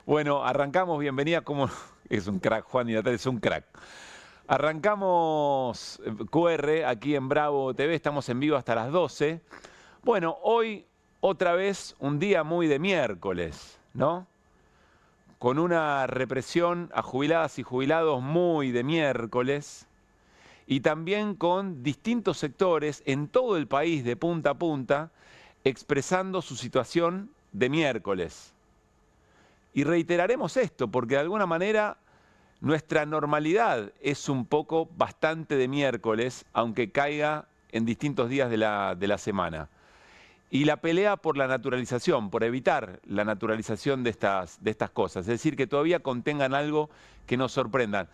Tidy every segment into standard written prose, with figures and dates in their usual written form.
Bueno, arrancamos, bienvenida, como es un crack, Juan y Natalia, es un crack. Arrancamos QR aquí en Bravo TV, estamos en vivo hasta las 12. Bueno, hoy otra vez un día muy de miércoles, ¿no? Con una represión a jubiladas y jubilados muy de miércoles y también con distintos sectores en todo el país de punta a punta expresando su situación de miércoles. Y reiteraremos esto, porque de alguna manera nuestra normalidad es un poco bastante de miércoles, aunque caiga en distintos días de la semana. Y la pelea por la naturalización, por evitar la naturalización de estas cosas, es decir, que todavía contengan algo que nos sorprendan.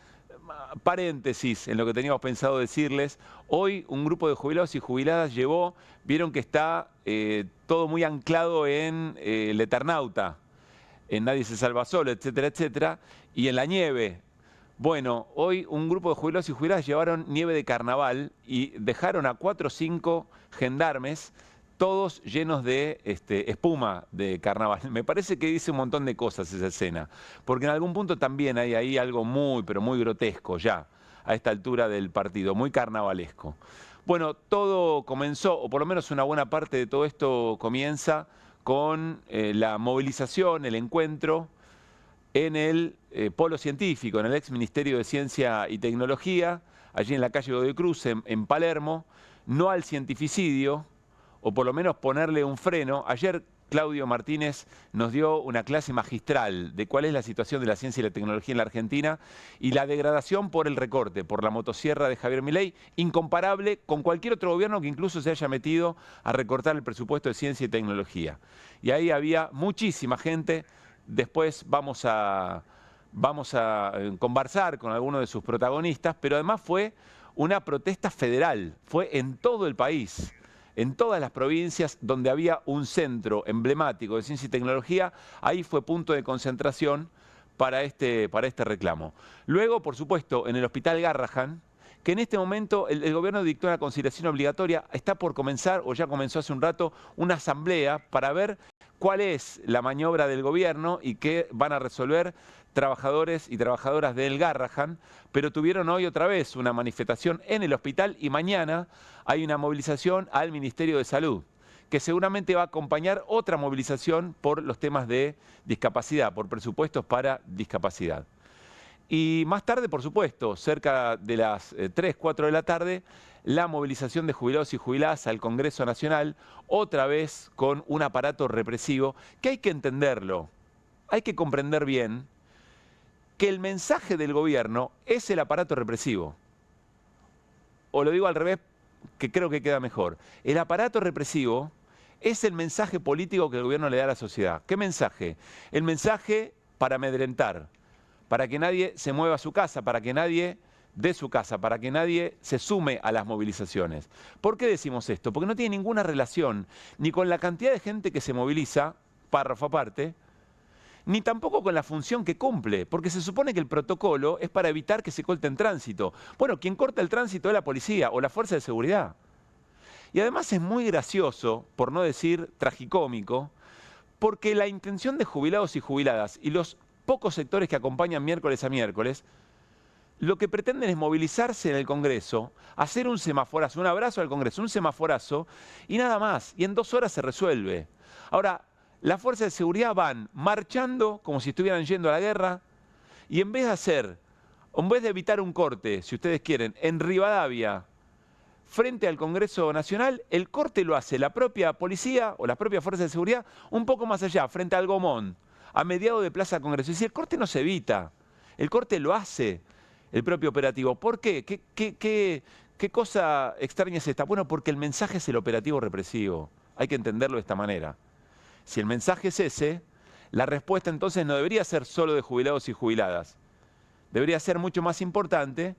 Paréntesis en lo que teníamos pensado decirles, hoy un grupo de jubilados y jubiladas vieron que está todo muy anclado en el Eternauta, en Nadie se salva solo, etcétera, etcétera, y en la nieve. Bueno, hoy un grupo de jubilados y jubiladas llevaron nieve de carnaval y dejaron a 4 o 5 gendarmes, todos llenos de espuma de carnaval. Me parece que dice un montón de cosas esa escena, porque en algún punto también hay ahí algo muy, pero muy grotesco ya, a esta altura del partido, muy carnavalesco. Bueno, todo comenzó, o por lo menos una buena parte de todo esto comienza con la movilización, el encuentro en el Polo Científico, en el ex Ministerio de Ciencia y Tecnología, allí en la calle Godoy Cruz, en Palermo, no al cientificidio, o por lo menos ponerle un freno. Ayer Claudio Martínez nos dio una clase magistral de cuál es la situación de la ciencia y la tecnología en la Argentina y la degradación por el recorte, por la motosierra de Javier Milei, incomparable con cualquier otro gobierno que incluso se haya metido a recortar el presupuesto de ciencia y tecnología. Y ahí había muchísima gente. Después vamos a conversar con algunos de sus protagonistas, pero además fue una protesta federal, fue en todo el país, en todas las provincias donde había un centro emblemático de ciencia y tecnología, ahí fue punto de concentración para este reclamo. Luego, por supuesto, en el Hospital Garrahan, que en este momento el gobierno dictó una consideración obligatoria, está por comenzar, o ya comenzó hace un rato, una asamblea para ver cuál es la maniobra del gobierno y qué van a resolver trabajadores y trabajadoras del Garrahan, pero tuvieron hoy otra vez una manifestación en el hospital y mañana hay una movilización al Ministerio de Salud, que seguramente va a acompañar otra movilización por los temas de discapacidad, por presupuestos para discapacidad. Y más tarde, por supuesto, cerca de las 3, 4 de la tarde, la movilización de jubilados y jubiladas al Congreso Nacional, otra vez con un aparato represivo, que hay que entenderlo, hay que comprender bien que el mensaje del gobierno es el aparato represivo. O lo digo al revés, que creo que queda mejor. El aparato represivo es el mensaje político que el gobierno le da a la sociedad. ¿Qué mensaje? El mensaje para amedrentar, para que nadie se mueva a su casa, para que nadie de su casa, para que nadie se sume a las movilizaciones. ¿Por qué decimos esto? Porque no tiene ninguna relación ni con la cantidad de gente que se moviliza, párrafo aparte, ni tampoco con la función que cumple, porque se supone que el protocolo es para evitar que se corte el tránsito. Bueno, quien corta el tránsito es la policía o la fuerza de seguridad. Y además es muy gracioso, por no decir tragicómico, porque la intención de jubilados y jubiladas y los pocos sectores que acompañan miércoles a miércoles, lo que pretenden es movilizarse en el Congreso, hacer un semaforazo, un abrazo al Congreso, un semaforazo y nada más. Y en 2 horas se resuelve. Ahora, las fuerzas de seguridad van marchando como si estuvieran yendo a la guerra y en vez de evitar un corte, si ustedes quieren, en Rivadavia, frente al Congreso Nacional, el corte lo hace la propia policía o las propias fuerzas de seguridad un poco más allá, frente al Gomón, a mediado de Plaza Congreso. Es decir, el corte no se evita, el corte lo hace el propio operativo. ¿Por qué? ¿Qué cosa extraña es esta? Bueno, porque el mensaje es el operativo represivo. Hay que entenderlo de esta manera. Si el mensaje es ese, la respuesta entonces no debería ser solo de jubilados y jubiladas. Debería ser mucho más importante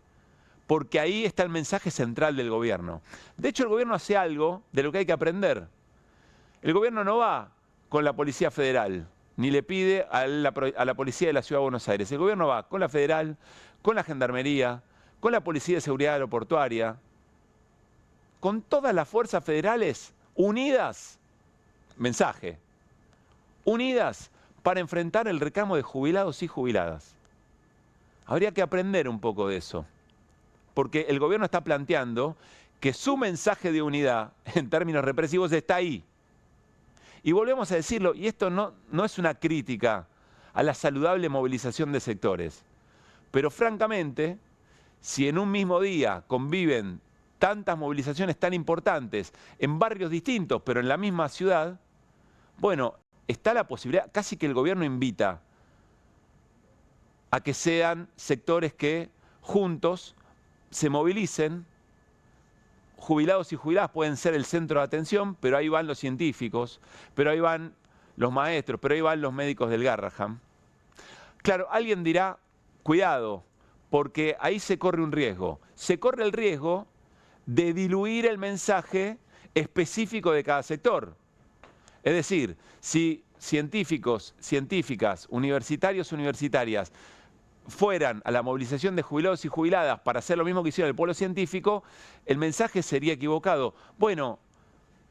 porque ahí está el mensaje central del gobierno. De hecho, el gobierno hace algo de lo que hay que aprender. El gobierno no va con la Policía Federal, ni le pide a la Policía de la Ciudad de Buenos Aires. El gobierno va con la Federal, con la Gendarmería, con la Policía de Seguridad Aeroportuaria, con todas las fuerzas federales unidas, mensaje, unidas para enfrentar el reclamo de jubilados y jubiladas. Habría que aprender un poco de eso, porque el gobierno está planteando que su mensaje de unidad en términos represivos está ahí. Y volvemos a decirlo, y esto no es una crítica a la saludable movilización de sectores, pero francamente, si en un mismo día conviven tantas movilizaciones tan importantes en barrios distintos, pero en la misma ciudad, bueno, está la posibilidad, casi que el gobierno invita a que sean sectores que juntos se movilicen. Jubilados y jubiladas pueden ser el centro de atención, pero ahí van los científicos, pero ahí van los maestros, pero ahí van los médicos del Garrahan. Claro, alguien dirá, cuidado, porque ahí se corre un riesgo. Se corre el riesgo de diluir el mensaje específico de cada sector. Es decir, si científicos, científicas, universitarios, universitarias fueran a la movilización de jubilados y jubiladas para hacer lo mismo que hicieron el pueblo científico, el mensaje sería equivocado. Bueno,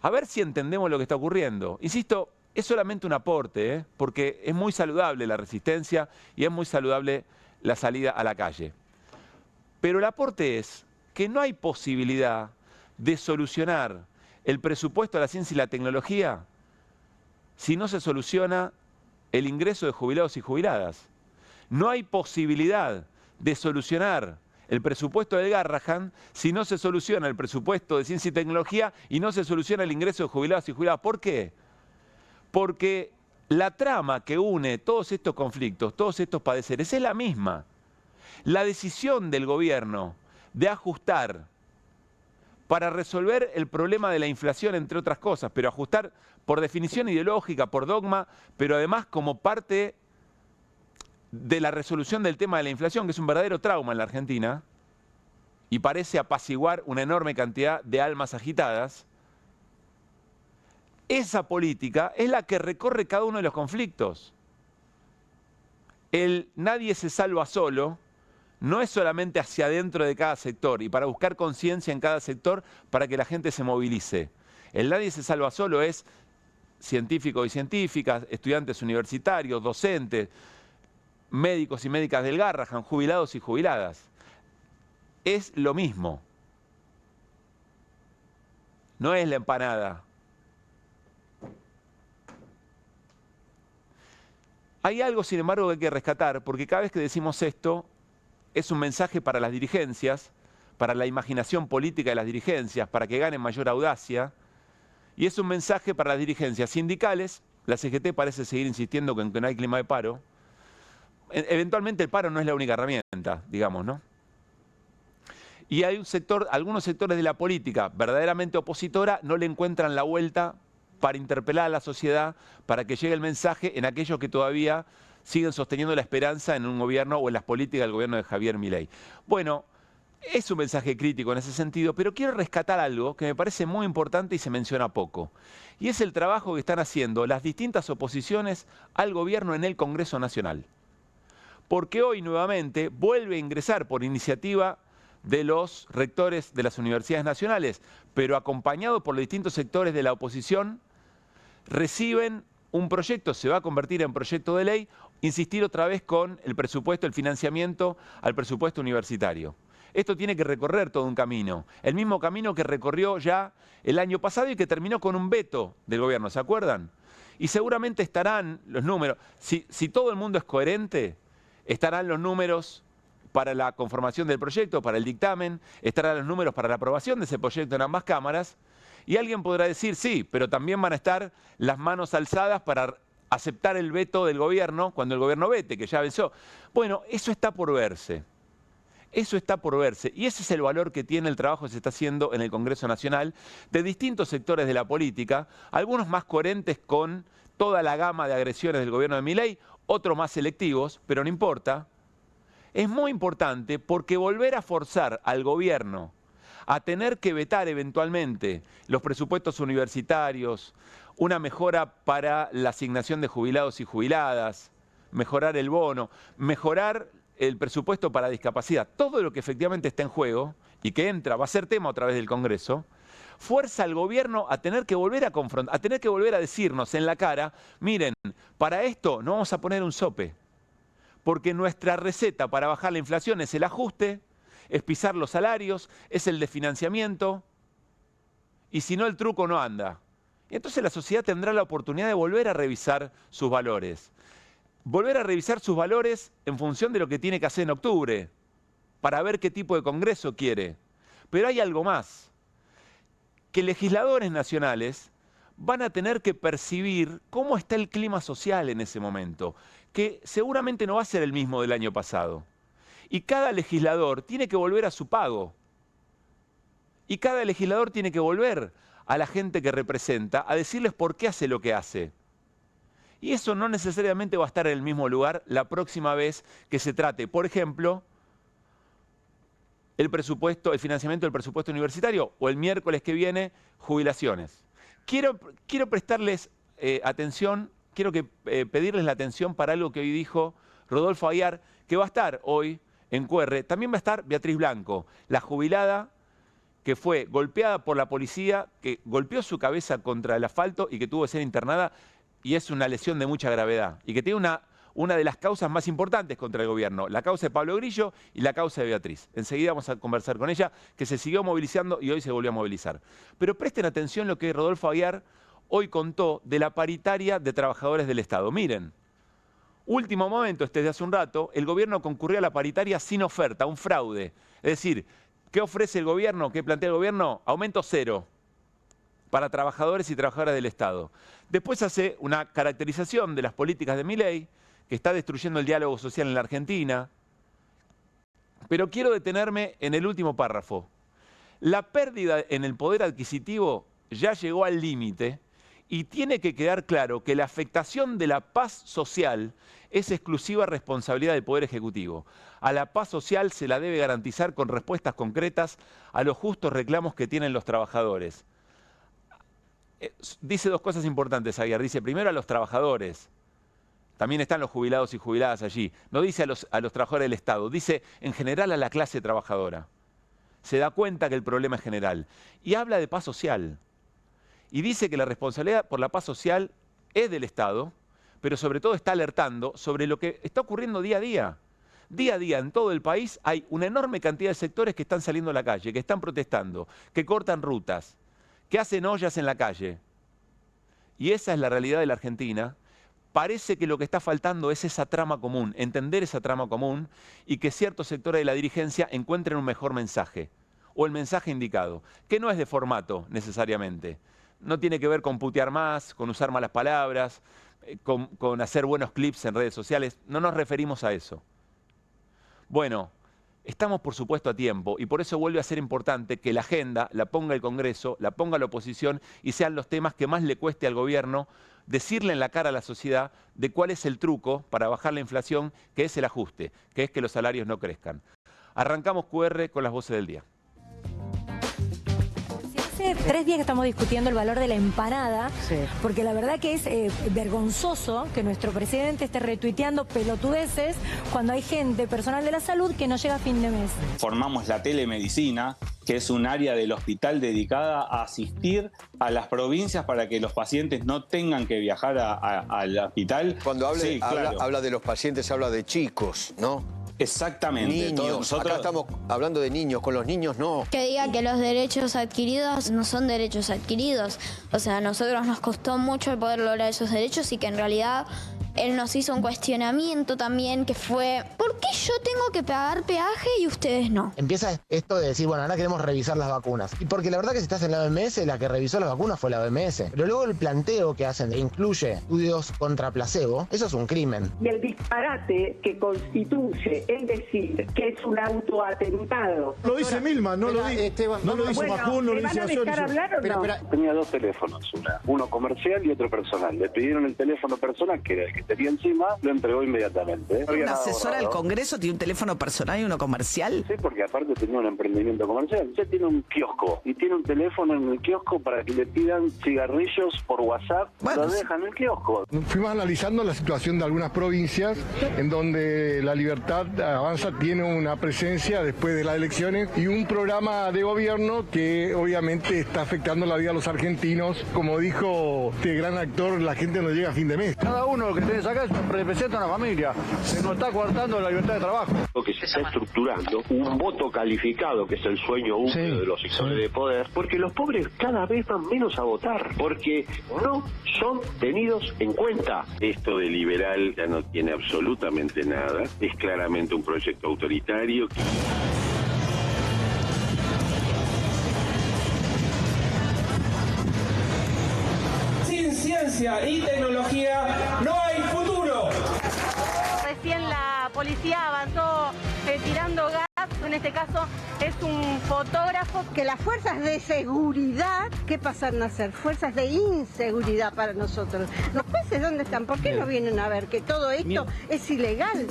a ver si entendemos lo que está ocurriendo. Insisto, es solamente un aporte, porque es muy saludable la resistencia y es muy saludable la salida a la calle. Pero el aporte es que no hay posibilidad de solucionar el presupuesto de la ciencia y la tecnología si no se soluciona el ingreso de jubilados y jubiladas. No hay posibilidad de solucionar el presupuesto del Garrahan si no se soluciona el presupuesto de ciencia y tecnología y no se soluciona el ingreso de jubilados y jubiladas. ¿Por qué? Porque la trama que une todos estos conflictos, todos estos padeceres, es la misma. La decisión del gobierno de ajustar para resolver el problema de la inflación, entre otras cosas, pero ajustar por definición ideológica, por dogma, pero además como parte de la resolución del tema de la inflación, que es un verdadero trauma en la Argentina, y parece apaciguar una enorme cantidad de almas agitadas. Esa política es la que recorre cada uno de los conflictos. El nadie se salva solo no es solamente hacia adentro de cada sector y para buscar conciencia en cada sector para que la gente se movilice. El nadie se salva solo es científicos y científicas, estudiantes universitarios, docentes, médicos y médicas del Garrahan, jubilados y jubiladas. Es lo mismo. No es la empanada. Hay algo, sin embargo, que hay que rescatar, porque cada vez que decimos esto, es un mensaje para las dirigencias, para la imaginación política de las dirigencias, para que ganen mayor audacia, y es un mensaje para las dirigencias sindicales. La CGT parece seguir insistiendo que no hay clima de paro. Eventualmente el paro no es la única herramienta, digamos, ¿no? Y hay un sector, algunos sectores de la política verdaderamente opositora no le encuentran la vuelta para interpelar a la sociedad, para que llegue el mensaje en aquellos que todavía siguen sosteniendo la esperanza en un gobierno o en las políticas del gobierno de Javier Milei. Bueno, es un mensaje crítico en ese sentido, pero quiero rescatar algo que me parece muy importante y se menciona poco. Y es el trabajo que están haciendo las distintas oposiciones al gobierno en el Congreso Nacional. Porque hoy nuevamente vuelve a ingresar por iniciativa de los rectores de las universidades nacionales, pero acompañado por los distintos sectores de la oposición, reciben un proyecto, se va a convertir en proyecto de ley, insistir otra vez con el presupuesto, el financiamiento al presupuesto universitario. Esto tiene que recorrer todo un camino, el mismo camino que recorrió ya el año pasado y que terminó con un veto del gobierno, ¿se acuerdan? Y seguramente estarán los números, si todo el mundo es coherente, estarán los números para la conformación del proyecto, para el dictamen, estarán los números para la aprobación de ese proyecto en ambas cámaras, y alguien podrá decir, sí, pero también van a estar las manos alzadas para aceptar el veto del gobierno cuando el gobierno vete, que ya venció. Bueno, eso está por verse. Eso está por verse. Y ese es el valor que tiene el trabajo que se está haciendo en el Congreso Nacional de distintos sectores de la política, algunos más coherentes con toda la gama de agresiones del gobierno de Milei, otros más selectivos, pero no importa. Es muy importante porque volver a forzar al gobierno a tener que vetar eventualmente los presupuestos universitarios, una mejora para la asignación de jubilados y jubiladas, mejorar el bono, mejorar el presupuesto para discapacidad, todo lo que efectivamente está en juego y que entra, va a ser tema otra vez del Congreso, fuerza al gobierno a tener que volver a confrontar, a tener que volver a decirnos en la cara, miren, para esto no vamos a poner un sope, porque nuestra receta para bajar la inflación es el ajuste, es pisar los salarios, es el desfinanciamiento, y si no el truco no anda. Y entonces la sociedad tendrá la oportunidad de volver a revisar sus valores. Volver a revisar sus valores en función de lo que tiene que hacer en octubre, para ver qué tipo de congreso quiere. Pero hay algo más, que legisladores nacionales van a tener que percibir cómo está el clima social en ese momento, que seguramente no va a ser el mismo del año pasado. Y cada legislador tiene que volver a su pago. Y cada legislador tiene que volver a la gente que representa a decirles por qué hace lo que hace. Y eso no necesariamente va a estar en el mismo lugar la próxima vez que se trate, por ejemplo, el financiamiento del presupuesto universitario, o el miércoles que viene, jubilaciones. Quiero prestarles atención, quiero pedirles la atención para algo que hoy dijo Rodolfo Aguiar, que va a estar hoy en QR. También va a estar Beatriz Blanco, la jubilada que fue golpeada por la policía, que golpeó su cabeza contra el asfalto y que tuvo que ser internada, y es una lesión de mucha gravedad, y que tiene una de las causas más importantes contra el gobierno, la causa de Pablo Grillo y la causa de Beatriz. Enseguida vamos a conversar con ella, que se siguió movilizando y hoy se volvió a movilizar. Pero presten atención lo que Rodolfo Aguiar hoy contó de la paritaria de trabajadores del Estado. Miren, último momento, de hace un rato, el gobierno concurrió a la paritaria sin oferta, un fraude. Es decir, ¿qué ofrece el gobierno? ¿Qué plantea el gobierno? Aumento cero para trabajadores y trabajadoras del Estado. Después hace una caracterización de las políticas de Milei, que está destruyendo el diálogo social en la Argentina. Pero quiero detenerme en el último párrafo. La pérdida en el poder adquisitivo ya llegó al límite y tiene que quedar claro que la afectación de la paz social es exclusiva responsabilidad del Poder Ejecutivo. A la paz social se la debe garantizar con respuestas concretas a los justos reclamos que tienen los trabajadores. Dice dos cosas importantes, Aguiar. Dice primero a los trabajadores. También están los jubilados y jubiladas allí. No dice a los trabajadores del Estado, dice en general a la clase trabajadora. Se da cuenta que el problema es general. Y habla de paz social. Y dice que la responsabilidad por la paz social es del Estado, pero sobre todo está alertando sobre lo que está ocurriendo día a día. Día a día en todo el país hay una enorme cantidad de sectores que están saliendo a la calle, que están protestando, que cortan rutas, que hacen ollas en la calle. Y esa es la realidad de la Argentina. Parece que lo que está faltando es esa trama común, entender esa trama común y que ciertos sectores de la dirigencia encuentren un mejor mensaje o el mensaje indicado, que no es de formato necesariamente. No tiene que ver con putear más, con usar malas palabras, con hacer buenos clips en redes sociales. No nos referimos a eso. Bueno, estamos por supuesto a tiempo y por eso vuelve a ser importante que la agenda la ponga el Congreso, la ponga la oposición y sean los temas que más le cueste al gobierno decirle en la cara a la sociedad de cuál es el truco para bajar la inflación, que es el ajuste, que es que los salarios no crezcan. Arrancamos QR con las voces del día. Hace 3 días que estamos discutiendo el valor de la empanada, sí, porque la verdad que es vergonzoso que nuestro presidente esté retuiteando pelotudeces cuando hay gente, personal de la salud, que no llega a fin de mes. Formamos la telemedicina, que es un área del hospital dedicada a asistir a las provincias para que los pacientes no tengan que viajar al hospital. Cuando habla de los pacientes, habla de chicos, ¿no? Exactamente. Niños. Acá estamos hablando de niños, con los niños no. Que diga que los derechos adquiridos no son derechos adquiridos. O sea, a nosotros nos costó mucho el poder lograr esos derechos y que en realidad él nos hizo un cuestionamiento también que fue, ¿por qué yo tengo que pagar peaje y ustedes no? Empieza esto de decir, bueno, ahora queremos revisar las vacunas. Y porque la verdad que si estás en la OMS, la que revisó las vacunas fue la OMS. Pero luego el planteo que hacen incluye estudios contra placebo, eso es un crimen. Y el disparate que constituye el decir que es un autoatentado. Lo dice Milman, no lo dice Majul, no lo dice Basoli. Tenía 2 teléfonos, uno comercial y otro personal. Le pidieron el teléfono personal, que era el que tenía encima, lo entregó inmediatamente. ¿Una asesora del Congreso tiene un teléfono personal y uno comercial? Sí, porque aparte tenía un emprendimiento comercial. Usted tiene un kiosco y tiene un teléfono en el kiosco para que le pidan cigarrillos por WhatsApp. Bueno, lo dejan en el kiosco. Fuimos analizando la situación de algunas provincias en donde la Libertad Avanza tiene una presencia después de las elecciones y un programa de gobierno que obviamente está afectando la vida de los argentinos. Como dijo este gran actor, la gente no llega a fin de mes. Cada uno lo que tenés acá representa una familia, se nos está coartando la libertad de trabajo. Que se está estructurando un voto calificado, que es el sueño húmedo de los sectores de poder, porque los pobres cada vez van menos a votar, porque no son tenidos en cuenta. Esto de liberal ya no tiene absolutamente nada, es claramente un proyecto autoritario. Sin ciencia y tecnología no hay futuro. Recién la policía avanzó tirando gas, en este caso es un fotógrafo. Que las fuerzas de seguridad, ¿qué pasaron a ser? Fuerzas de inseguridad para nosotros. ¿Los jueces dónde están? ¿Por qué no vienen a ver que todo esto es ilegal?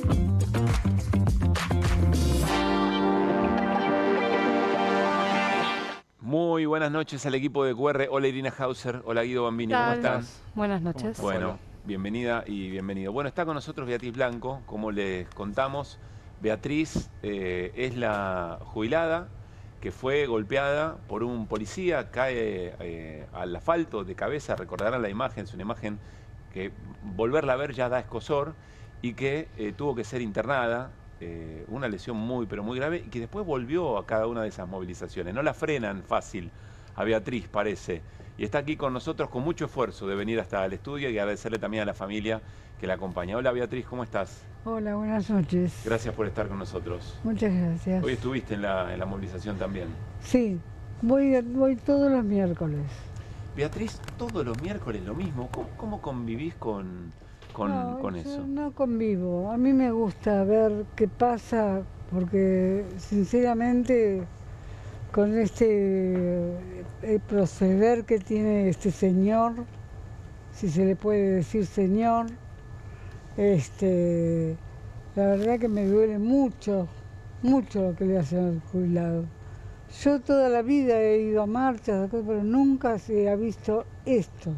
Muy buenas noches al equipo de QR. Hola Irina Hauser, hola Guido Bambini, ¿cómo están? Buenas noches. Bueno, bienvenida y bienvenido. Bueno, está con nosotros Beatriz Blanco, como les contamos. Beatriz es la jubilada que fue golpeada por un policía, cae al asfalto de cabeza, recordarán la imagen, es una imagen que volverla a ver ya da escozor, y que tuvo que ser internada, una lesión muy pero muy grave, y que después volvió a cada una de esas movilizaciones. No la frenan fácil a Beatriz, parece, y está aquí con nosotros con mucho esfuerzo de venir hasta el estudio, y agradecerle también a la familia que la acompaña. Hola Beatriz, ¿cómo estás? Hola, buenas noches. Gracias por estar con nosotros. Muchas gracias. Hoy estuviste en la movilización también. Sí, voy todos los miércoles. Beatriz, todos los miércoles lo mismo. ¿Cómo convivís con eso? No convivo. A mí me gusta ver qué pasa, porque sinceramente con este proceder que tiene este señor, si se le puede decir señor, la verdad que me duele mucho lo que le hacen al jubilado. Yo toda la vida he ido a marchas, pero nunca se ha visto esto.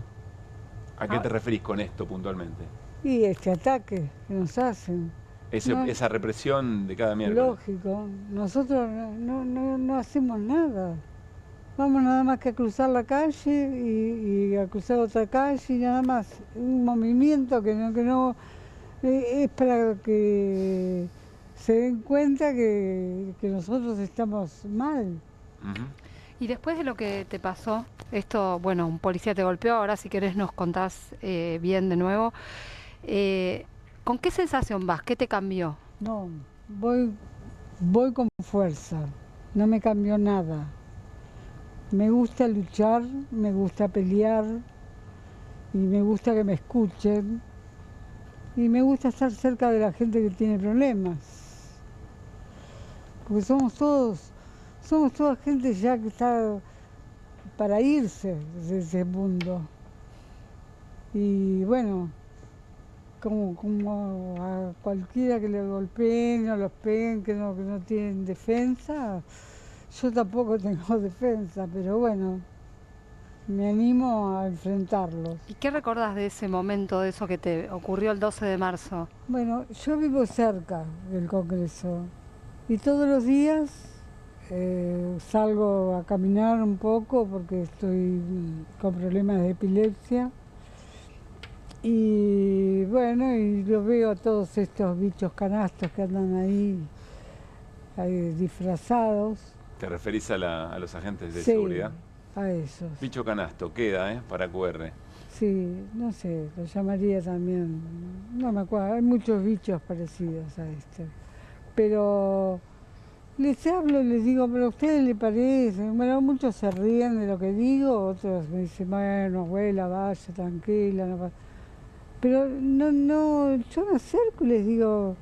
¿A qué te referís con esto puntualmente? Y este ataque que nos hacen. Esa represión de cada miércoles. Lógico, nosotros no hacemos nada. Vamos nada más que a cruzar la calle y a cruzar otra calle y nada más. Un movimiento que no es para que se den cuenta que nosotros estamos mal. Y después de lo que te pasó, esto, bueno, un policía te golpeó, ahora si querés nos contás bien de nuevo. ¿Con qué sensación vas? ¿Qué te cambió? No, voy con fuerza, no me cambió nada. Me gusta luchar, me gusta pelear y me gusta que me escuchen y me gusta estar cerca de la gente que tiene problemas. Porque somos toda gente ya que está para irse de ese mundo. Y bueno, como a cualquiera que le golpeen o los peguen, que no tienen defensa, yo tampoco tengo defensa, pero bueno, me animo a enfrentarlos. ¿Y qué recordás de ese momento, de eso que te ocurrió el 12 de marzo? Bueno, yo vivo cerca del Congreso y todos los días salgo a caminar un poco porque estoy con problemas de epilepsia. Y bueno, y lo veo a todos estos bichos canastos que andan ahí disfrazados. ¿Te referís a los agentes de sí, seguridad? A esos. Bicho canasto, queda, para QR. Sí, no sé, lo llamaría también, no me acuerdo, hay muchos bichos parecidos a este. Pero les hablo y les digo, pero a ustedes les parece. Bueno, muchos se ríen de lo que digo, otros me dicen, bueno, abuela, vaya, tranquila, no pasa. Pero yo me acerco y les digo,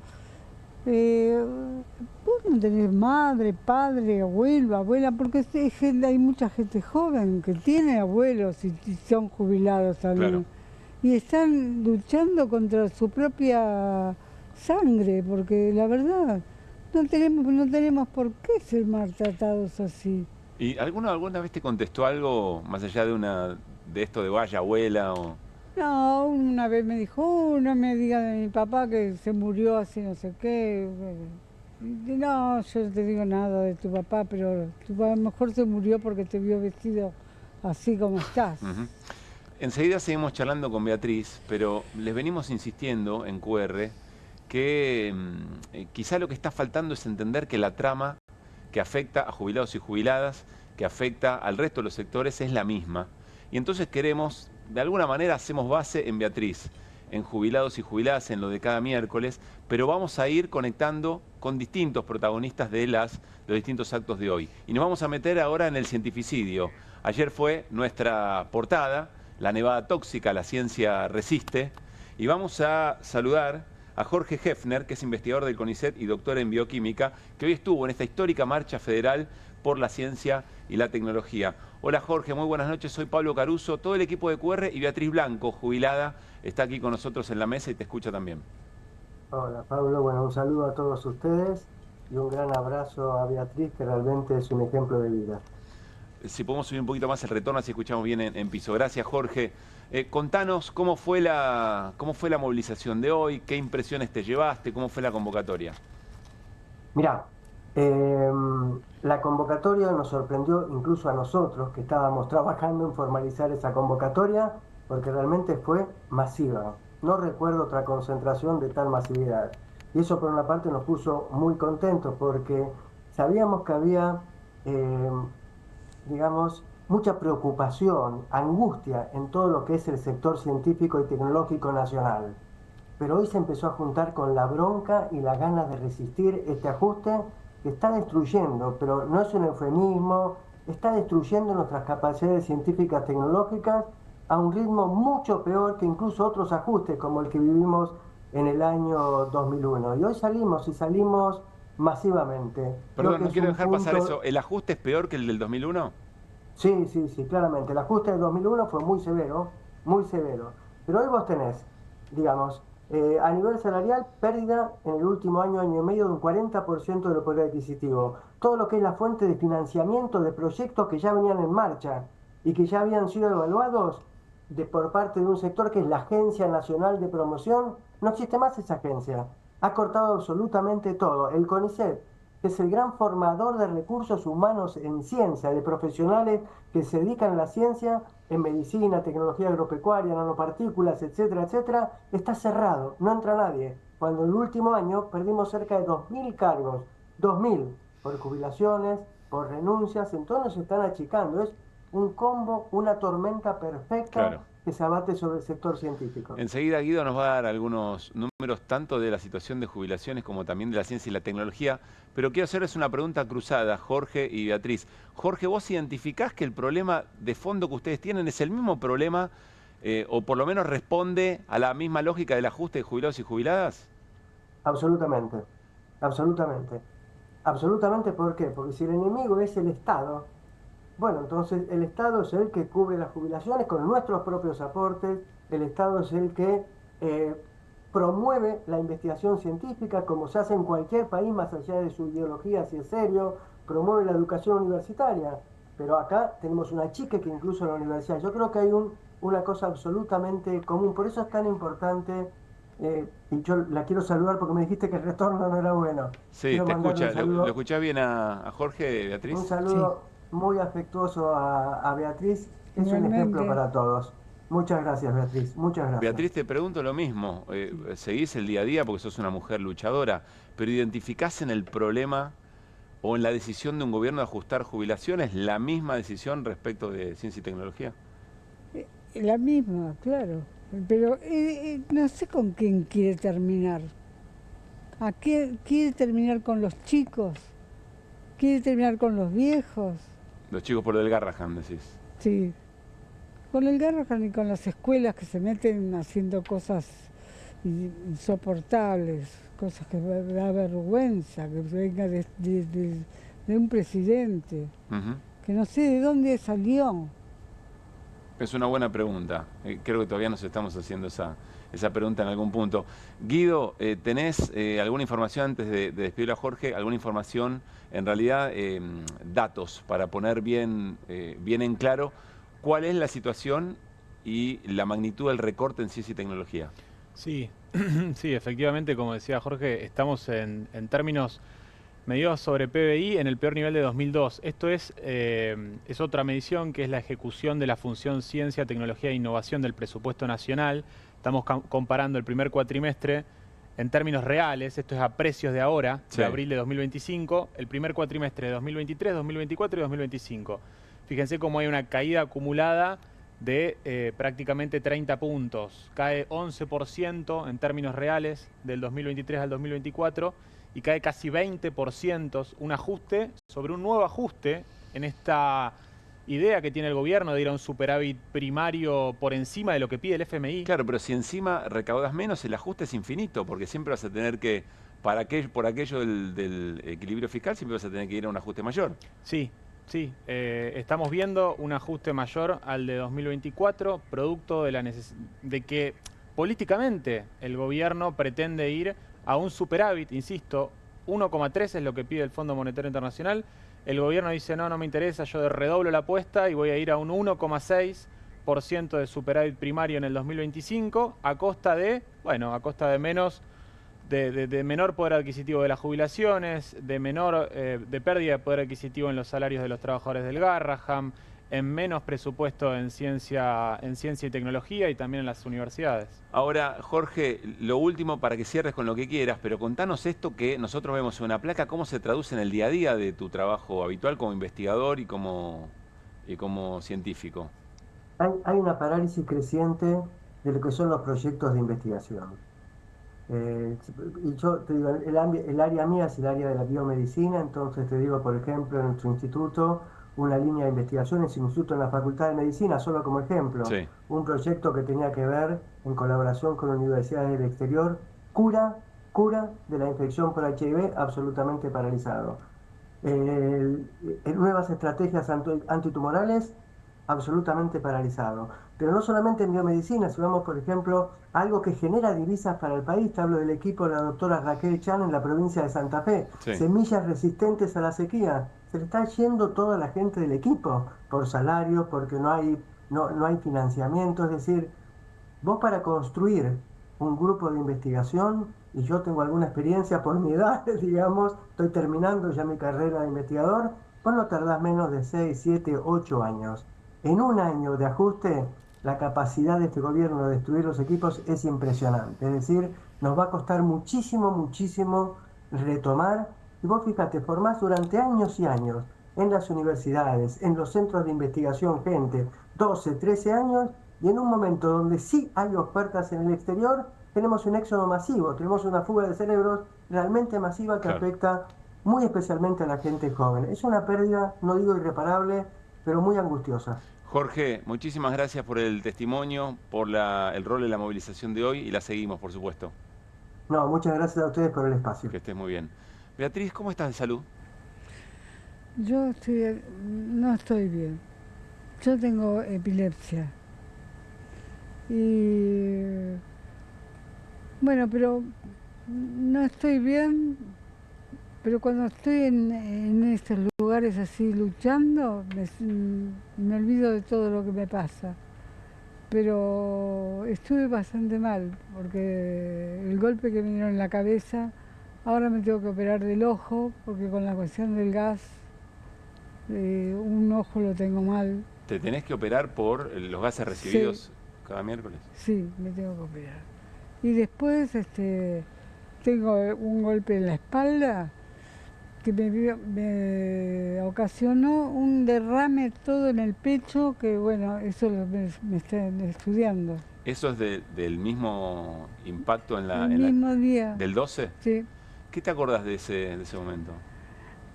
vos no tenés madre, padre, abuela, porque hay mucha gente joven que tiene abuelos y son jubilados también. Claro. y están luchando contra su propia sangre, porque la verdad no tenemos por qué ser maltratados así. ¿Y alguna vez te contestó algo más allá de esto de vaya abuela o...? No, una vez me dijo, no me diga de mi papá que se murió así no sé qué. No, yo no te digo nada de tu papá, pero tu papá a lo mejor se murió porque te vio vestido así como estás. Enseguida seguimos charlando con Beatriz, pero les venimos insistiendo en QR que quizá lo que está faltando es entender que la trama que afecta a jubilados y jubiladas, que afecta al resto de los sectores, es la misma. Y entonces queremos, de alguna manera hacemos base en Beatriz, en jubilados y jubiladas, en lo de cada miércoles, pero vamos a ir conectando con distintos protagonistas de los distintos actos de hoy. Y nos vamos a meter ahora en el cientificidio. Ayer fue nuestra portada, la nevada tóxica, la ciencia resiste, y vamos a saludar a Jorge Hefner, que es investigador del CONICET y doctor en bioquímica, que hoy estuvo en esta histórica marcha federal por la ciencia y la tecnología. Hola Jorge, muy buenas noches, soy Pablo Caruso, todo el equipo de QR y Beatriz Blanco, jubilada, está aquí con nosotros en la mesa y te escucha también. Hola Pablo, bueno, un saludo a todos ustedes y un gran abrazo a Beatriz, que realmente es un ejemplo de vida. Si podemos subir un poquito más el retorno, así escuchamos bien en piso. Gracias Jorge. Contanos cómo fue la movilización de hoy, qué impresiones te llevaste, cómo fue la convocatoria. Mirá, la convocatoria nos sorprendió incluso a nosotros, que estábamos trabajando en formalizar esa convocatoria, porque realmente fue masiva. No recuerdo otra concentración de tal masividad. Y eso por una parte nos puso muy contentos, porque sabíamos que había, digamos, mucha preocupación, angustia en todo lo que es el sector científico y tecnológico nacional. Pero hoy se empezó a juntar con la bronca y la ganas de resistir este ajuste que está destruyendo, pero no es un eufemismo, está destruyendo nuestras capacidades científicas tecnológicas a un ritmo mucho peor que incluso otros ajustes como el que vivimos en el año 2001. Y hoy salimos masivamente. Perdón, no quiero dejar pasar eso. ¿El ajuste es peor que el del 2001? Sí, claramente. El ajuste del 2001 fue muy severo. Pero hoy vos tenés, digamos, a nivel salarial, pérdida en el último año y medio de un 40% de lo poder adquisitivo. Todo lo que es la fuente de financiamiento de proyectos que ya venían en marcha y que ya habían sido evaluados por parte de un sector que es la Agencia Nacional de Promoción, no existe más esa agencia. Ha cortado absolutamente todo. El CONICET, que es el gran formador de recursos humanos en ciencia, de profesionales que se dedican a la ciencia, en medicina, tecnología agropecuaria, nanopartículas, etcétera, etcétera, está cerrado, no entra nadie. Cuando el último año perdimos cerca de 2.000 cargos, 2.000, por jubilaciones, por renuncias, entonces nos están achicando. Es un combo, una tormenta perfecta que se abate sobre el sector científico. Enseguida Guido nos va a dar algunos números tanto de la situación de jubilaciones como también de la ciencia y la tecnología, pero quiero hacerles una pregunta cruzada, Jorge y Beatriz. Jorge, ¿vos identificás que el problema de fondo que ustedes tienen es el mismo problema o por lo menos responde a la misma lógica del ajuste de jubilados y jubiladas? Absolutamente, ¿por qué? Porque si el enemigo es el Estado, bueno, entonces el Estado es el que cubre las jubilaciones con nuestros propios aportes, el Estado es el que promueve la investigación científica como se hace en cualquier país más allá de su ideología, si es serio, promueve la educación universitaria, pero acá tenemos una chica que incluso en la universidad. Yo creo que hay una cosa absolutamente común, por eso es tan importante, y yo la quiero saludar porque me dijiste que el retorno no era bueno. Sí, quiero te escucha, ¿lo escuchás bien a Jorge, Beatriz? Un saludo muy afectuoso a Beatriz, es un ejemplo para todos. Muchas gracias, Beatriz, muchas gracias. Beatriz, te pregunto lo mismo, seguís el día a día porque sos una mujer luchadora, pero ¿identificás en el problema o en la decisión de un gobierno de ajustar jubilaciones la misma decisión respecto de ciencia y tecnología? La misma, claro, pero no sé con quién quiere terminar. ¿A qué quiere terminar con los chicos? ¿Quiere terminar con los viejos? Los chicos por el Garrahan, decís. Sí, con el Garrahan y con las escuelas que se meten haciendo cosas insoportables, cosas que da vergüenza, que venga de un presidente, que no sé de dónde salió. Es una buena pregunta. Creo que todavía nos estamos haciendo esa pregunta en algún punto. Guido, ¿tenés alguna información antes de despedir a Jorge? ¿Alguna información, en realidad, datos para poner bien en claro cuál es la situación y la magnitud del recorte en ciencia y tecnología? Sí, sí, efectivamente, como decía Jorge, estamos en términos medidos sobre PBI en el peor nivel de 2002. Esto es otra medición que es la ejecución de la función Ciencia, Tecnología e Innovación del presupuesto nacional. Estamos comparando el primer cuatrimestre en términos reales, esto es a precios de ahora, de abril de 2025, el primer cuatrimestre de 2023, 2024 y 2025. Fíjense cómo hay una caída acumulada de prácticamente 30 puntos. Cae 11% en términos reales del 2023 al 2024 y cae casi 20%, un ajuste sobre un nuevo ajuste en esta idea que tiene el gobierno de ir a un superávit primario por encima de lo que pide el FMI. Claro, pero si encima recaudas menos, el ajuste es infinito, porque siempre vas a tener que, por aquello del equilibrio fiscal, siempre vas a tener que ir a un ajuste mayor. Sí. Sí, estamos viendo un ajuste mayor al de 2024, producto de que políticamente el gobierno pretende ir a un superávit, insisto, 1,3 es lo que pide el Fondo Monetario Internacional. El gobierno dice, no me interesa, yo redoblo la apuesta y voy a ir a un 1,6% de superávit primario en el 2025, a costa de menos... De menor poder adquisitivo de las jubilaciones, de pérdida de poder adquisitivo en los salarios de los trabajadores del Garraham, en menos presupuesto en ciencia y tecnología y también en las universidades. Ahora, Jorge, lo último para que cierres con lo que quieras, pero contanos esto que nosotros vemos en una placa, ¿cómo se traduce en el día a día de tu trabajo habitual como investigador y como científico? Hay una parálisis creciente de lo que son los proyectos de investigación. Y yo te digo, el área mía es el área de la biomedicina, entonces te digo, por ejemplo, en nuestro instituto, una línea de investigación es un instituto en la Facultad de Medicina, solo como ejemplo, un proyecto que tenía que ver, en colaboración con universidades del exterior, cura de la infección por HIV, absolutamente paralizado. Nuevas estrategias antitumorales, absolutamente paralizado. Pero no solamente en biomedicina, si vamos, por ejemplo, a algo que genera divisas para el país, te hablo del equipo de la doctora Raquel Chan en la provincia de Santa Fe, semillas resistentes a la sequía, se le está yendo toda la gente del equipo, por salarios, porque no hay financiamiento, es decir, vos para construir un grupo de investigación, y yo tengo alguna experiencia por mi edad, digamos, estoy terminando ya mi carrera de investigador, vos no tardás menos de 6, 7, 8 años. En un año de ajuste, la capacidad de este gobierno de destruir los equipos es impresionante. Es decir, nos va a costar muchísimo retomar. Y vos fíjate, formás durante años y años en las universidades, en los centros de investigación, gente, 12, 13 años, y en un momento donde sí hay ofertas en el exterior, tenemos un éxodo masivo, tenemos una fuga de cerebros realmente masiva que afecta muy especialmente a la gente joven. Es una pérdida, no digo irreparable, pero muy angustiosa. Jorge, muchísimas gracias por el testimonio, por el rol de la movilización de hoy y la seguimos, por supuesto. No, muchas gracias a ustedes por el espacio. Que estés muy bien. Beatriz, ¿cómo estás de salud? Yo no estoy bien. Yo tengo epilepsia. Y bueno, pero no estoy bien. Pero cuando estoy en estos lugares así luchando, me olvido de todo lo que me pasa. Pero estuve bastante mal, porque el golpe que me dieron en la cabeza, ahora me tengo que operar del ojo, porque con la cuestión del gas, un ojo lo tengo mal. ¿Te tenés que operar por los gases recibidos cada miércoles? Sí, me tengo que operar. Y después tengo un golpe en la espalda, que me ocasionó un derrame todo en el pecho, que bueno, eso me están estudiando. ¿Eso es del mismo impacto mismo día. ¿Del 12? Sí. ¿Qué te acordás de ese momento?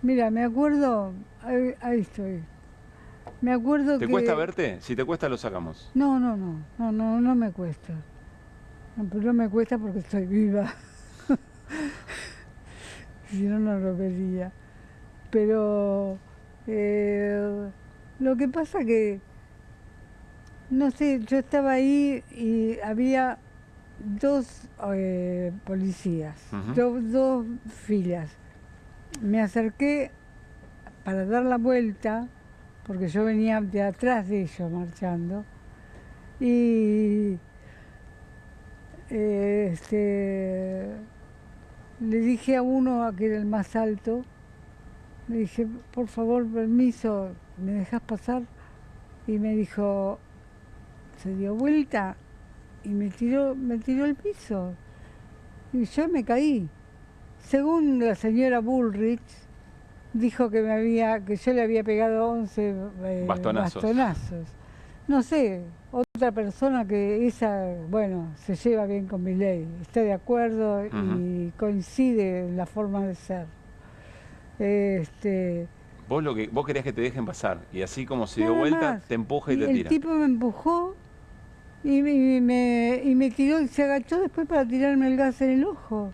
Mira, me acuerdo, ahí estoy. Me acuerdo ¿Te cuesta verte? Si te cuesta, lo sacamos. No me cuesta. Pero no me cuesta porque estoy viva. Si no, no lo vería. Pero lo que pasa que no sé, yo estaba ahí y había dos policías, dos filas. Me acerqué para dar la vuelta, porque yo venía de atrás de ellos marchando, y le dije a uno, que era el más alto, le dije, por favor, permiso, ¿me dejas pasar? Y me dijo, se dio vuelta y me tiró al piso. Y yo me caí. Según la señora Bullrich, dijo que yo le había pegado 11 bastonazos. No sé, otra persona que se lleva bien con mi ley, está de acuerdo y coincide en la forma de ser. Vos querías que te dejen pasar, y así como se dio vuelta, te empuja y te tira. El tipo me empujó y me tiró y se agachó después para tirarme el gas en el ojo.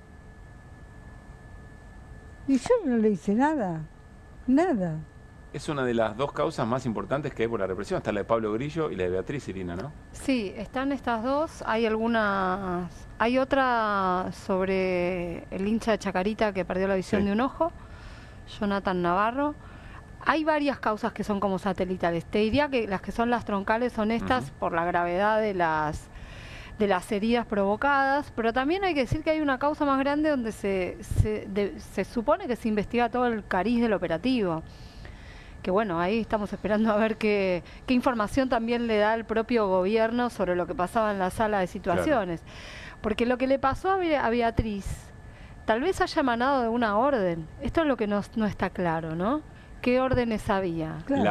Y yo no le hice nada. Es una de las dos causas más importantes que hay por la represión. Está la de Pablo Grillo y la de Beatriz, Irina, ¿no? Sí, están estas dos. Hay otra sobre el hincha de Chacarita que perdió la visión de un ojo, Jonathan Navarro. Hay varias causas que son como satelitales. Te diría que las que son las troncales son estas por la gravedad de las heridas provocadas, pero también hay que decir que hay una causa más grande donde se supone que se investiga todo el cariz del operativo. Que bueno, ahí estamos esperando a ver qué información también le da el propio gobierno sobre lo que pasaba en la sala de situaciones. Claro. Porque lo que le pasó a Beatriz tal vez haya emanado de una orden. Esto es lo que no está claro, ¿no? ¿Qué órdenes había? Claro.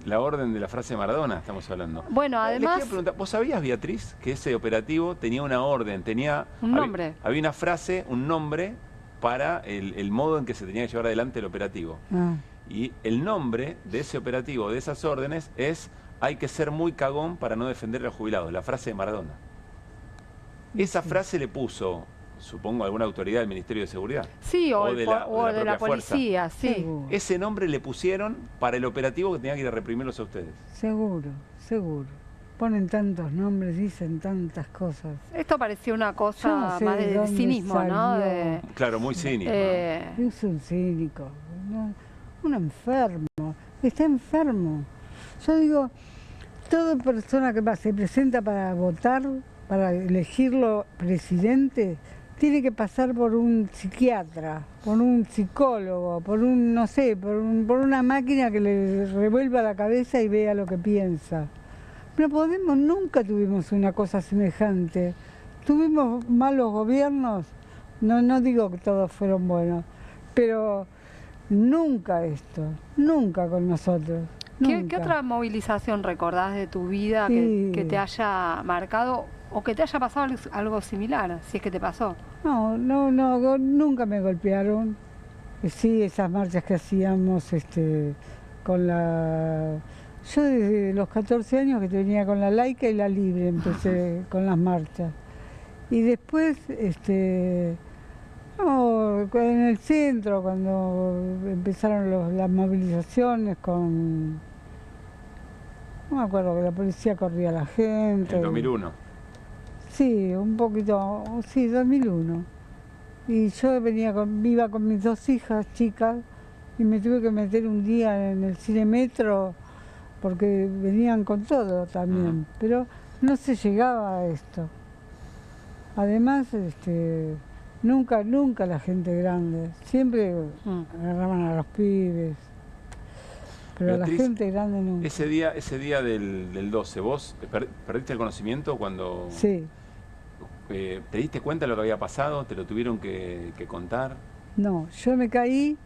La orden de la frase de Maradona, estamos hablando. Bueno, además... Les quiero preguntar, ¿vos sabías, Beatriz, que ese operativo tenía una orden, tenía... Un nombre. Había una frase, un nombre para el modo en que se tenía que llevar adelante el operativo. Y el nombre de ese operativo, de esas órdenes, es: hay que ser muy cagón para no defender a los jubilados, la frase de Maradona. Esa frase le puso, supongo, alguna autoridad del Ministerio de Seguridad. Sí, o de la policía, sí. Seguro. Ese nombre le pusieron para el operativo que tenía que ir a reprimirlos a ustedes. Seguro. Ponen tantos nombres, dicen tantas cosas. Esto parecía una cosa más de cinismo, ¿no? Claro, muy cínico. Es un cínico, un enfermo, está enfermo. Yo digo, toda persona que se presenta para votar, para elegirlo presidente, tiene que pasar por un psiquiatra, por un psicólogo, por por una máquina que le revuelva la cabeza y vea lo que piensa. Pero Podemos nunca tuvimos una cosa semejante. Tuvimos malos gobiernos, no digo que todos fueron buenos, pero nunca esto, nunca con nosotros. ¿Qué otra movilización recordás de tu vida que te haya marcado o que te haya pasado algo similar, si es que te pasó? No, nunca me golpearon. Sí, esas marchas que hacíamos con la... Yo desde los 14 años que venía con la laica y la libre, empecé con las marchas. Y después, en el centro, cuando empezaron las movilizaciones con... No me acuerdo, que la policía corría a la gente. En 2001. Sí, un poquito, sí, 2001. Y yo iba con mis dos hijas chicas y me tuve que meter un día en el Cine Metro porque venían con todo también, pero no se llegaba a esto. Además, nunca la gente grande, siempre agarraban a los pibes, pero Beatriz, la gente grande nunca. Ese día del 12, ¿vos perdiste el conocimiento cuando...? Sí. ¿Te diste cuenta de lo que había pasado? ¿Te lo tuvieron que contar? No, yo me caí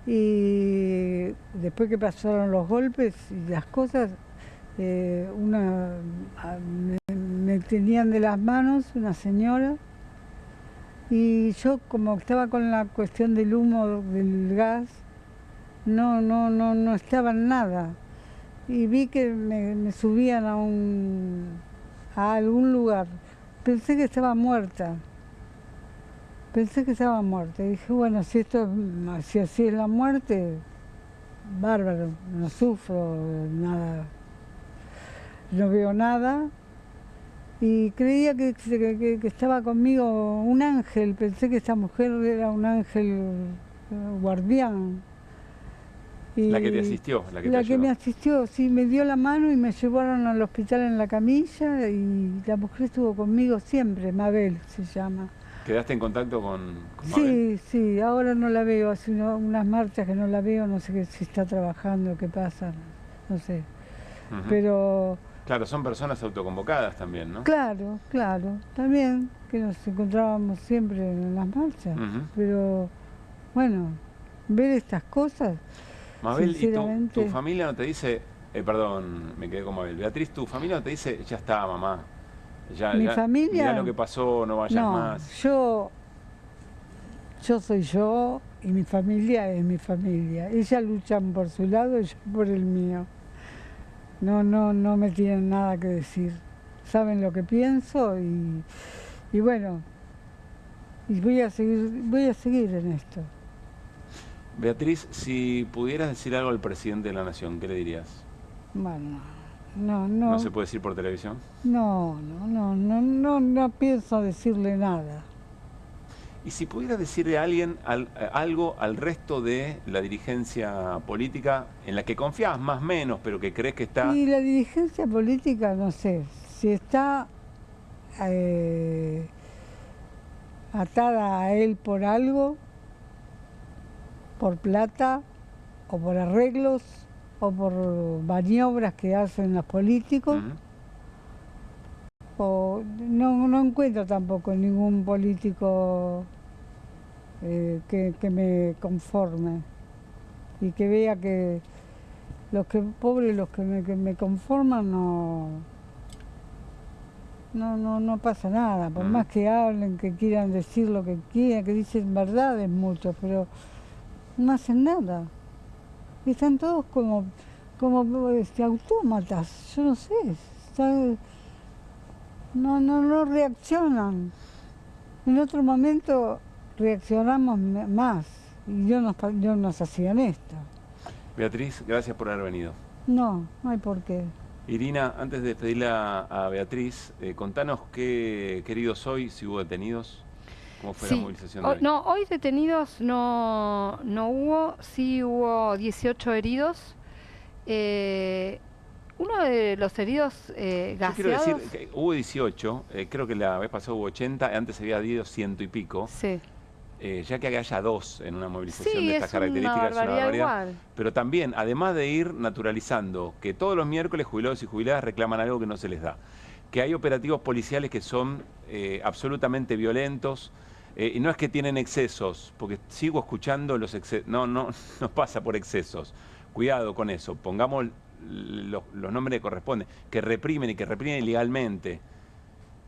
y después que pasaron los golpes y las cosas, me tenían de las manos una señora y yo, como estaba con la cuestión del humo del gas, no estaba en nada, y vi que me subían a algún lugar. Pensé que estaba muerta. Y dije, bueno, si así es la muerte, bárbaro, no sufro nada. no veo nada. Y creía que estaba conmigo un ángel, pensé que esta mujer era un ángel guardián. Y la que te asistió, la que me asistió, sí, me dio la mano y me llevaron al hospital en la camilla y la mujer estuvo conmigo siempre, Mabel se llama. ¿Quedaste en contacto con Sí, Mabel? sí, ahora no la veo, hace unas marchas que no la veo, no sé si está trabajando, qué pasa, no sé. Pero... Claro, son personas autoconvocadas también, ¿no? Claro, también, que nos encontrábamos siempre en las marchas, pero bueno, ver estas cosas... Mabel, ¿y tu familia no te dice, perdón, me quedé con Mabel, Beatriz, tu familia no te dice, ya está, mamá, mi familia, mirá lo que pasó, no vayas más? Yo soy yo y mi familia es mi familia. Ellas luchan por su lado y yo por el mío. No me tienen nada que decir. Saben lo que pienso y bueno, y voy a seguir en esto. Beatriz, si pudieras decir algo al presidente de la Nación, ¿qué le dirías? Bueno, no. ¿No se puede decir por televisión? No pienso decirle nada. Y si pudieras decirle a alguien algo al resto de la dirigencia política en la que confías más o menos, pero que crees que está... Y la dirigencia política, no sé, si está atada a él por algo, por plata, o por arreglos, o por maniobras que hacen los políticos, o no encuentro tampoco ningún político que me conforme y que vea que los que me conforman no pasa nada, por más que hablen, que quieran decir lo que quieran, que dicen verdades muchos, pero no hacen nada. Están todos como autómatas, yo no sé, no reaccionan. En otro momento reaccionamos más y yo no hacían esto. Beatriz, gracias por haber venido. No hay por qué. Irina, antes de despedirle a Beatriz, contanos qué heridos hoy, si hubo detenidos. ¿Cómo fue la movilización de hoy? No, hoy detenidos no hubo, sí hubo 18 heridos. Uno de los heridos gaseados... Yo quiero decir que hubo 18, creo que la vez pasada hubo 80, antes había habido 100 y pico. Sí. Ya que haya 2 en una movilización de estas Es características, una barbaridad igual. Pero también, además de ir naturalizando que todos los miércoles jubilados y jubiladas reclaman algo que no se les da, que hay operativos policiales que son absolutamente violentos, y no es que tienen excesos, porque sigo escuchando los excesos, no pasa por excesos. Cuidado con eso, pongamos los nombres que corresponden, que reprimen y que reprimen ilegalmente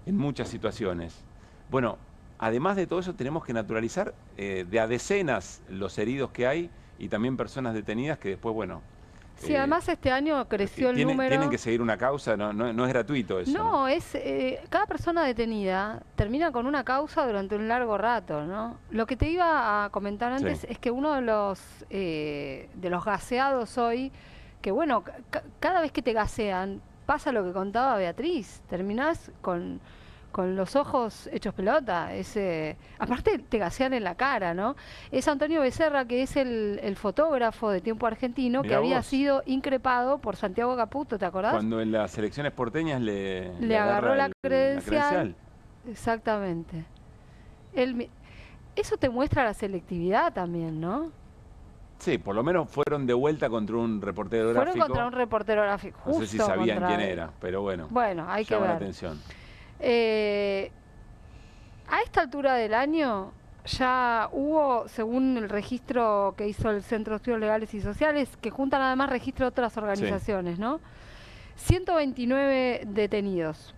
en muchas situaciones. Bueno, además de todo eso tenemos que naturalizar de a decenas los heridos que hay y también personas detenidas que después, bueno... Sí, además este año creció el número... Tienen que seguir una causa, no es gratuito eso. No, es cada persona detenida termina con una causa durante un largo rato, ¿no? Lo que te iba a comentar antes es que uno de los gaseados hoy, que bueno, cada vez que te gasean, pasa lo que contaba Beatriz, terminás con los ojos hechos pelota. Aparte te gasean en la cara, ¿no? Es Antonio Becerra, que es el fotógrafo de Tiempo Argentino, que había sido increpado por Santiago Caputo, ¿te acordás? Cuando en las elecciones porteñas le agarró la credencial. Exactamente. Eso te muestra la selectividad también, ¿no? Sí, por lo menos fueron de vuelta contra un reportero gráfico. Fueron contra un reportero gráfico. No sé si sabían quién era, pero bueno. Bueno, hay que ver. La atención. A esta altura del año ya hubo, según el registro que hizo el Centro de Estudios Legales y Sociales, que juntan además registro de otras organizaciones, ¿no? 129 detenidos.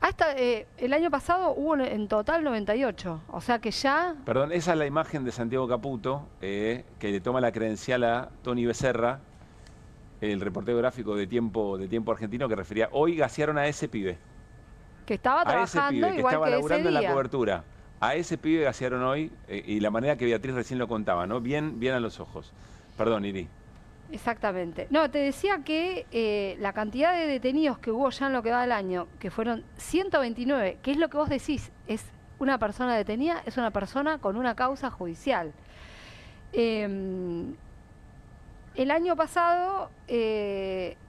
Hasta el año pasado hubo en total 98, o sea que ya... Perdón, esa es la imagen de Santiago Caputo, que le toma la credencial a Tony Becerra, el reportero gráfico de Tiempo Argentino, que refería, hoy gasearon a ese pibe. Que estaba trabajando a ese pibe, que igual estaba que laburando ese día. en la cobertura. A ese pibe gasearon hoy, y la manera que Beatriz recién lo contaba, ¿no? Bien a los ojos. Perdón, Iri. Exactamente. No, te decía que la cantidad de detenidos que hubo ya en lo que va del año, que fueron 129, que es lo que vos decís, es una persona detenida, es una persona con una causa judicial. El año pasado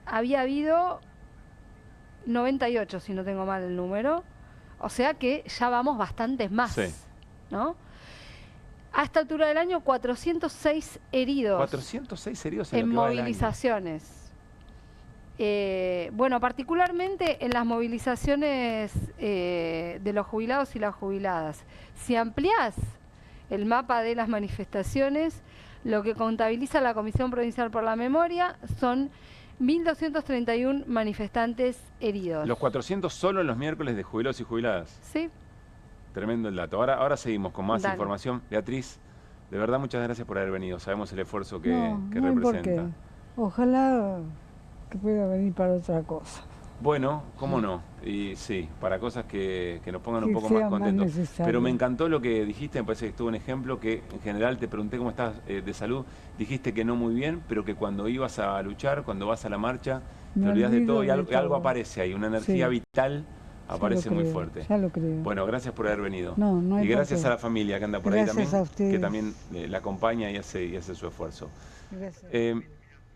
había habido 98, si no tengo mal el número, o sea que ya vamos bastantes más, sí, ¿no? A esta altura del año, 406 heridos. 406 heridos en movilizaciones. Bueno, particularmente en las movilizaciones de los jubilados y las jubiladas. Si ampliás el mapa de las manifestaciones, lo que contabiliza la Comisión Provincial por la Memoria son 1.231 manifestantes heridos. ¿Los 400 solo en los miércoles de jubilados y jubiladas? Sí. Tremendo el dato. Ahora seguimos con más información. Beatriz, de verdad muchas gracias por haber venido. Sabemos el esfuerzo que representa. Ojalá que pueda venir para otra cosa. Bueno, cómo no. Y sí, para cosas que nos pongan un poco más contentos. Pero me encantó lo que dijiste, me parece que estuvo un ejemplo que en general te pregunté cómo estás de salud. Dijiste que no muy bien, pero que cuando ibas a luchar, cuando vas a la marcha, te olvidas de todo y algo aparece ahí, una energía vital. Aparece muy fuerte. Ya lo creo. Bueno, gracias por haber venido. No hay y gracias a la familia que anda por ahí también, que también la acompaña y hace su esfuerzo. Gracias.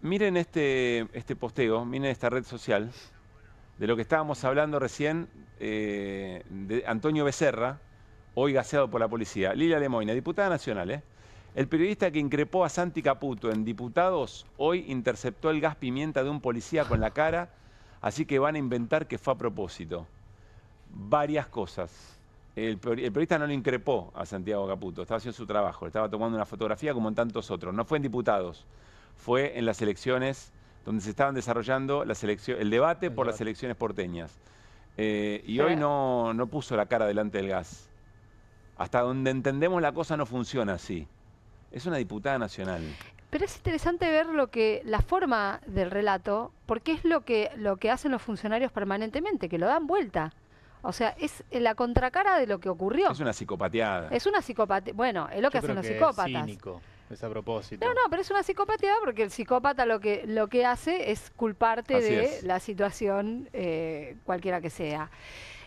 Miren este posteo, miren esta red social, de lo que estábamos hablando recién, de Antonio Becerra, hoy gaseado por la policía. Lilia Lemoyne, diputada nacional, El periodista que increpó a Santi Caputo en Diputados, hoy interceptó el gas pimienta de un policía con la cara, así que van a inventar que fue a propósito. Varias cosas. El periodista no le increpó a Santiago Caputo, estaba haciendo su trabajo, estaba tomando una fotografía como en tantos otros. No fue en Diputados, fue en las elecciones donde se estaban desarrollando el debate por las elecciones porteñas. Y hoy no puso la cara delante del gas. Hasta donde entendemos la cosa no funciona así. Es una diputada nacional. Pero es interesante ver la forma del relato, porque es lo que hacen los funcionarios permanentemente, que lo dan vuelta. O sea, es la contracara de lo que ocurrió. Es una psicopateada. Es una psicopateada. Bueno, es lo que hacen los psicópatas. Es cínico, es a propósito. No, pero es una psicopateada porque el psicópata lo que hace es culparte de la situación, cualquiera que sea.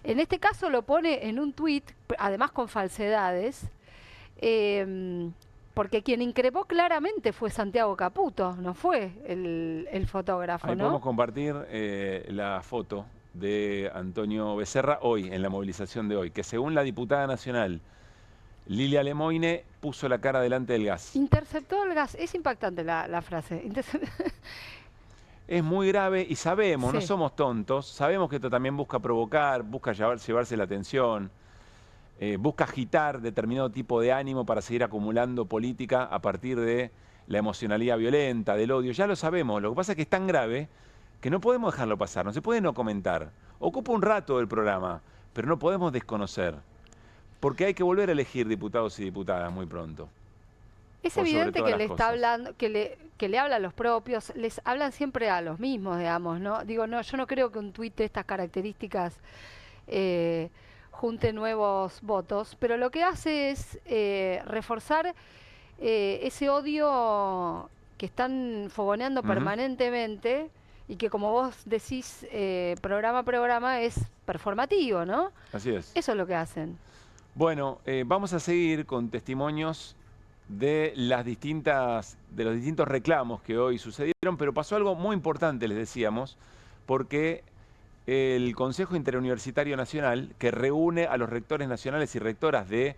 En este caso lo pone en un tuit, además con falsedades, porque quien increpó claramente fue Santiago Caputo, no fue el fotógrafo, Ahí ¿no? Podemos compartir la foto de Antonio Becerra hoy, en la movilización de hoy, que según la diputada nacional Lilia Lemoyne puso la cara delante del gas. Interceptó el gas, es impactante la frase. Es muy grave y sabemos, no somos tontos, sabemos que esto también busca provocar, busca llevarse la atención, busca agitar determinado tipo de ánimo para seguir acumulando política a partir de la emocionalidad violenta, del odio, ya lo sabemos, lo que pasa es que es tan grave que no podemos dejarlo pasar, no se puede no comentar. Ocupa un rato del programa, pero no podemos desconocer, porque hay que volver a elegir diputados y diputadas muy pronto. Es evidente que le está hablando, que le habla a los propios, les hablan siempre a los mismos, digamos, ¿no? Digo, no, yo no creo que un tuit de estas características junte nuevos votos, pero lo que hace es reforzar ese odio que están fogoneando permanentemente, y que, como vos decís, programa a programa es performativo, ¿no? Así es. Eso es lo que hacen. Bueno, vamos a seguir con testimonios de los distintos reclamos que hoy sucedieron, pero pasó algo muy importante, les decíamos, porque el Consejo Interuniversitario Nacional, que reúne a los rectores nacionales y rectoras de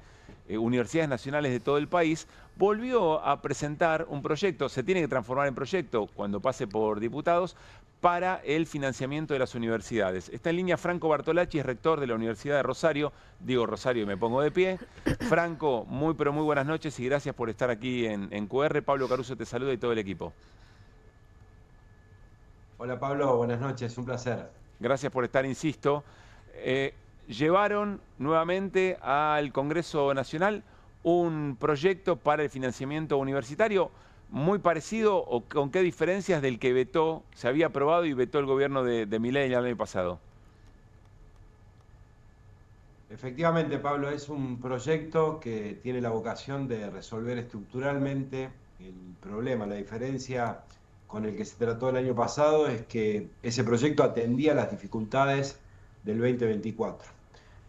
universidades nacionales de todo el país, volvió a presentar un proyecto, se tiene que transformar en proyecto cuando pase por diputados, para el financiamiento de las universidades. Está en línea Franco Bartolacci, es rector de la Universidad de Rosario. Digo Rosario y me pongo de pie. Franco, muy buenas noches y gracias por estar aquí en QR. Pablo Caruso te saluda y todo el equipo. Hola Pablo, buenas noches, un placer. Gracias por estar, insisto. Llevaron nuevamente al Congreso Nacional un proyecto para el financiamiento universitario muy parecido, o con qué diferencias del que se había aprobado y vetó el gobierno de Milei el año pasado. Efectivamente, Pablo, es un proyecto que tiene la vocación de resolver estructuralmente el problema, la diferencia con el que se trató el año pasado es que ese proyecto atendía las dificultades del 2024.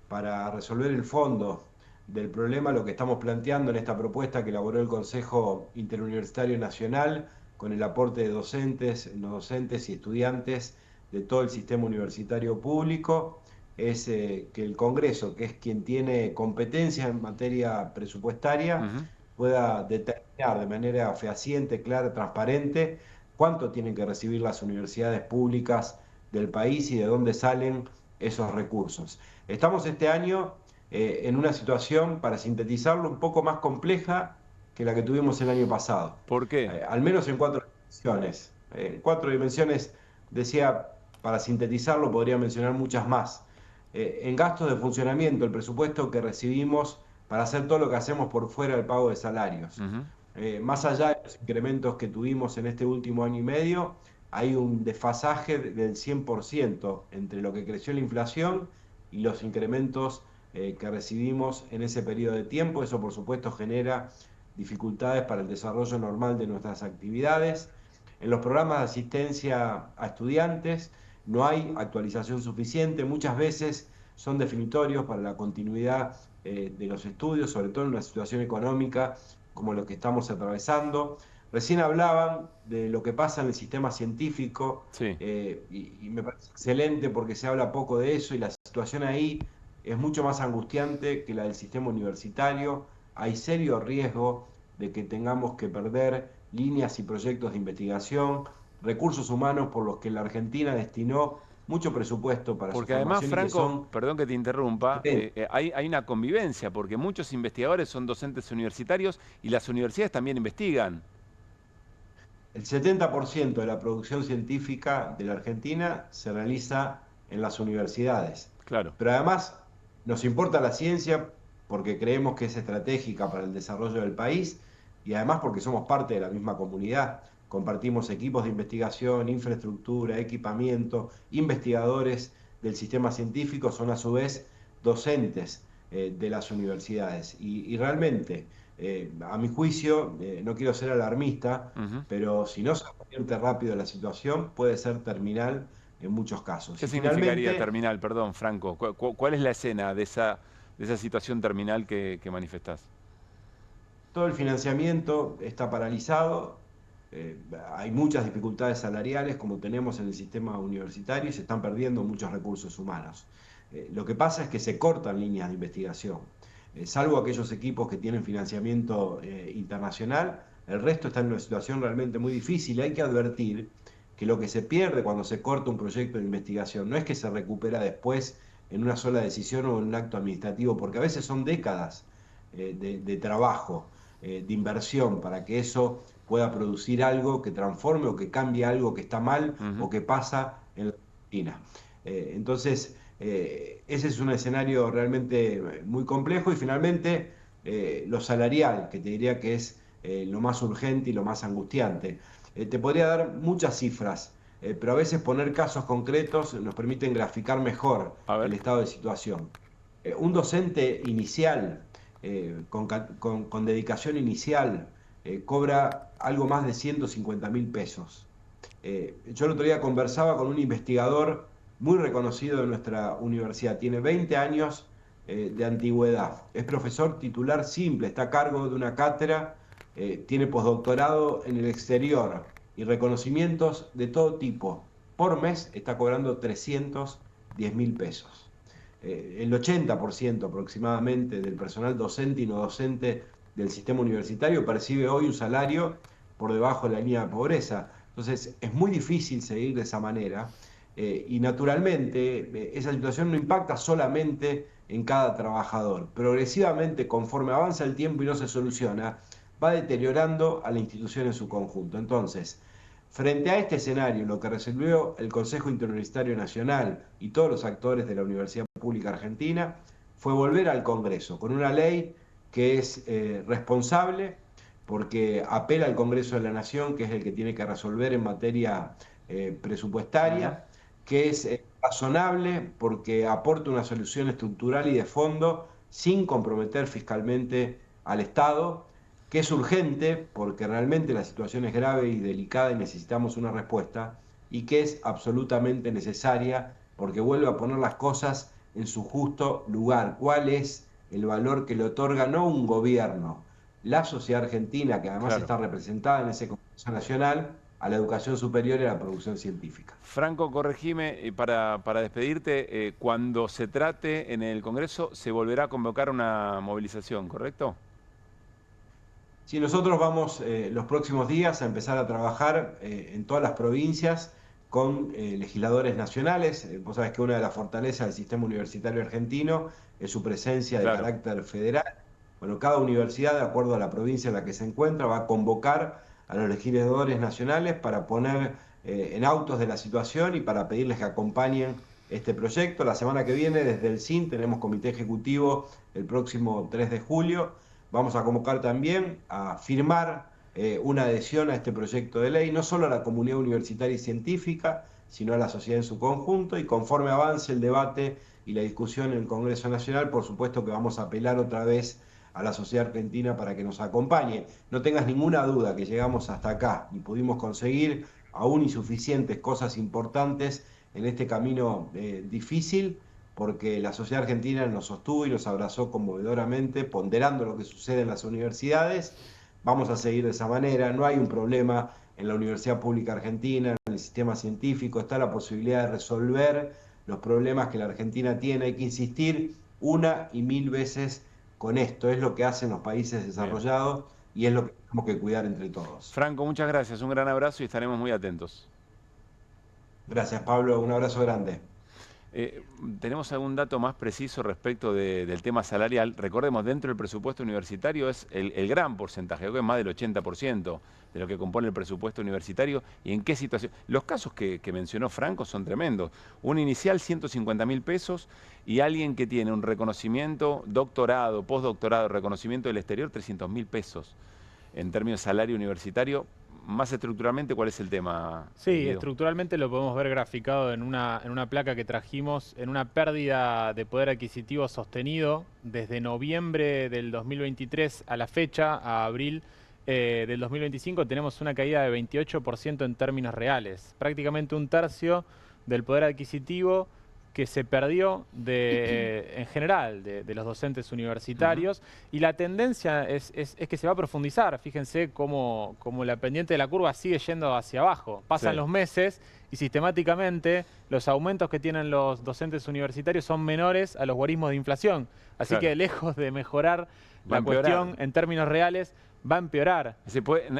Para resolver el fondo del problema, lo que estamos planteando en esta propuesta que elaboró el Consejo Interuniversitario Nacional, con el aporte de docentes, no docentes y estudiantes de todo el sistema universitario público, es que el Congreso, que es quien tiene competencia en materia presupuestaria, pueda determinar de manera fehaciente, clara, transparente, cuánto tienen que recibir las universidades públicas del país y de dónde salen esos recursos. Estamos este año en una situación, para sintetizarlo, un poco más compleja que la que tuvimos el año pasado. ¿Por qué? Al menos en 4 dimensiones. En 4 dimensiones, decía, para sintetizarlo podría mencionar muchas más. En gastos de funcionamiento, el presupuesto que recibimos para hacer todo lo que hacemos por fuera del pago de salarios. Más allá de los incrementos que tuvimos en este último año y medio, hay un desfasaje del 100% entre lo que creció la inflación y los incrementos que recibimos en ese periodo de tiempo. Eso, por supuesto, genera dificultades para el desarrollo normal de nuestras actividades. En los programas de asistencia a estudiantes no hay actualización suficiente, muchas veces son definitorios para la continuidad de los estudios, sobre todo en una situación económica como lo que estamos atravesando. Recién hablaban de lo que pasa en el sistema científico, sí. Y me parece excelente porque se habla poco de eso y la situación ahí es mucho más angustiante que la del sistema universitario. Hay serio riesgo de que tengamos que perder líneas y proyectos de investigación, recursos humanos por los que la Argentina destinó mucho presupuesto para porque su además, formación. Franco, perdón que te interrumpa, hay una convivencia, porque muchos investigadores son docentes universitarios y las universidades también investigan. El 70% de la producción científica de la Argentina se realiza en las universidades. Claro. Pero además nos importa la ciencia porque creemos que es estratégica para el desarrollo del país y además porque somos parte de la misma comunidad. Compartimos equipos de investigación, infraestructura, equipamiento, investigadores del sistema científico, son a su vez docentes de las universidades. Y realmente, a mi juicio, no quiero ser alarmista, pero si no se revierte rápido la situación, puede ser terminal en muchos casos. ¿Qué significaría terminal? Perdón, Franco. ¿Cuál es la escena de esa situación terminal que manifestás? Todo el financiamiento está paralizado. Hay muchas dificultades salariales como tenemos en el sistema universitario y se están perdiendo muchos recursos humanos. Lo que pasa es que se cortan líneas de investigación. Salvo aquellos equipos que tienen financiamiento internacional, el resto está en una situación realmente muy difícil. Hay que advertir que lo que se pierde cuando se corta un proyecto de investigación no es que se recupera después en una sola decisión o en un acto administrativo, porque a veces son décadas de trabajo, de inversión para que eso pueda producir algo que transforme o que cambie algo que está mal o que pasa en la Argentina. Entonces, ese es un escenario realmente muy complejo y finalmente lo salarial, que te diría que es lo más urgente y lo más angustiante. Te podría dar muchas cifras, pero a veces poner casos concretos nos permiten graficar mejor el estado de situación. Un docente inicial, con dedicación inicial, cobra algo más de 150.000 pesos. Yo el otro día conversaba con un investigador muy reconocido de nuestra universidad, tiene 20 años de antigüedad, es profesor titular simple, está a cargo de una cátedra, tiene postdoctorado en el exterior y reconocimientos de todo tipo. Por mes está cobrando 310.000 pesos. El 80% aproximadamente del personal docente y no docente del sistema universitario percibe hoy un salario por debajo de la línea de pobreza. Entonces es muy difícil seguir de esa manera y naturalmente esa situación no impacta solamente en cada trabajador. Progresivamente, conforme avanza el tiempo y no se soluciona, va deteriorando a la institución en su conjunto. Entonces, frente a este escenario, lo que resolvió el Consejo Interuniversitario Nacional y todos los actores de la Universidad Pública Argentina fue volver al Congreso con una ley que es responsable porque apela al Congreso de la Nación, que es el que tiene que resolver en materia presupuestaria, que es razonable porque aporta una solución estructural y de fondo sin comprometer fiscalmente al Estado, que es urgente porque realmente la situación es grave y delicada y necesitamos una respuesta, y que es absolutamente necesaria porque vuelve a poner las cosas en su justo lugar. ¿Cuál es el valor que le otorga no un gobierno, la sociedad argentina, que además está representada en ese Congreso Nacional, a la educación superior y a la producción científica? Franco, corregime, para despedirte, cuando se trate en el Congreso se volverá a convocar una movilización, ¿correcto? Sí, nosotros vamos los próximos días a empezar a trabajar en todas las provincias con legisladores nacionales. Vos sabés que una de las fortalezas del sistema universitario argentino es su presencia de carácter federal. Bueno, cada universidad, de acuerdo a la provincia en la que se encuentra, va a convocar a los legisladores nacionales para poner en autos de la situación y para pedirles que acompañen este proyecto. La semana que viene, desde el CIN, tenemos comité ejecutivo el próximo 3 de julio. Vamos a convocar también a firmar una adhesión a este proyecto de ley, no solo a la comunidad universitaria y científica, sino a la sociedad en su conjunto, y conforme avance el debate y la discusión en el Congreso Nacional, por supuesto que vamos a apelar otra vez a la sociedad argentina para que nos acompañe. No tengas ninguna duda que llegamos hasta acá y pudimos conseguir aún insuficientes cosas importantes en este camino difícil, porque la sociedad argentina nos sostuvo y nos abrazó conmovedoramente, ponderando lo que sucede en las universidades. Vamos a seguir de esa manera, no hay un problema en la Universidad Pública Argentina, en el sistema científico, está la posibilidad de resolver los problemas que la Argentina tiene. Hay que insistir una y mil veces con esto, es lo que hacen los países desarrollados y es lo que tenemos que cuidar entre todos. Franco, muchas gracias, un gran abrazo y estaremos muy atentos. Gracias, Pablo, un abrazo grande. ¿Tenemos algún dato más preciso respecto del tema salarial? Recordemos, dentro del presupuesto universitario es el gran porcentaje, creo que es más del 80% de lo que compone el presupuesto universitario. ¿Y en qué situación? Los casos que mencionó Franco son tremendos. Un inicial, 150.000 pesos, y alguien que tiene un reconocimiento, doctorado, postdoctorado, reconocimiento del exterior, 300.000 pesos. En términos de salario universitario, más estructuralmente, ¿cuál es el tema? Sí, Guido? Estructuralmente lo podemos ver graficado en una placa que trajimos, en una pérdida de poder adquisitivo sostenido desde noviembre del 2023 a la fecha, a abril del 2025, tenemos una caída de 28% en términos reales. Prácticamente un tercio del poder adquisitivo que se perdió en general de los docentes universitarios, y la tendencia es que se va a profundizar. Fíjense cómo la pendiente de la curva sigue yendo hacia abajo. Pasan los meses y sistemáticamente los aumentos que tienen los docentes universitarios son menores a los guarismos de inflación. Así que lejos de mejorar la cuestión en términos reales, va a empeorar.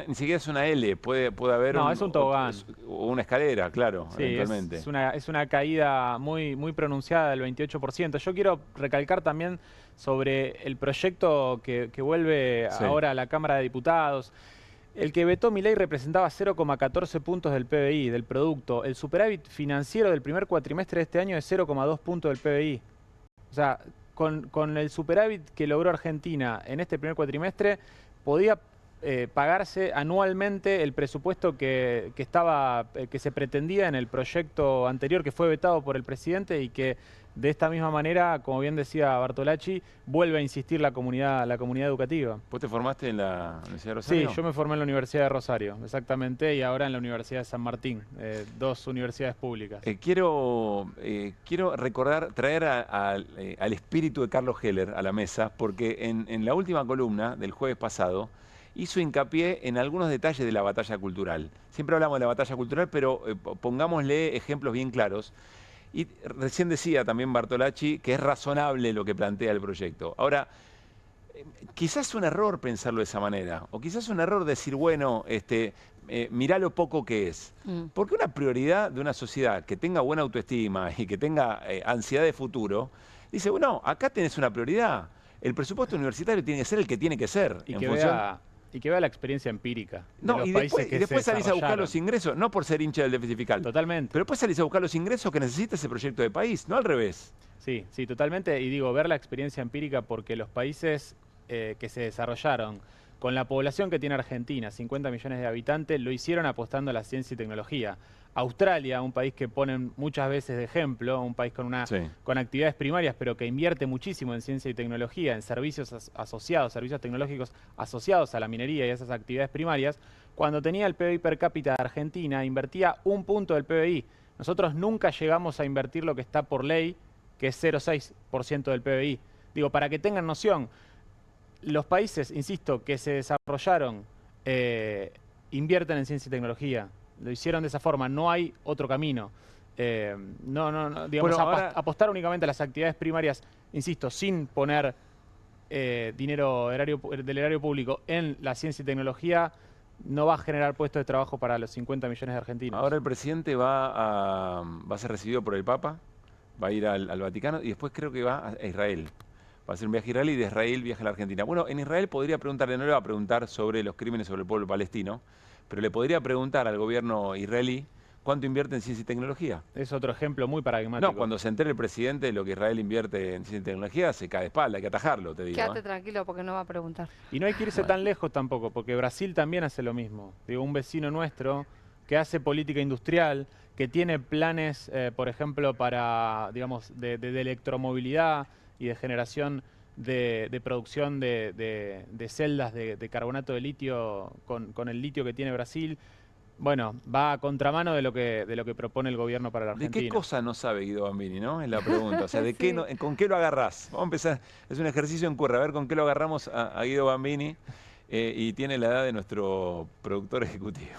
Ni siquiera es una L, puede haber es un tobogán. O una escalera, claro, sí, eventualmente. Es una caída muy pronunciada del 28%. Yo quiero recalcar también sobre el proyecto que vuelve ahora a la Cámara de Diputados. El que vetó Milei representaba 0,14 puntos del PBI, del producto. El superávit financiero del primer cuatrimestre de este año es 0,2 puntos del PBI. O sea, con el superávit que logró Argentina en este primer cuatrimestre, podía pagarse anualmente el presupuesto que se pretendía en el proyecto anterior, que fue vetado por el presidente, y que de esta misma manera, como bien decía Bartolacci, vuelve a insistir la comunidad educativa. ¿Vos te formaste en la Universidad de Rosario? Sí, yo me formé en la Universidad de Rosario, exactamente, y ahora en la Universidad de San Martín, dos universidades públicas. Quiero traer al espíritu de Carlos Heller a la mesa, porque en la última columna del jueves pasado hizo hincapié en algunos detalles de la batalla cultural. Siempre hablamos de la batalla cultural, pero pongámosle ejemplos bien claros. Y recién decía también Bartolacci que es razonable lo que plantea el proyecto. Ahora, quizás es un error pensarlo de esa manera, o quizás es un error decir, bueno, mirá lo poco que es. Porque una prioridad de una sociedad que tenga buena autoestima y que tenga ansiedad de futuro, dice, bueno, acá tenés una prioridad. El presupuesto universitario tiene que ser el que tiene que ser. Y que vea la experiencia empírica. No, y después salís a buscar los ingresos, no por ser hincha del déficit fiscal. Totalmente. Pero después salís a buscar los ingresos que necesita ese proyecto de país, no al revés. Sí, totalmente. Y digo, ver la experiencia empírica, porque los países que se desarrollaron con la población que tiene Argentina, 50 millones de habitantes, lo hicieron apostando a la ciencia y tecnología. Australia, un país que ponen muchas veces de ejemplo, un país con actividades primarias, pero que invierte muchísimo en ciencia y tecnología, en servicios asociados, servicios tecnológicos asociados a la minería y a esas actividades primarias, cuando tenía el PBI per cápita de Argentina, invertía 1 punto del PBI. Nosotros nunca llegamos a invertir lo que está por ley, que es 0,6% del PBI. Digo, para que tengan noción, los países, insisto, que se desarrollaron, invierten en ciencia y tecnología. Lo hicieron de esa forma, no hay otro camino. Digamos, bueno, ahora... apostar únicamente a las actividades primarias, insisto, sin poner dinero del erario público en la ciencia y tecnología, no va a generar puestos de trabajo para los 50 millones de argentinos. Ahora el presidente va a ser recibido por el Papa, va a ir al Vaticano y después creo que va a Israel. Va a hacer un viaje a Israel y de Israel viaja a la Argentina. Bueno, en Israel podría preguntarle, no le va a preguntar sobre los crímenes sobre el pueblo palestino, pero le podría preguntar al gobierno israelí cuánto invierte en ciencia y tecnología. Es otro ejemplo muy paradigmático. No, cuando se entere el presidente de lo que Israel invierte en ciencia y tecnología, se cae de espalda, hay que atajarlo, te digo. Quédate tranquilo porque no va a preguntar. Y no hay que irse tan lejos tampoco, porque Brasil también hace lo mismo. Digo, un vecino nuestro que hace política industrial, que tiene planes, por ejemplo, para, digamos, de electromovilidad y de generación de producción de celdas de carbonato de litio con el litio que tiene Brasil. Bueno, va a contramano de lo que propone el gobierno para la Argentina. ¿De qué cosa no sabe Guido Bambini, no? Es la pregunta. O sea, ¿de qué ¿con qué lo agarrás? Vamos a empezar. Es un ejercicio en curva. A ver con qué lo agarramos a Guido Bambini. Y tiene la edad de nuestro productor ejecutivo.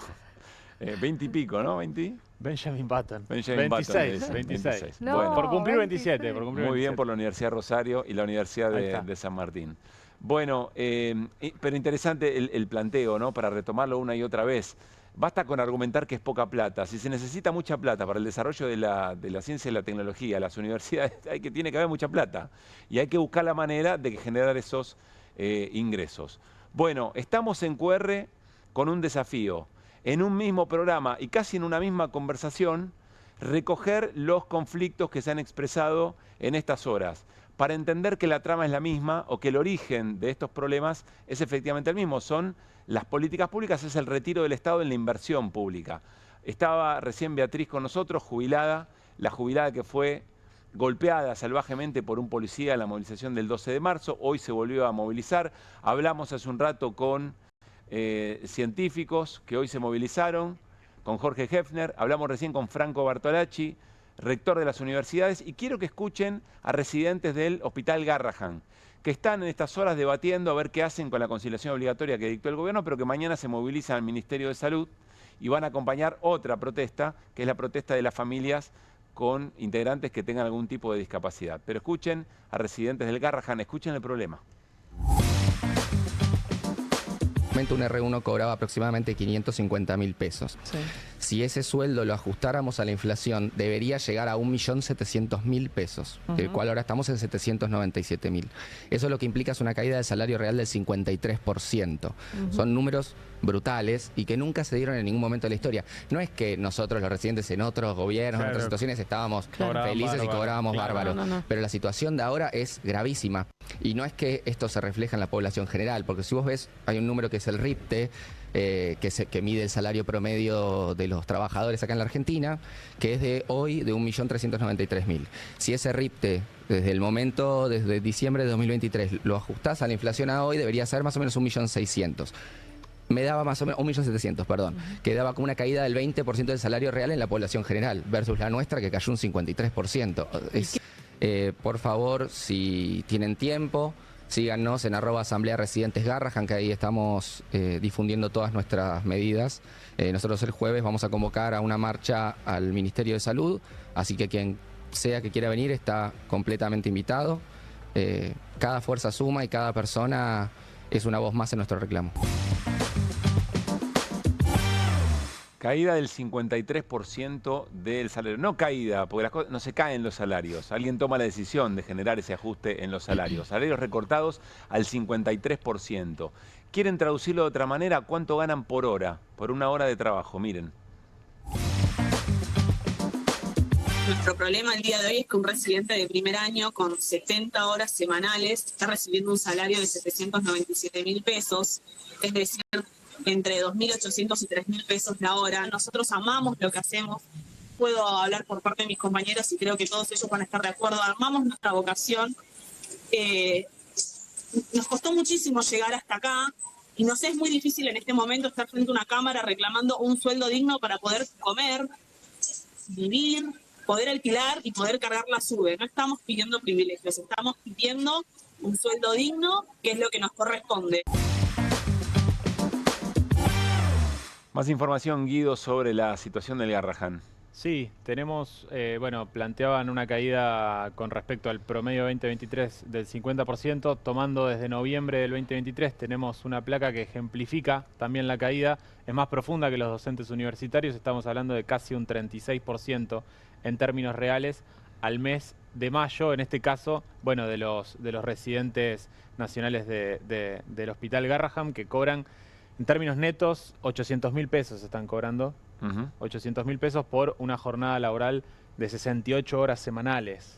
20 y pico, ¿no? ¿20? Benjamin Button. 26. No, bueno, por cumplir 27. Por cumplir muy 27. bien por la Universidad Rosario y la Universidad de San Martín. Bueno, pero interesante el planteo, ¿no? Para retomarlo una y otra vez. Basta con argumentar que es poca plata. Si se necesita mucha plata para el desarrollo de la ciencia y la tecnología, las universidades, tiene que haber mucha plata. Y hay que buscar la manera de generar esos ingresos. Bueno, estamos en QR con un desafío. En un mismo programa y casi en una misma conversación, recoger los conflictos que se han expresado en estas horas, para entender que la trama es la misma o que el origen de estos problemas es efectivamente el mismo. Son las políticas públicas, es el retiro del Estado en la inversión pública. Estaba recién Beatriz con nosotros, jubilada, la jubilada que fue golpeada salvajemente por un policía en la movilización del 12 de marzo, hoy se volvió a movilizar. Hablamos hace un rato con científicos que hoy se movilizaron, con Jorge Hefner, hablamos recién con Franco Bartolacci, rector de las universidades, y quiero que escuchen a residentes del Hospital Garrahan, que están en estas horas debatiendo a ver qué hacen con la conciliación obligatoria que dictó el gobierno, pero que mañana se movilizan al Ministerio de Salud y van a acompañar otra protesta, que es la protesta de las familias con integrantes que tengan algún tipo de discapacidad. Pero escuchen a residentes del Garrahan, escuchen el problema. Un R1 cobraba aproximadamente 550.000 pesos. Sí. Si ese sueldo lo ajustáramos a la inflación, debería llegar a 1.700.000 pesos, el cual ahora estamos en 797.000. Eso lo que implica es una caída del salario real del 53%. Son números brutales y que nunca se dieron en ningún momento de la historia. No es que nosotros, los residentes en otros gobiernos, en otras situaciones, estábamos felices y cobrábamos bárbaros. No. Pero la situación de ahora es gravísima. Y no es que esto se refleja en la población general, porque si vos ves, hay un número que es el RIPTE, que mide el salario promedio de los trabajadores acá en la Argentina, que es de hoy de 1.393.000. Si ese RIPTE, desde diciembre de 2023, lo ajustás a la inflación a hoy, debería ser más o menos 1.600.000. Me daba más o menos 1.700.000, perdón, que daba como una caída del 20% del salario real en la población general, versus la nuestra que cayó un 53%. Por favor, si tienen tiempo, síganos en @Asamblea Residentes Garrahan, que ahí estamos difundiendo todas nuestras medidas. Nosotros el jueves vamos a convocar a una marcha al Ministerio de Salud, así que quien sea que quiera venir está completamente invitado. Cada fuerza suma y cada persona es una voz más en nuestro reclamo. Caída del 53% del salario. No caída, porque las cosas, no se caen los salarios. Alguien toma la decisión de generar ese ajuste en los salarios. Salarios recortados al 53%. ¿Quieren traducirlo de otra manera? ¿Cuánto ganan por hora? Por una hora de trabajo, miren. Nuestro problema el día de hoy es que un residente de primer año con 70 horas semanales está recibiendo un salario de 797.000 pesos, es decir, entre 2.800 y 3.000 pesos la hora. Nosotros amamos lo que hacemos. Puedo hablar por parte de mis compañeros y creo que todos ellos van a estar de acuerdo. Amamos nuestra vocación. Nos costó muchísimo llegar hasta acá y nos es muy difícil en este momento estar frente a una cámara reclamando un sueldo digno para poder comer, vivir, poder alquilar y poder cargar la SUBE. No estamos pidiendo privilegios, estamos pidiendo un sueldo digno, que es lo que nos corresponde. Más información, Guido, sobre la situación del Garrahan. Sí, tenemos, planteaban una caída con respecto al promedio 2023 del 50%, tomando desde noviembre del 2023 tenemos una placa que ejemplifica también la caída, es más profunda que los docentes universitarios, estamos hablando de casi un 36% en términos reales al mes de mayo, en este caso, de los residentes nacionales del Hospital Garrahan, que cobran en términos netos 800.000 pesos están cobrando. 800.000 pesos por una jornada laboral de 68 horas semanales,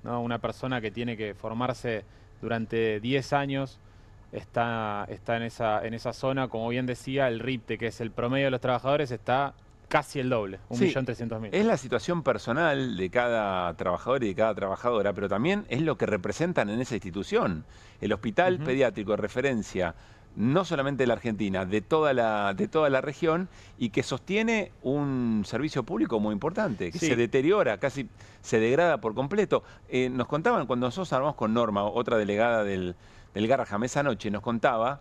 ¿no? Una persona que tiene que formarse durante 10 años está en esa zona, como bien decía, el RIPTE, que es el promedio de los trabajadores, está casi el doble, 1.300.000. Es la situación personal de cada trabajador y de cada trabajadora, pero también es lo que representan en esa institución. El hospital pediátrico de referencia, no solamente de la Argentina, de toda la región, y que sostiene un servicio público muy importante, que se deteriora, casi se degrada por completo. Nos contaban, cuando nosotros hablamos con Norma, otra delegada del Garrahan, esa noche, nos contaba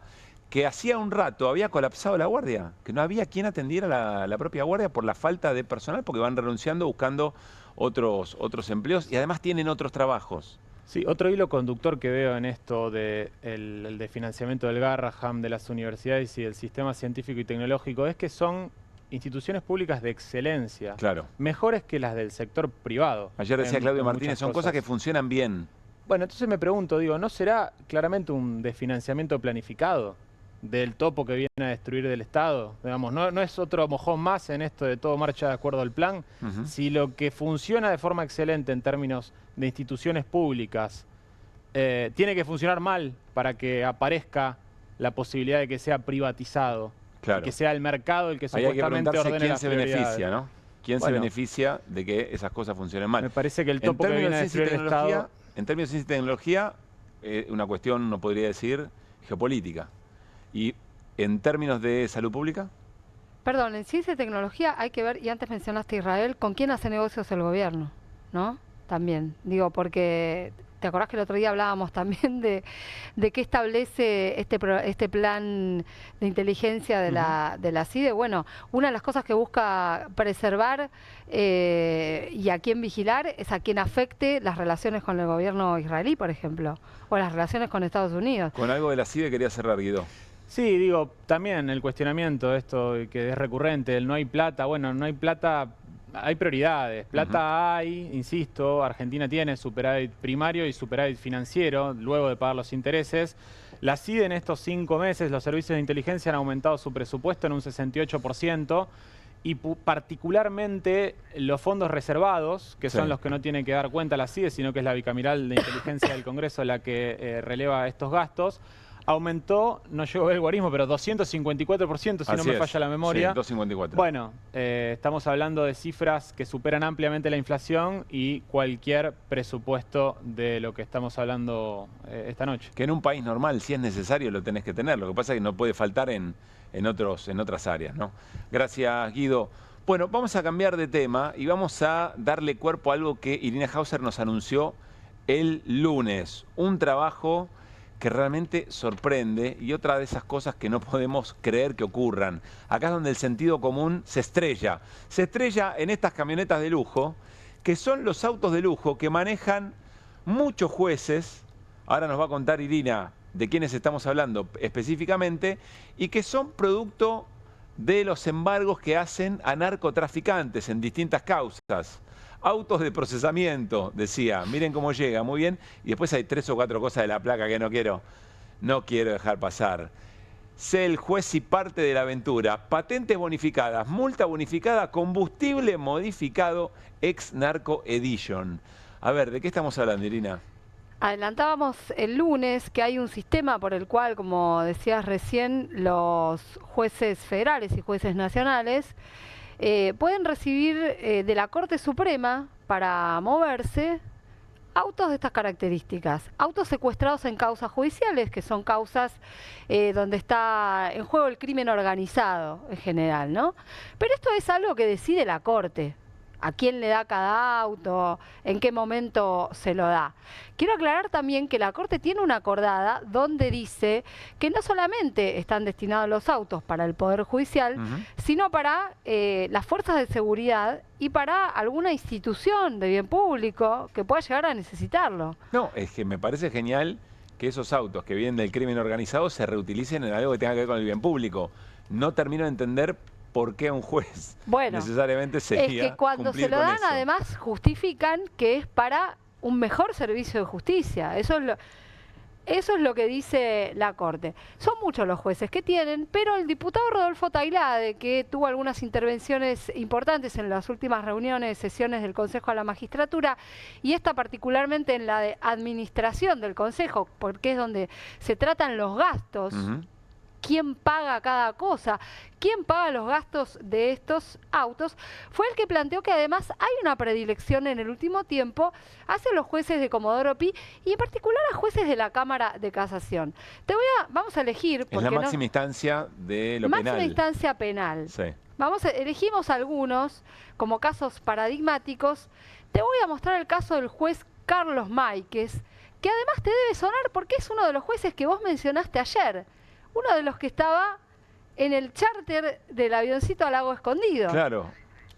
que hacía un rato había colapsado la guardia, que no había quien atendiera la propia guardia por la falta de personal, porque van renunciando, buscando otros empleos, y además tienen otros trabajos. Sí, otro hilo conductor que veo en esto el de financiamiento del Garrahan, de las universidades y del sistema científico y tecnológico es que son instituciones públicas de excelencia, mejores que las del sector privado. Ayer decía Claudio Martínez, son cosas que funcionan bien. Bueno, entonces me pregunto, ¿no será claramente un desfinanciamiento planificado del topo que viene a destruir del Estado? Digamos, no es otro mojón más en esto de todo marcha de acuerdo al plan. Si lo que funciona de forma excelente en términos de instituciones públicas tiene que funcionar mal para que aparezca la posibilidad de que sea privatizado, y que sea el mercado el que supuestamente ordene las prioridades. ¿Quién se beneficia, no? ¿Quién se beneficia de que esas cosas funcionen mal? Me parece que el topo que viene a destruir el Estado... En términos de ciencia y tecnología, una cuestión, uno podría decir, geopolítica. ¿Y en términos de salud pública? Perdón, en ciencia y tecnología hay que ver, y antes mencionaste Israel, ¿con quién hace negocios el gobierno? ¿No? También, digo, porque ¿te acordás que el otro día hablábamos también de qué establece este plan de inteligencia de la CIDE? Bueno, una de las cosas que busca preservar y a quién vigilar es a quien afecte las relaciones con el gobierno israelí, por ejemplo, o las relaciones con Estados Unidos. Con algo de la CIDE quería cerrar, Guido. Sí, digo, también el cuestionamiento de esto que es recurrente, el no hay plata. Bueno, no hay plata, hay prioridades. Plata hay, insisto, Argentina tiene superávit primario y superávit financiero, luego de pagar los intereses. La CIDE en estos 5 meses, los servicios de inteligencia han aumentado su presupuesto en un 68%, y particularmente los fondos reservados, que son los que no tienen que dar cuenta la CIDE, sino que es la bicameral de inteligencia del Congreso la que releva estos gastos, aumentó, no llegó a ver el guarismo, pero 254%, si no me falla la memoria. Sí, 254. Bueno, estamos hablando de cifras que superan ampliamente la inflación y cualquier presupuesto de lo que estamos hablando esta noche. Que en un país normal, si es necesario, lo tenés que tener. Lo que pasa es que no puede faltar en otras áreas, ¿no? Gracias, Guido. Bueno, vamos a cambiar de tema y vamos a darle cuerpo a algo que Irina Hauser nos anunció el lunes. Un trabajo que realmente sorprende y otra de esas cosas que no podemos creer que ocurran. Acá es donde el sentido común se estrella. Se estrella en estas camionetas de lujo, que son los autos de lujo que manejan muchos jueces. Ahora nos va a contar Irina de quiénes estamos hablando específicamente, y que son producto de los embargos que hacen a narcotraficantes en distintas causas. Autos de procesamiento, decía, miren cómo llega, muy bien. Y después hay 3 o 4 cosas de la placa que no quiero dejar pasar. sé el juez y parte de la aventura. Patentes bonificadas, multa bonificada, combustible modificado, ex narco edition. A ver, ¿de qué estamos hablando, Irina? Adelantábamos el lunes que hay un sistema por el cual, como decías recién, los jueces federales y jueces nacionales pueden recibir de la Corte Suprema para moverse autos de estas características, autos secuestrados en causas judiciales, que son causas donde está en juego el crimen organizado en general, ¿no? Pero esto es algo que decide la Corte. A quién le da cada auto, en qué momento se lo da. Quiero aclarar también que la Corte tiene una acordada donde dice que no solamente están destinados los autos para el Poder Judicial, sino para las fuerzas de seguridad y para alguna institución de bien público que pueda llegar a necesitarlo. No, es que me parece genial que esos autos que vienen del crimen organizado se reutilicen en algo que tenga que ver con el bien público. No termino de entender por qué un juez necesariamente sería es que cuando se lo dan, además, justifican que es para un mejor servicio de justicia. Eso es lo que dice la Corte. Son muchos los jueces que tienen, pero el diputado Rodolfo Tailade, que tuvo algunas intervenciones importantes en las últimas reuniones, sesiones del Consejo a la Magistratura, y esta particularmente en la de administración del Consejo, porque es donde se tratan los gastos, quién paga cada cosa, quién paga los gastos de estos autos, fue el que planteó que además hay una predilección en el último tiempo hacia los jueces de Comodoro Pi y en particular a jueces de la Cámara de Casación. Vamos a elegir... Es la máxima instancia de lo penal. Máxima instancia penal. Sí. Elegimos algunos como casos paradigmáticos. Te voy a mostrar el caso del juez Carlos Máiquez, que además te debe sonar porque es uno de los jueces que vos mencionaste ayer. Uno de los que estaba en el charter del avioncito a Lago Escondido. Claro,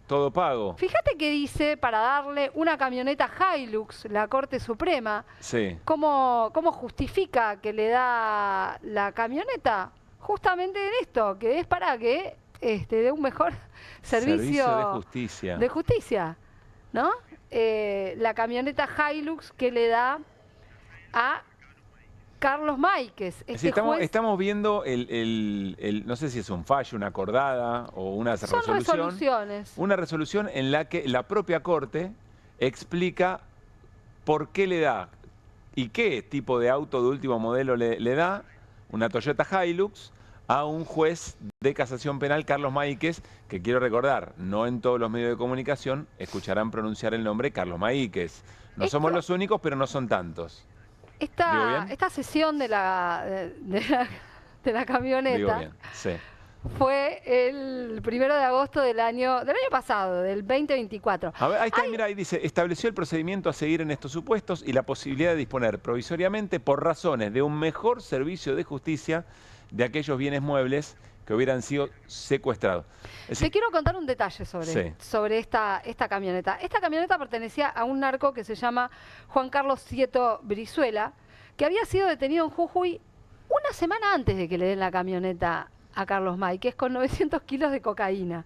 todo pago. Fíjate que dice, para darle una camioneta Hilux, la Corte Suprema, ¿cómo justifica que le da la camioneta? Justamente en esto, que es para que dé un mejor servicio de justicia. De justicia, ¿no? La camioneta Hilux que le da a Carlos Máiquez. Estamos viendo no sé si es un fallo, una acordada o una resolución. Una resolución en la que la propia Corte explica por qué le da y qué tipo de auto de último modelo le da una Toyota Hilux a un juez de casación penal, Carlos Máiquez, que quiero recordar, no en todos los medios de comunicación escucharán pronunciar el nombre Carlos Máiquez. No somos los únicos, pero no son tantos. Esta sesión de la camioneta fue el 1 de agosto del año pasado, del 2024. A ver, ahí está, mira, ahí dice, estableció el procedimiento a seguir en estos supuestos y la posibilidad de disponer provisoriamente por razones de un mejor servicio de justicia de aquellos bienes muebles que hubieran sido secuestrados. Te quiero contar un detalle sobre esta camioneta. Esta camioneta pertenecía a un narco que se llama Juan Carlos Sieto Brizuela, que había sido detenido en Jujuy una semana antes de que le den la camioneta a Carlos Máiquez con 900 kilos de cocaína.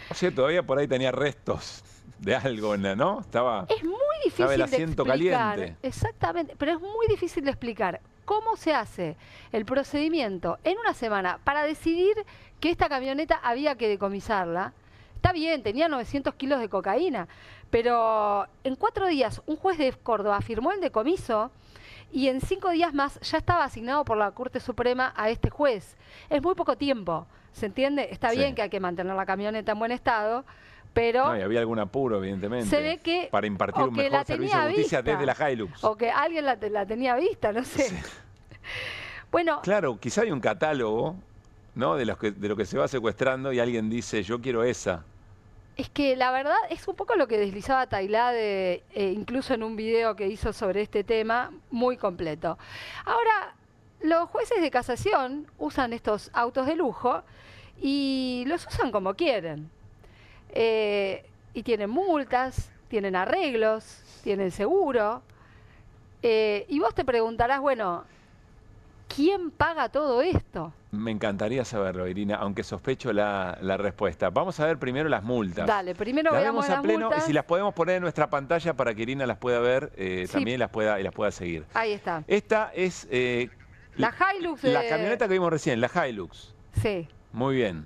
O sea, todavía por ahí tenía restos de algo, ¿no? Es muy difícil el asiento de explicar. Caliente. Exactamente, pero es muy difícil de explicar cómo se hace el procedimiento en una semana para decidir que esta camioneta había que decomisarla. Está bien, tenía 900 kilos de cocaína, pero en 4 días un juez de Córdoba firmó el decomiso y en 5 días más ya estaba asignado por la Corte Suprema a este juez. Es muy poco tiempo, ¿se entiende? Está bien que hay que mantener la camioneta en buen estado, pero... No, y había algún apuro, evidentemente, se ve que, para impartir un mejor servicio de justicia desde la Hilux. O que alguien la tenía vista, no sé. Sí. Bueno, claro, quizá hay un catálogo, ¿no? de lo que se va secuestrando y alguien dice, yo quiero esa. Es que la verdad es un poco lo que deslizaba Tailade, incluso en un video que hizo sobre este tema, muy completo. Ahora, los jueces de casación usan estos autos de lujo y los usan como quieren. Y tienen multas, tienen arreglos, tienen seguro. Y vos te preguntarás, bueno, ¿quién paga todo esto? Me encantaría saberlo, Irina, aunque sospecho la respuesta. Vamos a ver primero las multas. Dale, primero veamos las multas. Y si las podemos poner en nuestra pantalla para que Irina las pueda ver, también y las pueda seguir. Ahí está. Esta es La Hilux La camioneta que vimos recién, la Hilux. Sí. Muy bien.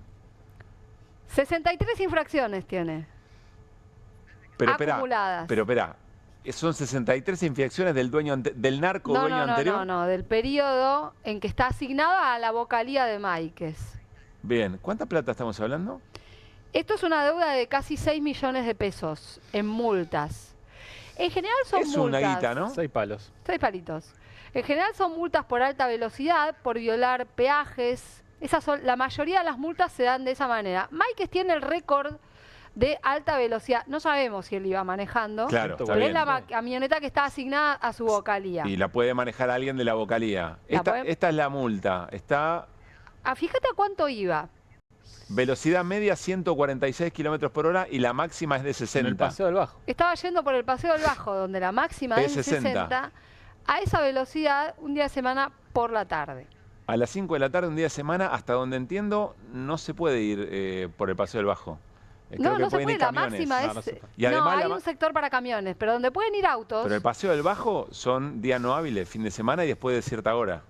63 infracciones tiene. Pero acumuladas. espera. ¿Son 63 infracciones del dueño del narco dueño anterior? No, del periodo en que está asignada a la vocalía de Máiquez. Bien. ¿Cuánta plata estamos hablando? Esto es una deuda de casi 6 millones de pesos en multas. En general son multas. Es una guita, ¿no? 6 palos. 6 palitos. En general son multas por alta velocidad, por violar peajes. La mayoría de las multas se dan de esa manera. Máiquez tiene el récord de alta velocidad. No sabemos si él iba manejando, claro, pero es la camioneta que está asignada a su vocalía. Y la puede manejar alguien de la vocalía. Esta es la multa. Está... Fíjate a cuánto iba. Velocidad media 146 kilómetros por hora y la máxima es de 60. En el Paseo del Bajo. Estaba yendo por el Paseo del Bajo, donde la máxima es 60. A esa velocidad, un día de semana por la tarde. A las 5 de la tarde, un día de semana, hasta donde entiendo, no se puede ir por el Paseo del Bajo. No se puede, la máxima es... Y además hay un sector para camiones, pero donde pueden ir autos... Pero el Paseo del Bajo son días no hábiles, fin de semana y después de cierta hora.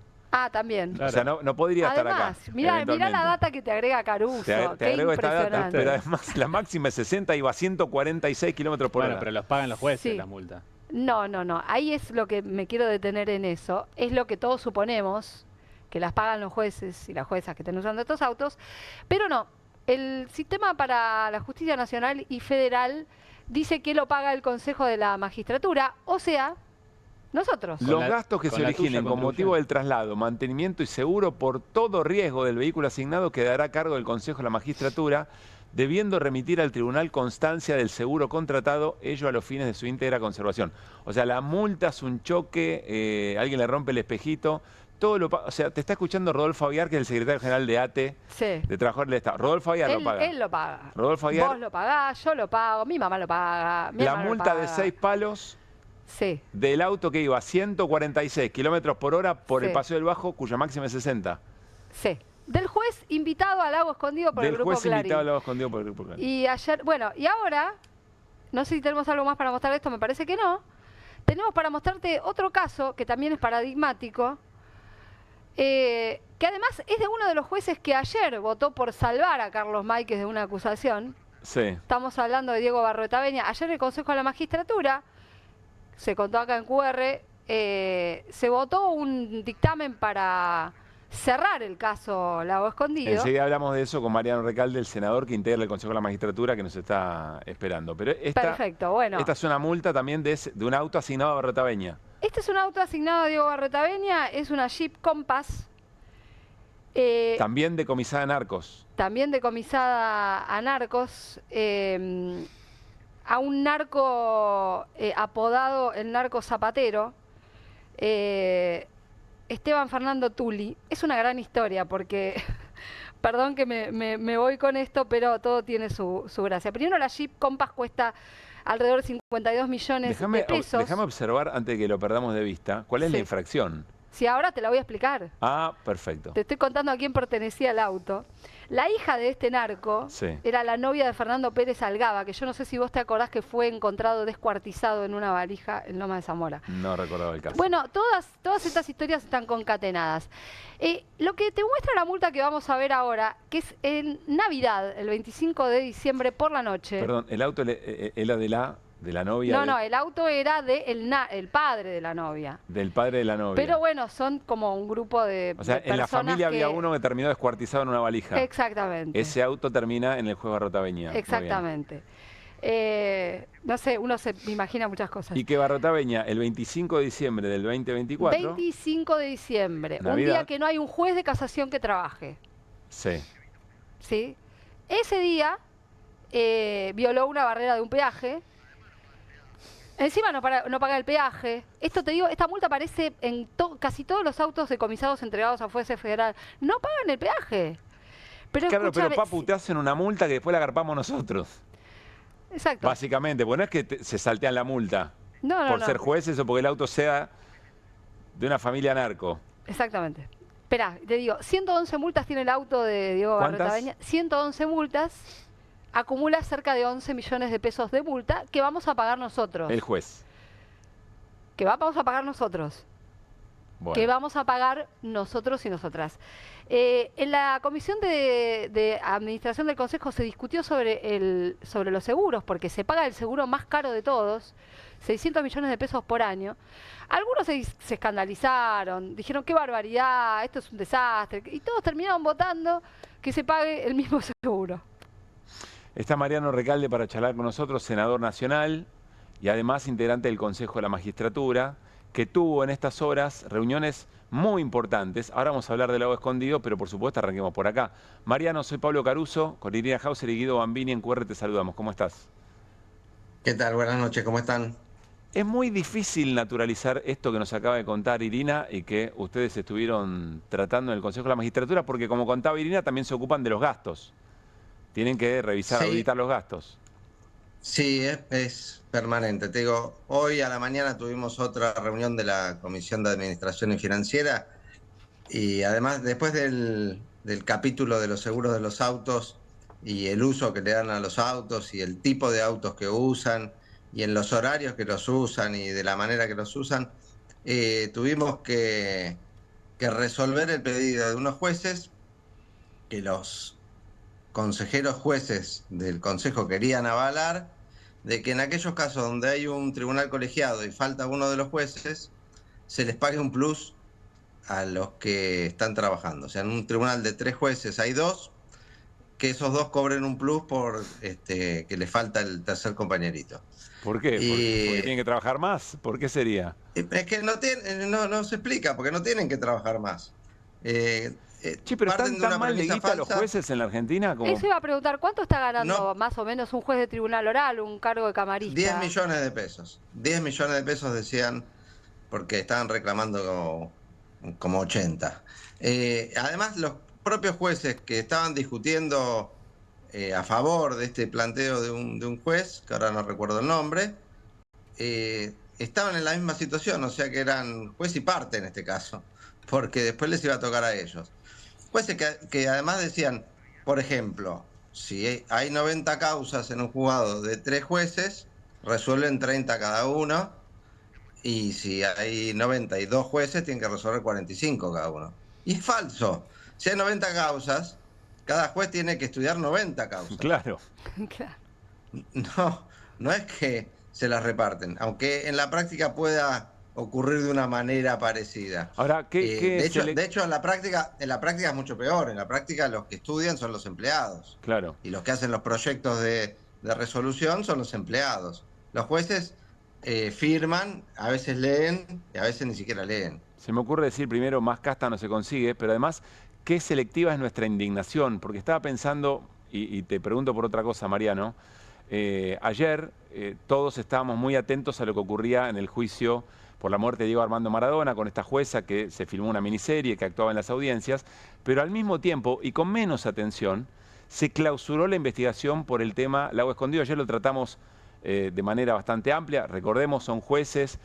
También. Claro. O sea, no podría estar acá. Mirá la data que te agrega Caruso. Te agrego esta data, pero además la máxima es 60 y va a 146 kilómetros por hora. Pero los pagan los jueces, las multas. No. Ahí es lo que me quiero detener en eso. Es lo que todos suponemos, que las pagan los jueces y las juezas que estén usando estos autos. Pero no. El sistema para la justicia nacional y federal dice que lo paga el Consejo de la Magistratura, o sea, nosotros. Los gastos que se originen con motivo del traslado, mantenimiento y seguro por todo riesgo del vehículo asignado quedará a cargo del Consejo de la Magistratura, debiendo remitir al tribunal constancia del seguro contratado, ello a los fines de su íntegra conservación. O sea, la multa es un choque, alguien le rompe el espejito. O sea, te está escuchando Rodolfo Aguiar, que es el secretario general de ATE, de Trabajadores del Estado. Rodolfo Aguiar lo paga. Él lo paga. Rodolfo Aguiar. Vos lo pagás, yo lo pago, mi mamá lo paga. La multa de 6 palos del auto que iba a 146 kilómetros por hora por el Paseo del Bajo, cuya máxima es 60. Sí. Del juez invitado al Lago Escondido por el Grupo Clarín. Del juez invitado al Lago Escondido por el Grupo Clarín. Y ayer, y ahora, no sé si tenemos algo más para mostrar esto, me parece que no. Tenemos para mostrarte otro caso que también es paradigmático. Que además es de uno de los jueces que ayer votó por salvar a Carlos Máiquez de una acusación. Sí. Estamos hablando de Diego Barroetaveña. Ayer el Consejo de la Magistratura, se contó acá en QR, se votó un dictamen para cerrar el caso Lago Escondido. Enseguida hablamos de eso con Mariano Recalde, el senador que integra el Consejo de la Magistratura, que nos está esperando. Pero perfecto, bueno. Esta es una multa también de un auto asignado a Barroetaveña. Este es un auto asignado a Diego Barroetaveña, es una Jeep Compass. También decomisada a narcos. También decomisada a narcos. A un narco apodado el narco zapatero. Esteban Fernando Tulli. Es una gran historia porque, perdón que me voy con esto, pero todo tiene su gracia. Primero, la Jeep Compass cuesta alrededor de 52 millones de pesos. Déjame observar, antes de que lo perdamos de vista, cuál es la infracción. Sí, ahora te la voy a explicar. Perfecto. Te estoy contando a quién pertenecía el auto. La hija de este narco era la novia de Fernando Pérez Algaba, que yo no sé si vos te acordás que fue encontrado descuartizado en una valija en Loma de Zamora. No recordaba el caso. Bueno, todas estas historias están concatenadas. Lo que te muestra la multa que vamos a ver ahora, que es en Navidad, el 25 de diciembre por la noche. Perdón, ¿el auto era de la novia? No, el auto era el padre de la novia. Del padre de la novia. Pero bueno, son como un grupo de O sea, de en la familia había uno que terminó descuartizado en una valija. Exactamente. Ese auto termina en el juez Barroetaveña. Exactamente. No sé, uno se imagina muchas cosas. Y que Barroetaveña, el 25 de diciembre del 2024... 25 de diciembre, Navidad. Un día que no hay un juez de casación que trabaje. Sí. ¿Sí? Ese día violó una barrera de un peaje. Encima no paga el peaje. Esto te digo, esta multa aparece en casi todos los autos decomisados entregados a jueces federal. No pagan el peaje. Pero claro, pero Papu, te hacen una multa que después la agarpamos nosotros. Exacto. Básicamente, porque no es que se saltean la multa por ser jueces o porque el auto sea de una familia narco. Exactamente. Esperá, te digo, 111 multas tiene el auto de Diego Barroetaveña. 111 multas. Acumula cerca de 11 millones de pesos de multa que vamos a pagar nosotros. El juez. Que vamos a pagar nosotros. Bueno. que vamos a pagar nosotros y nosotras. En la comisión de administración del Consejo se discutió sobre los seguros, porque se paga el seguro más caro de todos, 600 millones de pesos por año. Algunos se escandalizaron, dijeron qué barbaridad, esto es un desastre, y todos terminaron votando que se pague el mismo seguro. Está Mariano Recalde para charlar con nosotros, senador nacional y además integrante del Consejo de la Magistratura, que tuvo en estas horas reuniones muy importantes. Ahora vamos a hablar del Lago Escondido, pero por supuesto arranquemos por acá. Mariano, soy Pablo Caruso, con Irina Hauser y Guido Bambini en QR te saludamos. ¿Cómo estás? ¿Qué tal? Buenas noches, ¿cómo están? Es muy difícil naturalizar esto que nos acaba de contar Irina y que ustedes estuvieron tratando en el Consejo de la Magistratura, porque como contaba Irina, también se ocupan de los gastos. Tienen que revisar, auditar los gastos. Sí, es permanente. Te digo, hoy a la mañana tuvimos otra reunión de la Comisión de Administración y Financiera y además después del capítulo de los seguros de los autos y el uso que le dan a los autos y el tipo de autos que usan y en los horarios que los usan y de la manera que los usan, tuvimos que resolver el pedido de unos jueces que los consejeros jueces del Consejo querían avalar, de que en aquellos casos donde hay un tribunal colegiado y falta uno de los jueces, se les pague un plus a los que están trabajando. O sea, en un tribunal de 3 jueces hay 2, que esos 2 cobren un plus por que les falta el tercer compañerito. ¿Por qué? ¿Porque tienen que trabajar más? ¿Por qué sería? Es que no se explica, porque no tienen que trabajar más. Sí, pero ¿están tan mal de guita los jueces en la Argentina? Como... Eso iba a preguntar, ¿cuánto está ganando más o menos un juez de tribunal oral, un cargo de camarista? 10 millones de pesos. 10 millones de pesos decían, porque estaban reclamando como 80. Además, los propios jueces que estaban discutiendo a favor de este planteo de un juez, que ahora no recuerdo el nombre, estaban en la misma situación, o sea que eran juez y parte en este caso, porque después les iba a tocar a ellos. Jueces que además decían, por ejemplo, si hay 90 causas en un juzgado de 3 jueces, resuelven 30 cada uno, y si hay 92 jueces, tienen que resolver 45 cada uno. Y es falso. Si hay 90 causas, cada juez tiene que estudiar 90 causas. Claro. No es que se las reparten, aunque en la práctica pueda ocurrir de una manera parecida. Ahora, de hecho, en la práctica es mucho peor. En la práctica los que estudian son los empleados. Claro. Y los que hacen los proyectos de resolución son los empleados. Los jueces firman, a veces leen y a veces ni siquiera leen. Se me ocurre decir primero, más casta no se consigue, pero además, qué selectiva es nuestra indignación, porque estaba pensando, y te pregunto por otra cosa, Mariano, ayer todos estábamos muy atentos a lo que ocurría en el juicio por la muerte de Diego Armando Maradona, con esta jueza que se filmó una miniserie, que actuaba en las audiencias, pero al mismo tiempo, y con menos atención, se clausuró la investigación por el tema Lago Escondido. Ayer lo tratamos de manera bastante amplia. Recordemos, son jueces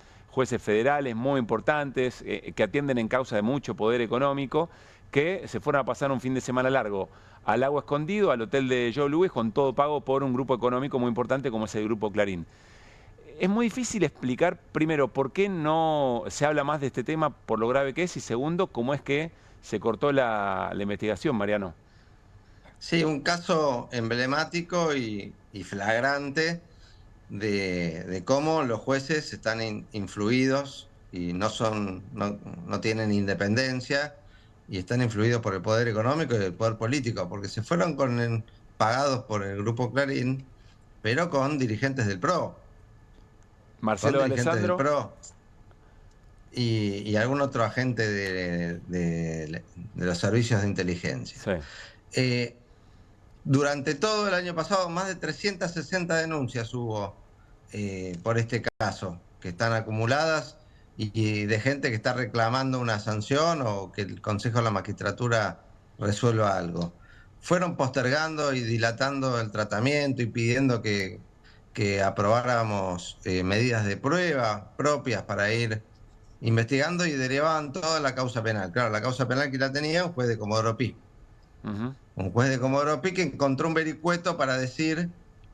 federales muy importantes, que atienden en causa de mucho poder económico, que se fueron a pasar un fin de semana largo al Lago Escondido, al hotel de Joe Louis, con todo pago por un grupo económico muy importante como es el Grupo Clarín. Es muy difícil explicar, primero, por qué no se habla más de este tema, por lo grave que es, y segundo, cómo es que se cortó la investigación, Mariano. Sí, un caso emblemático y flagrante de cómo los jueces están influidos y no tienen independencia y están influidos por el poder económico y el poder político, porque se fueron pagados por el Grupo Clarín, pero con dirigentes del PRO. Marcelo Alessandro. Del PRO y algún otro agente de los servicios de inteligencia. Sí. Durante todo el año pasado, más de 360 denuncias hubo por este caso, que están acumuladas y de gente que está reclamando una sanción o que el Consejo de la Magistratura resuelva algo. Fueron postergando y dilatando el tratamiento y pidiendo que aprobáramos medidas de prueba propias para ir investigando y derivaban toda la causa penal. Claro, la causa penal que la tenía un juez de Comodoro Pi. Un juez de Comodoro Pi que encontró un vericueto para decir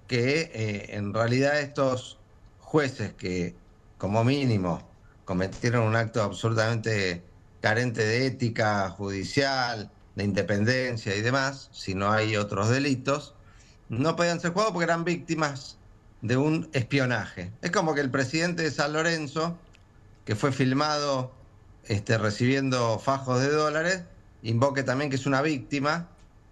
que en realidad estos jueces que como mínimo cometieron un acto absolutamente carente de ética judicial, de independencia y demás, si no hay otros delitos, no podían ser juzgados porque eran víctimas de un espionaje. Es como que el presidente de San Lorenzo, que fue filmado recibiendo fajos de dólares, invoque también que es una víctima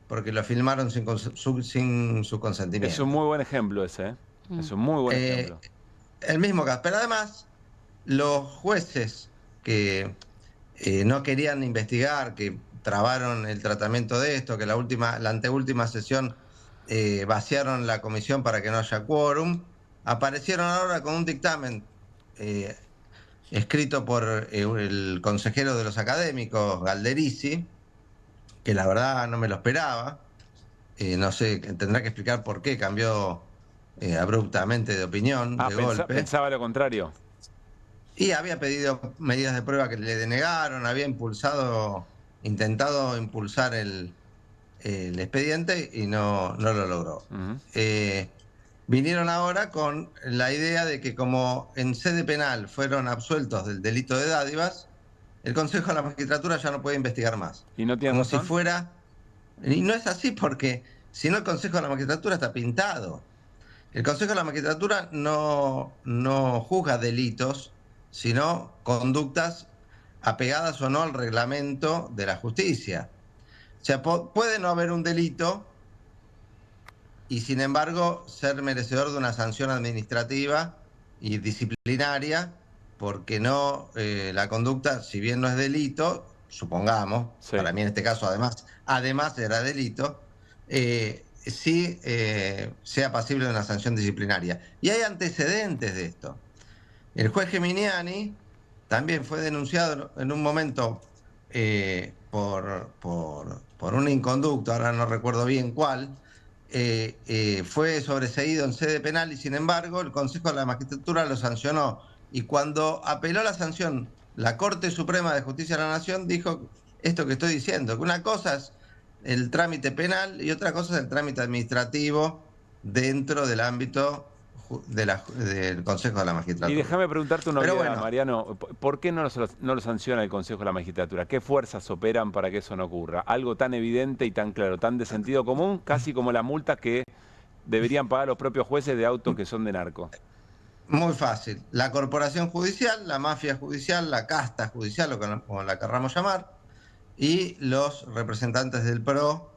porque lo filmaron sin su consentimiento. Es un muy buen ejemplo ese, ¿eh? Es un muy buen ejemplo. El mismo caso. Pero además, los jueces que no querían investigar, que trabaron el tratamiento de esto, que la anteúltima sesión vaciaron la comisión para que no haya quórum, aparecieron ahora con un dictamen escrito por el consejero de los académicos, Galderisi, que la verdad no me lo esperaba. No sé, tendrá que explicar por qué cambió abruptamente de opinión, de golpe. Pensaba lo contrario. Y había pedido medidas de prueba que le denegaron, había intentado impulsar el expediente y no lo logró. Vinieron ahora con la idea de que como en sede penal fueron absueltos del delito de dádivas, el Consejo de la Magistratura ya no puede investigar más. ¿Y no tiene como razón? Si fuera... Y no es así porque si no el Consejo de la Magistratura está pintado. El Consejo de la Magistratura no juzga delitos, sino conductas apegadas o no al reglamento de la justicia. O sea, puede no haber un delito y sin embargo ser merecedor de una sanción administrativa y disciplinaria porque no la conducta, si bien no es delito, supongamos, para mí en este caso además era delito, sí sea pasible de una sanción disciplinaria. Y hay antecedentes de esto. El juez Geminiani también fue denunciado en un momento por un inconducto, ahora no recuerdo bien cuál, fue sobreseído en sede penal y sin embargo el Consejo de la Magistratura lo sancionó. Y cuando apeló la sanción, la Corte Suprema de Justicia de la Nación dijo esto que estoy diciendo, que una cosa es el trámite penal y otra cosa es el trámite administrativo dentro del ámbito del Consejo de la Magistratura. Y déjame preguntarte una cosa, Mariano, ¿por qué no lo sanciona el Consejo de la Magistratura? ¿Qué fuerzas operan para que eso no ocurra? Algo tan evidente y tan claro, tan de sentido común, casi como las multas que deberían pagar los propios jueces de autos que son de narco. Muy fácil. La corporación judicial, la mafia judicial, la casta judicial, o como la querramos llamar, y los representantes del PRO,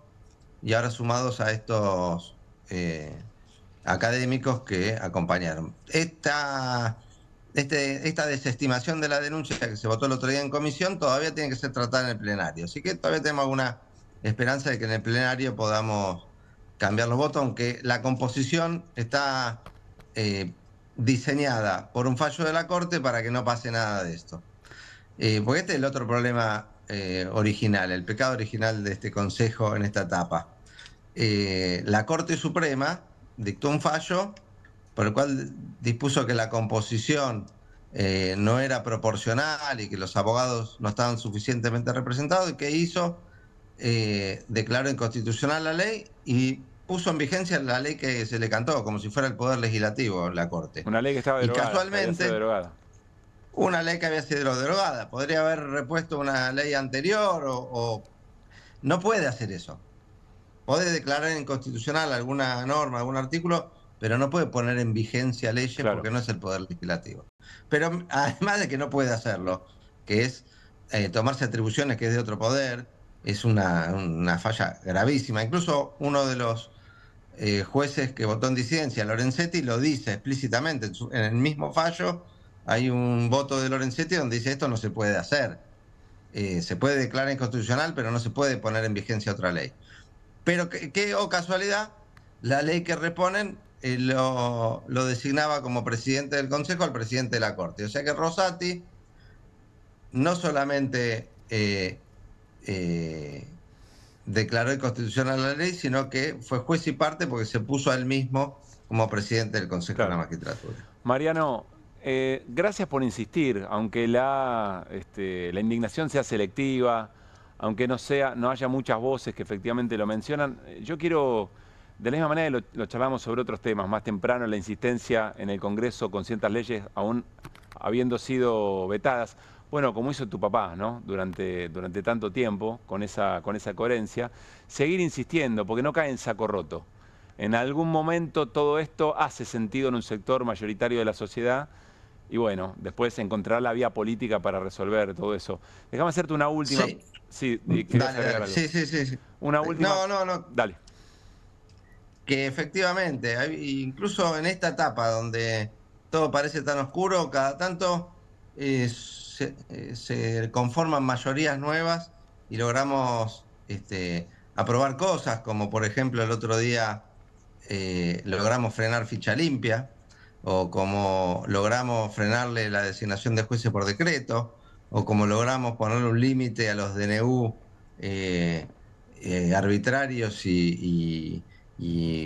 y ahora sumados a estos académicos que acompañaron. Esta desestimación de la denuncia que se votó el otro día en comisión todavía tiene que ser tratada en el plenario. Así que todavía tenemos alguna esperanza de que en el plenario podamos cambiar los votos, aunque la composición está diseñada por un fallo de la Corte para que no pase nada de esto. Porque este es el otro problema original, el pecado original de este Consejo en esta etapa. La Corte Suprema dictó un fallo por el cual dispuso que la composición no era proporcional y que los abogados no estaban suficientemente representados, y que hizo, declaró inconstitucional la ley y puso en vigencia la ley que se le cantó, como si fuera el Poder Legislativo la Corte. Una ley que estaba derogada. Y casualmente, una ley que había sido derogada. Podría haber repuesto una ley anterior o no puede hacer eso. Puede declarar inconstitucional alguna norma, algún artículo, pero no puede poner en vigencia leyes porque no es el Poder Legislativo. Pero además de que no puede hacerlo, que es tomarse atribuciones que es de otro poder, es una falla gravísima. Incluso uno de los jueces que votó en disidencia, Lorenzetti, lo dice explícitamente. En el mismo fallo hay un voto de Lorenzetti donde dice esto no se puede hacer. Se puede declarar inconstitucional, pero no se puede poner en vigencia otra ley. Pero casualidad, la ley que reponen lo designaba como presidente del Consejo al presidente de la Corte. O sea que Rosati no solamente declaró inconstitucional la ley, sino que fue juez y parte porque se puso a él mismo como presidente del Consejo de la Magistratura. Mariano, gracias por insistir, aunque la indignación sea selectiva, aunque no haya muchas voces que efectivamente lo mencionan. Yo quiero, de la misma manera que lo charlamos sobre otros temas, más temprano la insistencia en el Congreso con ciertas leyes aún habiendo sido vetadas, bueno, como hizo tu papá, ¿no? Durante tanto tiempo, con esa coherencia, seguir insistiendo, porque no cae en saco roto. En algún momento todo esto hace sentido en un sector mayoritario de la sociedad y bueno, después encontrar la vía política para resolver todo eso. Déjame hacerte una última... Sí, dale. Sí. Una última... No. Dale. Que efectivamente, incluso en esta etapa donde todo parece tan oscuro, cada tanto se conforman mayorías nuevas y logramos aprobar cosas, como por ejemplo el otro día logramos frenar ficha limpia, o como logramos frenarle la designación de jueces por decreto, o como logramos ponerle un límite a los DNU arbitrarios y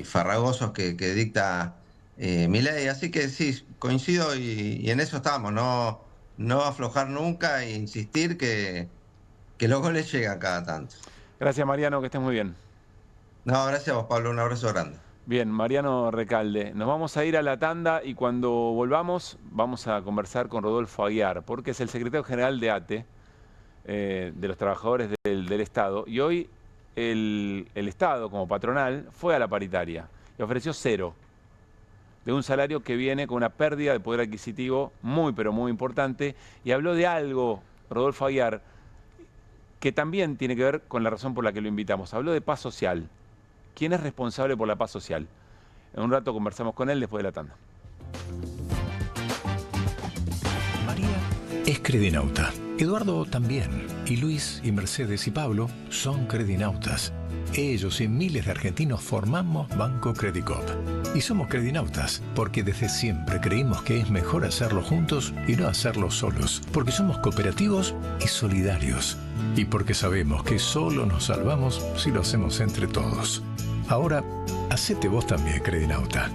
farragosos que dicta mi ley. Así que sí, coincido y en eso estamos, no aflojar nunca e insistir que los goles llegan cada tanto. Gracias, Mariano, que estés muy bien. No, gracias a vos, Pablo, un abrazo grande. Bien, Mariano Recalde. Nos vamos a ir a la tanda y cuando volvamos vamos a conversar con Rodolfo Aguiar, porque es el secretario general de ATE, de los trabajadores del Estado, y hoy el Estado, como patronal, fue a la paritaria y ofreció 0, de un salario que viene con una pérdida de poder adquisitivo muy, pero muy importante, y habló de algo, Rodolfo Aguiar, que también tiene que ver con la razón por la que lo invitamos. Habló de paz social. ¿Quién es responsable por la paz social? En un rato conversamos con él después de la tanda. María es credinauta. Eduardo también. Y Luis y Mercedes y Pablo son credinautas. Ellos y miles de argentinos formamos Banco Credicop. Y somos credinautas porque desde siempre creímos que es mejor hacerlo juntos y no hacerlo solos. Porque somos cooperativos y solidarios. Y porque sabemos que solo nos salvamos si lo hacemos entre todos. Ahora, hacete vos también, credinauta.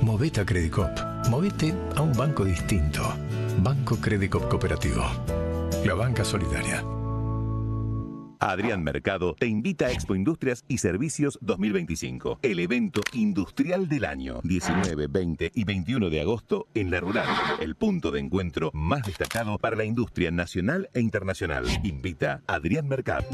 Movete a Credicop. Movete a un banco distinto. Banco Credicop Cooperativo. La banca solidaria. Adrián Mercado te invita a Expo Industrias y Servicios 2025, el evento industrial del año, 19, 20 y 21 de agosto en La Rural, el punto de encuentro más destacado para la industria nacional e internacional. Invita a Adrián Mercado.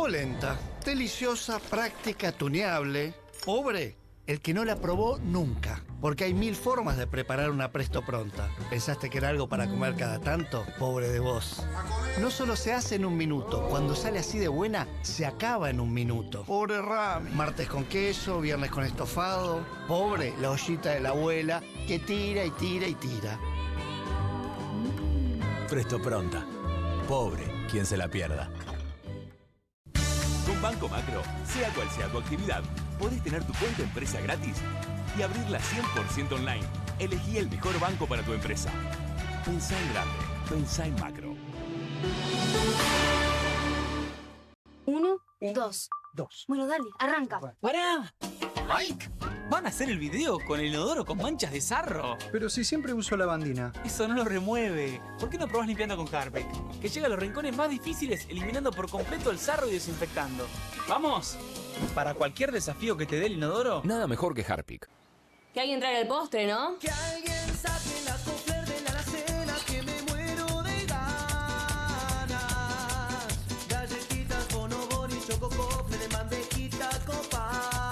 Polenta, deliciosa, práctica, tuneable. Pobre, el que no la probó nunca. Porque hay 1000 formas de preparar una Presto Pronta. ¿Pensaste que era algo para comer cada tanto? Pobre de vos. No solo se hace en un minuto, cuando sale así de buena, se acaba en un minuto. Pobre Rami. Martes con queso, viernes con estofado. Pobre, la ollita de la abuela, que tira y tira y tira. Presto Pronta. Pobre, quien se la pierda. Con Banco Macro, sea cual sea tu actividad, podés tener tu cuenta empresa gratis y abrirla 100% online. Elegí el mejor banco para tu empresa. Pensá en grande, pensá en macro. 1, 2. Bueno, dale, arranca. ¡Pará! ¡Mike! ¿Van a hacer el video con el inodoro con manchas de sarro? Pero si siempre uso lavandina. Eso no lo remueve. ¿Por qué no probás limpiando con Harpic? Que llega a los rincones más difíciles eliminando por completo el sarro y desinfectando. ¡Vamos! Para cualquier desafío que te dé el inodoro, nada mejor que Harpic. Que alguien traiga el postre, ¿no? Que alguien saque la Kofler de la alacena, que me muero de ganas. Galletitas, bonobón y choco Kofler de mantequita copada.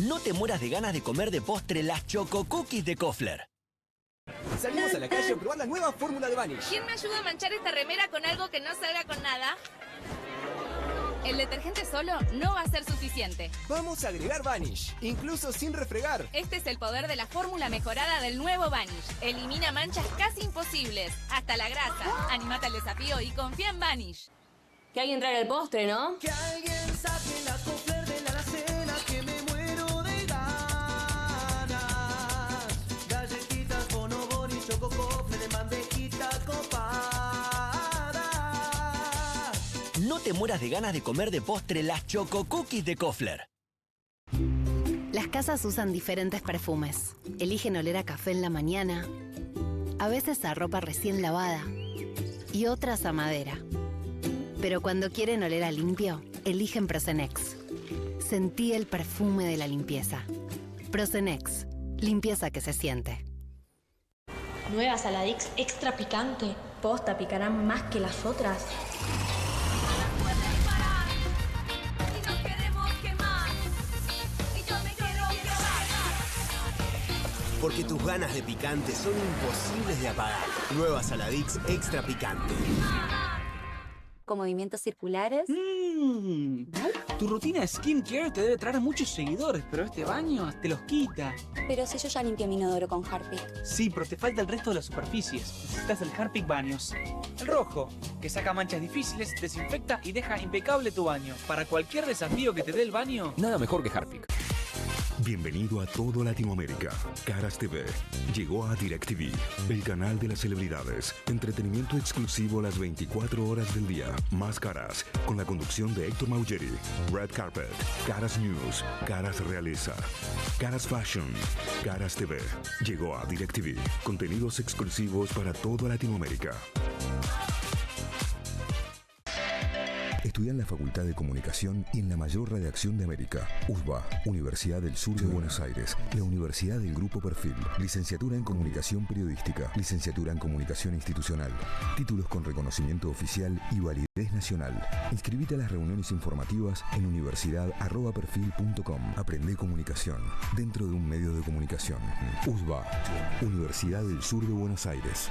No te mueras de ganas de comer de postre las Choco Cookies de Kofler. Salimos a la calle a probar la nueva fórmula de Vanish. ¿Quién me ayuda a manchar esta remera con algo que no salga con nada? El detergente solo no va a ser suficiente. Vamos a agregar Vanish, incluso sin refregar. Este es el poder de la fórmula mejorada del nuevo Vanish. Elimina manchas casi imposibles, hasta la grasa. Animate al desafío y confía en Vanish. Que alguien traiga el postre, ¿no? Que alguien saque la Kofler de la alacena, que me muero de ganas. Galletitas, bonoboni, choco Kofler de mantequita copada. No te mueras de ganas de comer de postre las Choco Cookies de Kofler. Las casas usan diferentes perfumes. Eligen oler a café en la mañana, a veces a ropa recién lavada y otras a madera. Pero cuando quieren oler a limpio, eligen Prosenex. Sentí el perfume de la limpieza. Prosenex, limpieza que se siente. Nueva Saladix extra picante. Posta, picarán más que las otras. Porque tus ganas de picante son imposibles de apagar. Nueva Saladix extra picante. Con movimientos circulares. Tu rutina de skincare te debe traer muchos seguidores, pero este baño te los quita. Pero si yo ya limpié mi inodoro con Harpic. Sí, pero te falta el resto de las superficies. Necesitas el Harpic Baños. El rojo, que saca manchas difíciles, desinfecta y deja impecable tu baño. Para cualquier desafío que te dé el baño, nada mejor que Harpic. Bienvenido a todo Latinoamérica. Caras TV llegó a DirecTV, el canal de las celebridades. Entretenimiento exclusivo las 24 horas del día. Más Caras, con la conducción de Héctor Maugeri. Red Carpet, Caras News, Caras Realeza, Caras Fashion, Caras TV. Llegó a DirecTV. Contenidos exclusivos para toda Latinoamérica. Estudia en la Facultad de Comunicación y en la mayor redacción de América. USBA, Universidad del Sur de Buenos Aires. La Universidad del Grupo Perfil. Licenciatura en Comunicación Periodística. Licenciatura en Comunicación Institucional. Títulos con reconocimiento oficial y validez nacional. Inscribite a las reuniones informativas en universidad@perfil.com. Aprende comunicación dentro de un medio de comunicación. USBA, Universidad del Sur de Buenos Aires.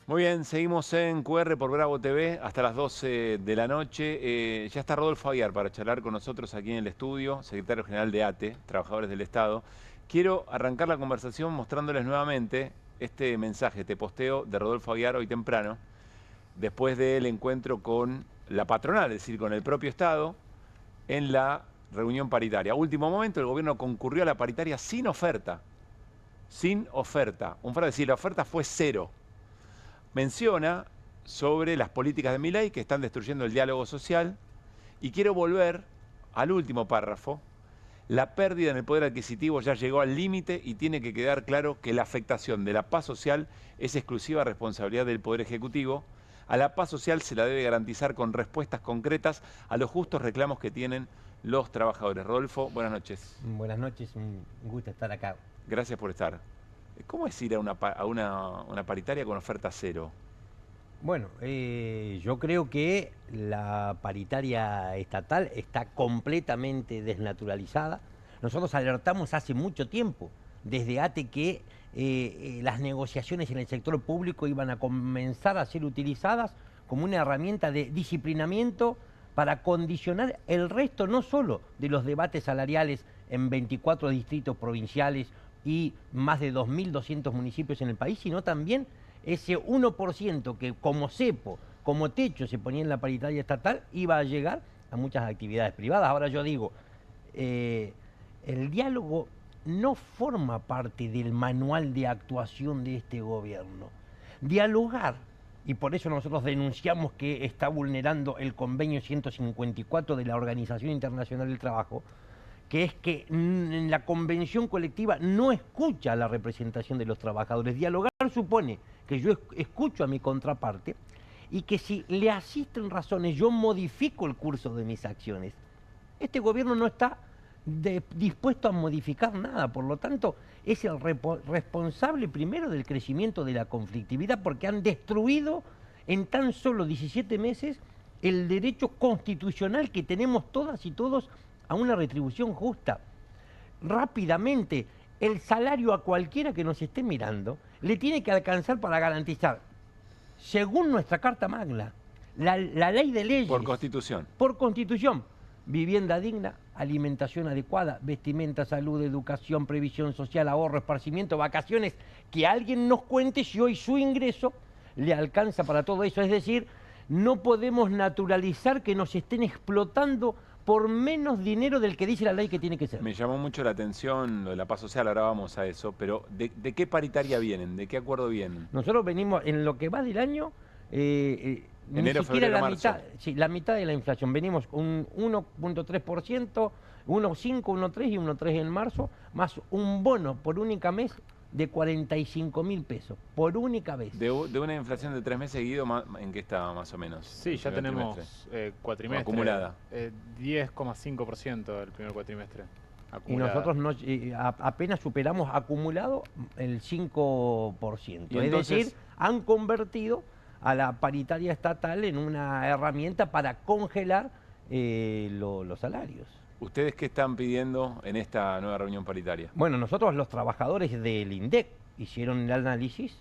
Muy bien, seguimos en QR por Bravo TV hasta las 12 de la noche. Ya está Rodolfo Aguiar para charlar con nosotros aquí en el estudio, secretario general de ATE, Trabajadores del Estado. Quiero arrancar la conversación mostrándoles nuevamente este mensaje, este posteo de Rodolfo Aguiar hoy temprano, después del encuentro con la patronal, es decir, con el propio Estado, en la reunión paritaria. A último momento, el gobierno concurrió a la paritaria sin oferta. Sin oferta. Es decir, la oferta fue cero. Menciona sobre las políticas de Milei que están destruyendo el diálogo social y quiero volver al último párrafo. La pérdida en el poder adquisitivo ya llegó al límite y tiene que quedar claro que la afectación de la paz social es exclusiva responsabilidad del Poder Ejecutivo. A la paz social se la debe garantizar con respuestas concretas a los justos reclamos que tienen los trabajadores. Rodolfo, buenas noches. Buenas noches, un gusto estar acá. Gracias por estar. ¿Cómo es ir a una paritaria con oferta cero? Bueno, yo creo que la paritaria estatal está completamente desnaturalizada. Nosotros alertamos hace mucho tiempo, desde ATE, que las negociaciones en el sector público iban a comenzar a ser utilizadas como una herramienta de disciplinamiento para condicionar el resto, no solo de los debates salariales en 24 distritos provinciales y más de 2.200 municipios en el país, sino también ese 1% que como cepo, como techo se ponía en la paritaria estatal, iba a llegar a muchas actividades privadas. Ahora yo digo, el diálogo no forma parte del manual de actuación de este gobierno. Dialogar, y por eso nosotros denunciamos que está vulnerando el convenio 154 de la Organización Internacional del Trabajo, que es que en la convención colectiva no escucha la representación de los trabajadores. Dialogar supone que yo escucho a mi contraparte y que si le asisten razones yo modifico el curso de mis acciones. Este gobierno no está dispuesto a modificar nada. Por lo tanto, es el responsable primero del crecimiento de la conflictividad, porque han destruido en tan solo 17 meses el derecho constitucional que tenemos todas y todos a una retribución justa. Rápidamente, el salario a cualquiera que nos esté mirando le tiene que alcanzar para garantizar, según nuestra Carta Magna, la ley de leyes. Por Constitución. Por Constitución. Vivienda digna, alimentación adecuada, vestimenta, salud, educación, previsión social, ahorro, esparcimiento, vacaciones. Que alguien nos cuente si hoy su ingreso le alcanza para todo eso. Es decir, no podemos naturalizar que nos estén explotando por menos dinero del que dice la ley que tiene que ser. Me llamó mucho la atención lo de la paz social, ahora vamos a eso, pero ¿de qué paritaria vienen? ¿De qué acuerdo vienen? Nosotros venimos, en lo que va del año, enero, ni siquiera febrero, la marzo. mitad, sí, la mitad de la inflación. Venimos un 1.3%, 1.5, 1.3 y 1.3 en marzo, más un bono por única mes de 45.000 pesos, por única vez. De una inflación de 3 meses, Guido, ¿en qué estaba más o menos? Sí, ya tenemos cuatrimestre. Acumulada. 10,5% el primer cuatrimestre. Y nosotros apenas superamos acumulado el 5%. Es decir, han convertido a la paritaria estatal en una herramienta para congelar los salarios. ¿Ustedes qué están pidiendo en esta nueva reunión paritaria? Bueno, nosotros los trabajadores del INDEC hicieron el análisis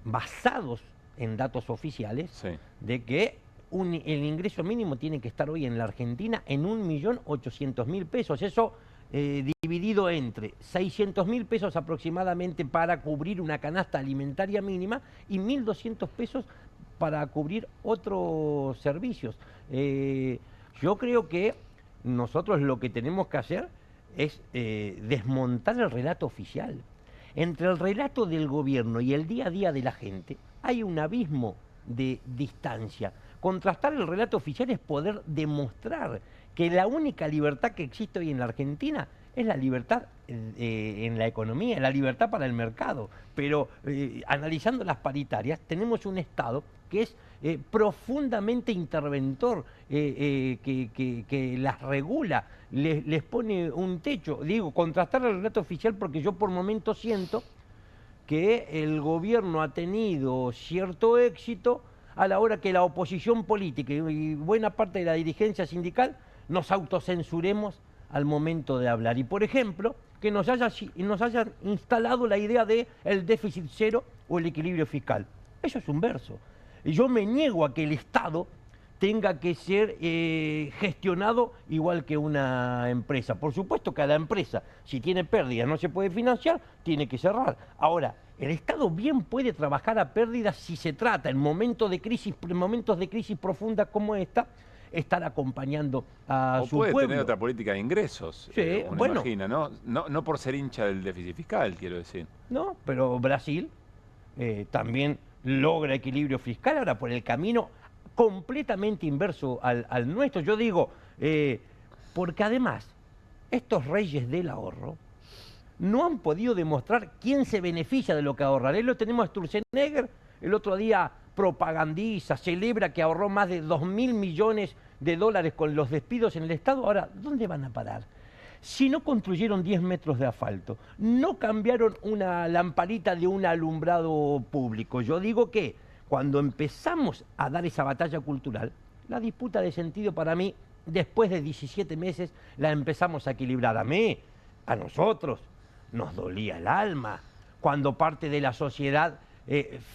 basados en datos oficiales de que el ingreso mínimo tiene que estar hoy en la Argentina en 1.800.000 pesos. Eso dividido entre 600.000 pesos aproximadamente para cubrir una canasta alimentaria mínima y 1.200 pesos para cubrir otros servicios. Yo creo que nosotros lo que tenemos que hacer es desmontar el relato oficial. Entre el relato del gobierno y el día a día de la gente hay un abismo de distancia. Contrastar el relato oficial es poder demostrar que la única libertad que existe hoy en la Argentina es la libertad en la economía, la libertad para el mercado. Pero analizando las paritarias, tenemos un Estado que es profundamente interventor, que las regula, les pone un techo. Digo, contrastar el relato oficial porque yo por momentos siento que el gobierno ha tenido cierto éxito a la hora que la oposición política y buena parte de la dirigencia sindical nos autocensuremos al momento de hablar. Y, por ejemplo, que nos hayan instalado la idea de el déficit cero o el equilibrio fiscal. Eso es un verso. Y yo me niego a que el Estado tenga que ser gestionado igual que una empresa. Por supuesto, cada empresa, si tiene pérdidas, no se puede financiar, tiene que cerrar. Ahora, el Estado bien puede trabajar a pérdidas si se trata, en momentos de crisis profunda como esta, estar acompañando a su pueblo. O puede tener otra política de ingresos, sí, uno bueno, imagina, ¿no? No por ser hincha del déficit fiscal, quiero decir. No, pero Brasil también logra equilibrio fiscal, ahora por el camino completamente inverso al nuestro. Yo digo, porque además, estos reyes del ahorro no han podido demostrar quién se beneficia de lo que ahorran. Lo tenemos a Sturzenegger, el otro día propagandiza, celebra que ahorró más de 2.000 millones de dólares con los despidos en el Estado. Ahora, ¿dónde van a parar? Si no construyeron 10 metros de asfalto, no cambiaron una lamparita de un alumbrado público. Yo digo que cuando empezamos a dar esa batalla cultural, la disputa de sentido para mí, después de 17 meses, la empezamos a equilibrar. A nosotros, nos dolía el alma cuando parte de la sociedad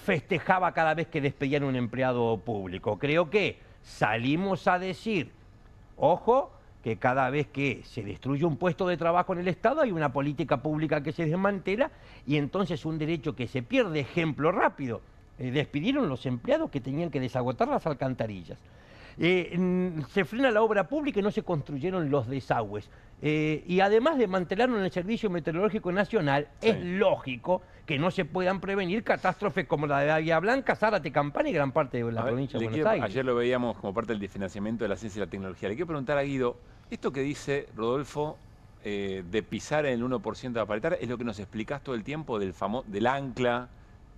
festejaba cada vez que despedían un empleado público. Creo que salimos a decir, ojo, que cada vez que se destruye un puesto de trabajo en el Estado hay una política pública que se desmantela y entonces un derecho que se pierde. Ejemplo rápido, despidieron los empleados que tenían que desagotar las alcantarillas. Se frena la obra pública y no se construyeron los desagües. Y además desmantelaron el Servicio Meteorológico Nacional, sí. Es lógico que no se puedan prevenir catástrofes como la de Bahía Blanca, Zárate, Campana y gran parte de la provincia de Buenos Aires. Ayer lo veíamos como parte del desfinanciamiento de la ciencia y la tecnología. Le quiero preguntar a Guido, esto que dice Rodolfo de pisar en el 1% de la paritaria, ¿es lo que nos explicás todo el tiempo del ancla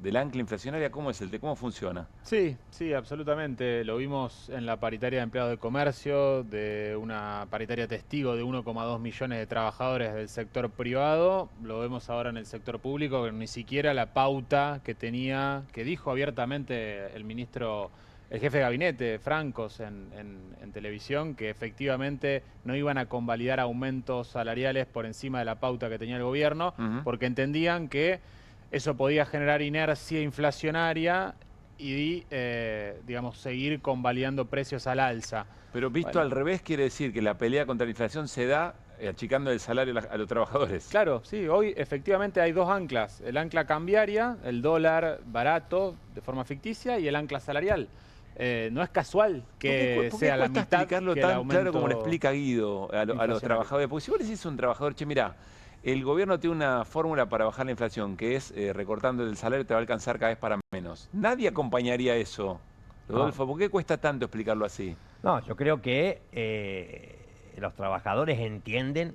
del ancla inflacionaria, ¿cómo es cómo funciona? Sí, sí, absolutamente. Lo vimos en la paritaria de empleados de comercio, de una paritaria testigo de 1,2 millones de trabajadores del sector privado. Lo vemos ahora en el sector público, que ni siquiera la pauta que dijo abiertamente el jefe de gabinete, Francos, en televisión, que efectivamente no iban a convalidar aumentos salariales por encima de la pauta que tenía el gobierno, porque entendían que eso podía generar inercia inflacionaria y, digamos, seguir convalidando precios al alza. Pero visto al revés, quiere decir que la pelea contra la inflación se da achicando el salario a los trabajadores. Claro, sí, hoy efectivamente hay dos anclas. El ancla cambiaria, el dólar barato de forma ficticia, y el ancla salarial. No es casual que sea la mitad explicarlo que el tan aumento... claro como lo explica Guido a los trabajadores. Porque si vos le decís a un trabajador, che, mirá, el gobierno tiene una fórmula para bajar la inflación, que es recortando el salario te va a alcanzar cada vez para menos. Nadie acompañaría eso. Rodolfo, ¿por qué cuesta tanto explicarlo así? No, yo creo que los trabajadores entienden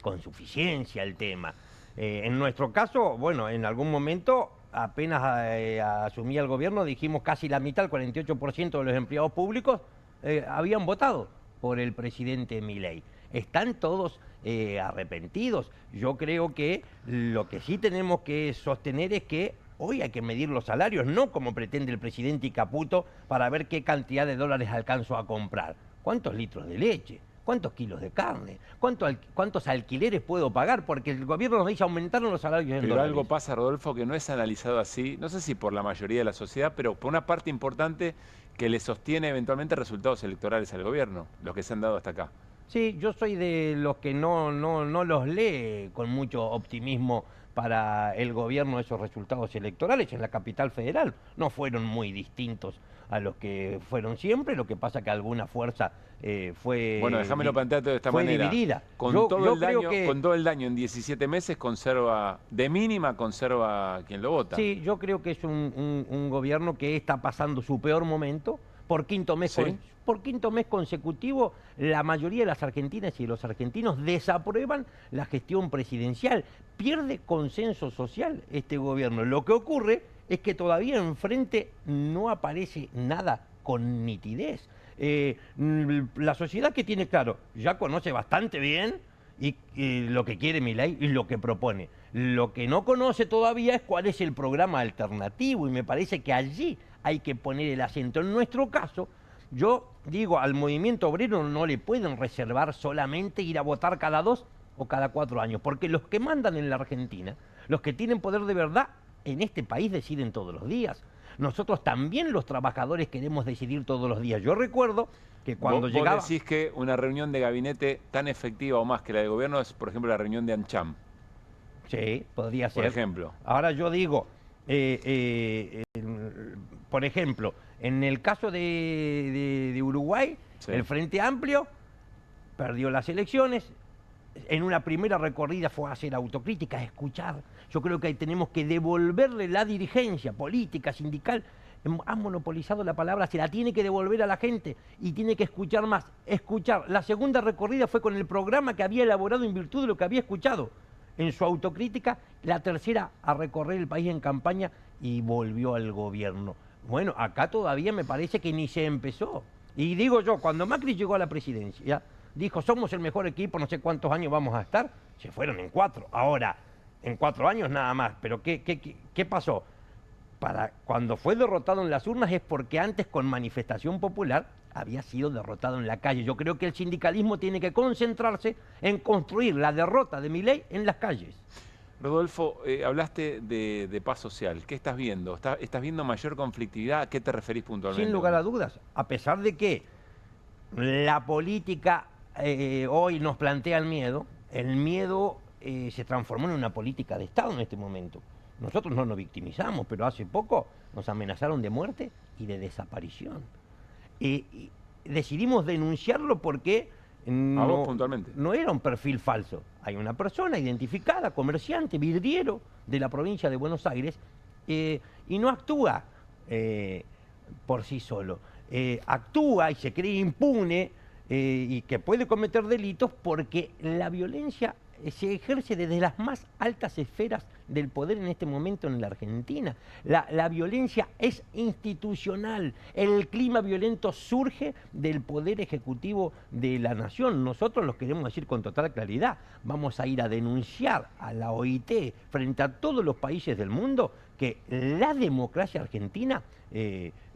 con suficiencia el tema. En nuestro caso, bueno, en algún momento, apenas asumía el gobierno, dijimos casi la mitad, el 48% de los empleados públicos habían votado por el presidente Milei. Están todos arrepentidos. Yo creo que lo que sí tenemos que sostener es que hoy hay que medir los salarios, no como pretende el presidente y Caputo, para ver qué cantidad de dólares alcanzo a comprar. ¿Cuántos litros de leche? ¿Cuántos kilos de carne? ¿Cuántos alquileres puedo pagar? Porque el gobierno nos dice aumentaron los salarios en Pero dólares. algo pasa, Rodolfo, que no es analizado así, no sé si por la mayoría de la sociedad, pero por una parte importante que le sostiene eventualmente resultados electorales al gobierno, los que se han dado hasta acá. Sí, yo soy de los que no los lee con mucho optimismo para el gobierno esos resultados electorales en la capital federal. No fueron muy distintos a los que fueron siempre, lo que pasa que alguna fuerza fue... Bueno, déjamelo plantearte de esta manera. Dividida. Con todo el daño en 17 meses conserva, de mínima conserva quien lo vota. Sí, yo creo que es un gobierno que está pasando su peor momento. Por quinto mes consecutivo, la mayoría de las argentinas y de los argentinos desaprueban la gestión presidencial. Pierde consenso social este gobierno. Lo que ocurre es que todavía enfrente no aparece nada con nitidez. La sociedad, que tiene claro, ya conoce bastante bien y lo que quiere Milei y lo que propone. Lo que no conoce todavía es cuál es el programa alternativo, y me parece que allí hay que poner el acento. En nuestro caso, yo digo, al movimiento obrero no le pueden reservar solamente ir a votar cada 2 o cada 4 años, porque los que mandan en la Argentina, los que tienen poder de verdad en este país, deciden todos los días. Nosotros también, los trabajadores, queremos decidir todos los días. Yo recuerdo que cuando llegaba... Vos decís que una reunión de gabinete tan efectiva o más que la del gobierno es, por ejemplo, la reunión de AmCham. Sí, podría ser. Por ejemplo. Ahora yo digo, por ejemplo, en el caso de Uruguay, sí, el Frente Amplio perdió las elecciones. En una primera recorrida fue a hacer autocrítica, a escuchar. Yo creo que ahí tenemos que devolverle la dirigencia política, sindical. Ha monopolizado la palabra, se la tiene que devolver a la gente y tiene que escuchar más. Escuchar. La segunda recorrida fue con el programa que había elaborado en virtud de lo que había escuchado en su autocrítica. La tercera, a recorrer el país en campaña, y volvió al gobierno. Bueno, acá todavía me parece que ni se empezó. Y digo yo, cuando Macri llegó a la presidencia, dijo, somos el mejor equipo, no sé cuántos años vamos a estar. Se fueron en 4. Ahora, en 4 años nada más. Pero ¿qué pasó? Cuando fue derrotado en las urnas es porque antes, con manifestación popular, había sido derrotado en la calle. Yo creo que el sindicalismo tiene que concentrarse en construir la derrota de Milei en las calles. Rodolfo, hablaste de paz social. ¿Qué estás viendo? ¿Estás viendo mayor conflictividad? ¿A qué te referís puntualmente? Sin lugar a dudas, a pesar de que la política hoy nos plantea el miedo se transformó en una política de Estado en este momento. Nosotros no nos victimizamos, pero hace poco nos amenazaron de muerte y de desaparición. Y decidimos denunciarlo porque no era un perfil falso. Hay una persona identificada, comerciante, vidriero de la provincia de Buenos Aires, y no actúa por sí solo. Actúa y se cree impune y que puede cometer delitos porque la violencia se ejerce desde las más altas esferas del poder en este momento en la Argentina. La violencia es institucional. El clima violento surge del poder ejecutivo de la nación. Nosotros lo queremos decir con total claridad. Vamos a ir a denunciar a la OIT frente a todos los países del mundo que la democracia argentina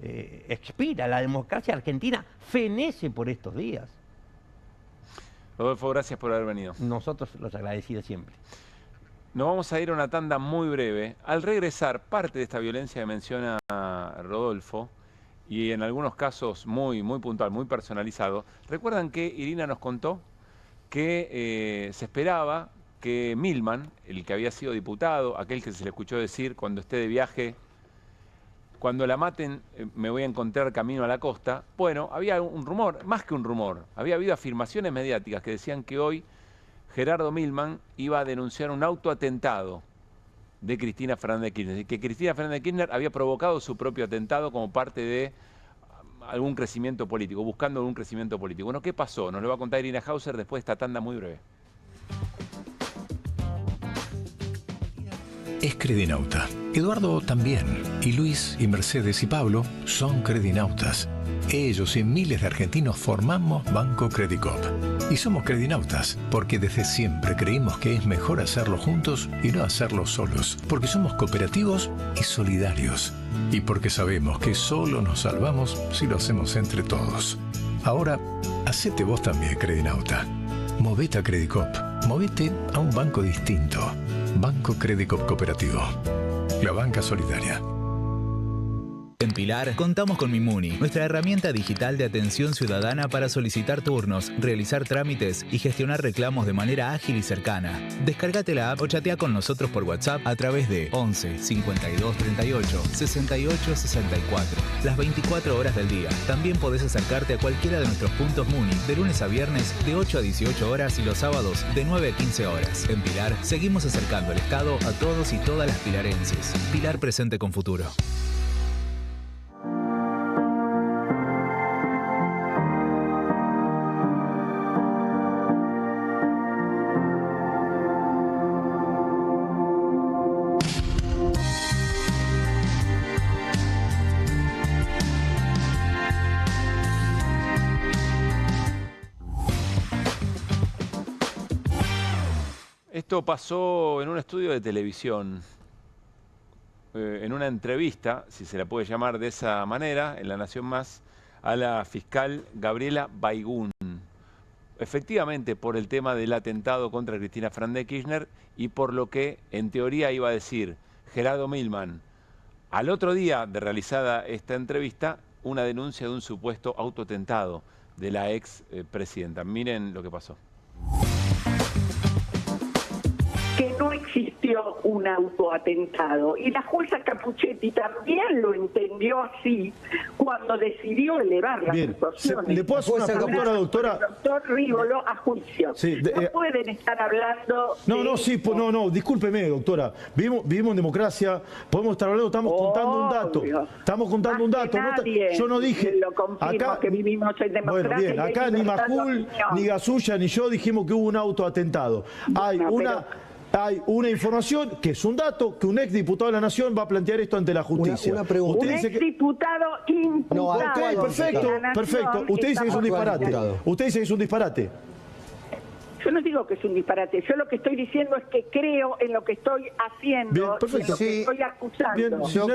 expira, la democracia argentina fenece por estos días. Rodolfo, gracias por haber venido. Nosotros los agradecidos siempre. Nos vamos a ir a una tanda muy breve. Al regresar, parte de esta violencia que menciona Rodolfo, y en algunos casos muy puntual, muy personalizado, recuerdan que Irina nos contó que se esperaba que Milman, el que había sido diputado, aquel que se le escuchó decir cuando esté de viaje, cuando la maten me voy a encontrar camino a la costa. Bueno, había un rumor, más que un rumor, había habido afirmaciones mediáticas que decían que hoy Gerardo Milman iba a denunciar un autoatentado de Cristina Fernández de Kirchner, que Cristina Fernández de Kirchner había provocado su propio atentado como parte de algún crecimiento político, buscando algún crecimiento político. Bueno, ¿qué pasó? Nos lo va a contar Irina Hauser después de esta tanda muy breve. Es Credinauta. Eduardo también. Y Luis y Mercedes y Pablo son Credinautas. Ellos y miles de argentinos formamos Banco Credicop. Y somos Credinautas porque desde siempre creímos que es mejor hacerlo juntos y no hacerlo solos. Porque somos cooperativos y solidarios. Y porque sabemos que solo nos salvamos si lo hacemos entre todos. Ahora, hacete vos también, Credinauta. Movete a Credicop. Movete a un banco distinto. Banco Credicop Cooperativo. La banca solidaria. En Pilar, contamos con Mimuni, nuestra herramienta digital de atención ciudadana para solicitar turnos, realizar trámites y gestionar reclamos de manera ágil y cercana. Descárgate la app o chatea con nosotros por WhatsApp a través de 11 52 38 68 64. Las 24 horas del día. También podés acercarte a cualquiera de nuestros puntos Muni de lunes a viernes de 8 a 18 horas y los sábados de 9 a 15 horas. En Pilar, seguimos acercando el Estado a todos y todas las pilarenses. Pilar presente con futuro. Esto pasó en un estudio de televisión, en una entrevista, si se la puede llamar de esa manera, en La Nación Más, a la fiscal Gabriela Baigún. Efectivamente, por el tema del atentado contra Cristina Fernández de Kirchner y por lo que, en teoría, iba a decir Gerardo Milman. Al otro día de realizada esta entrevista, una denuncia de un supuesto autoatentado de la ex presidenta. Miren lo que pasó. Que no existió un autoatentado. Y la jueza Capuchetti también lo entendió así cuando decidió elevar las acusaciones. ¿Le puedo hacer una pregunta, doctora? Doctor Rívolo, a juicio. Sí, no pueden estar hablando... No, discúlpeme, doctora. Vivimos en democracia, podemos estar hablando, estamos contando un dato. Estamos contando un dato. Yo no dije... Acá que vivimos en democracia. Bueno, bien, acá ni Majul, ni Gasulla, ni yo dijimos que hubo un autoatentado. Hay una información que es un dato, que un exdiputado de la Nación va a plantear esto ante la justicia. Una pregunta. Un exdiputado imputado. Perfecto. Usted dice que es un disparate. Usted dice que es un disparate. Yo no digo que es un disparate, yo lo que estoy diciendo es que creo en lo que estoy haciendo, bien, perfecto. En lo que estoy acusando. Bien,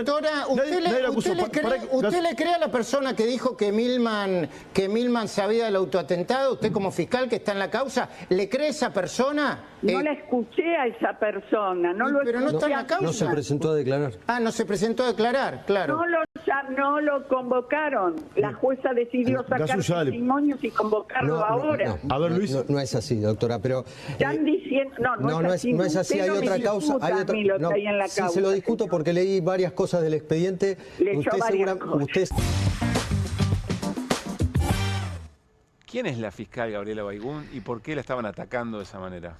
doctora, ¿usted le cree a la persona que dijo que Milman sabía del autoatentado? Usted como fiscal que está en la causa, ¿le cree a esa persona? No la escuché a esa persona, pero no está en la causa. No se presentó a declarar. No se presentó a declarar, claro. No lo convocaron. La jueza decidió sacar testimonios y convocarlo ahora. A ver, Luis. No es así, doctora, pero... Están diciendo... No es así, hay otra causa. Sí, se lo discuto porque leí varias cosas del expediente. ¿Quién es la fiscal Gabriela Baigún y por qué la estaban atacando de esa manera?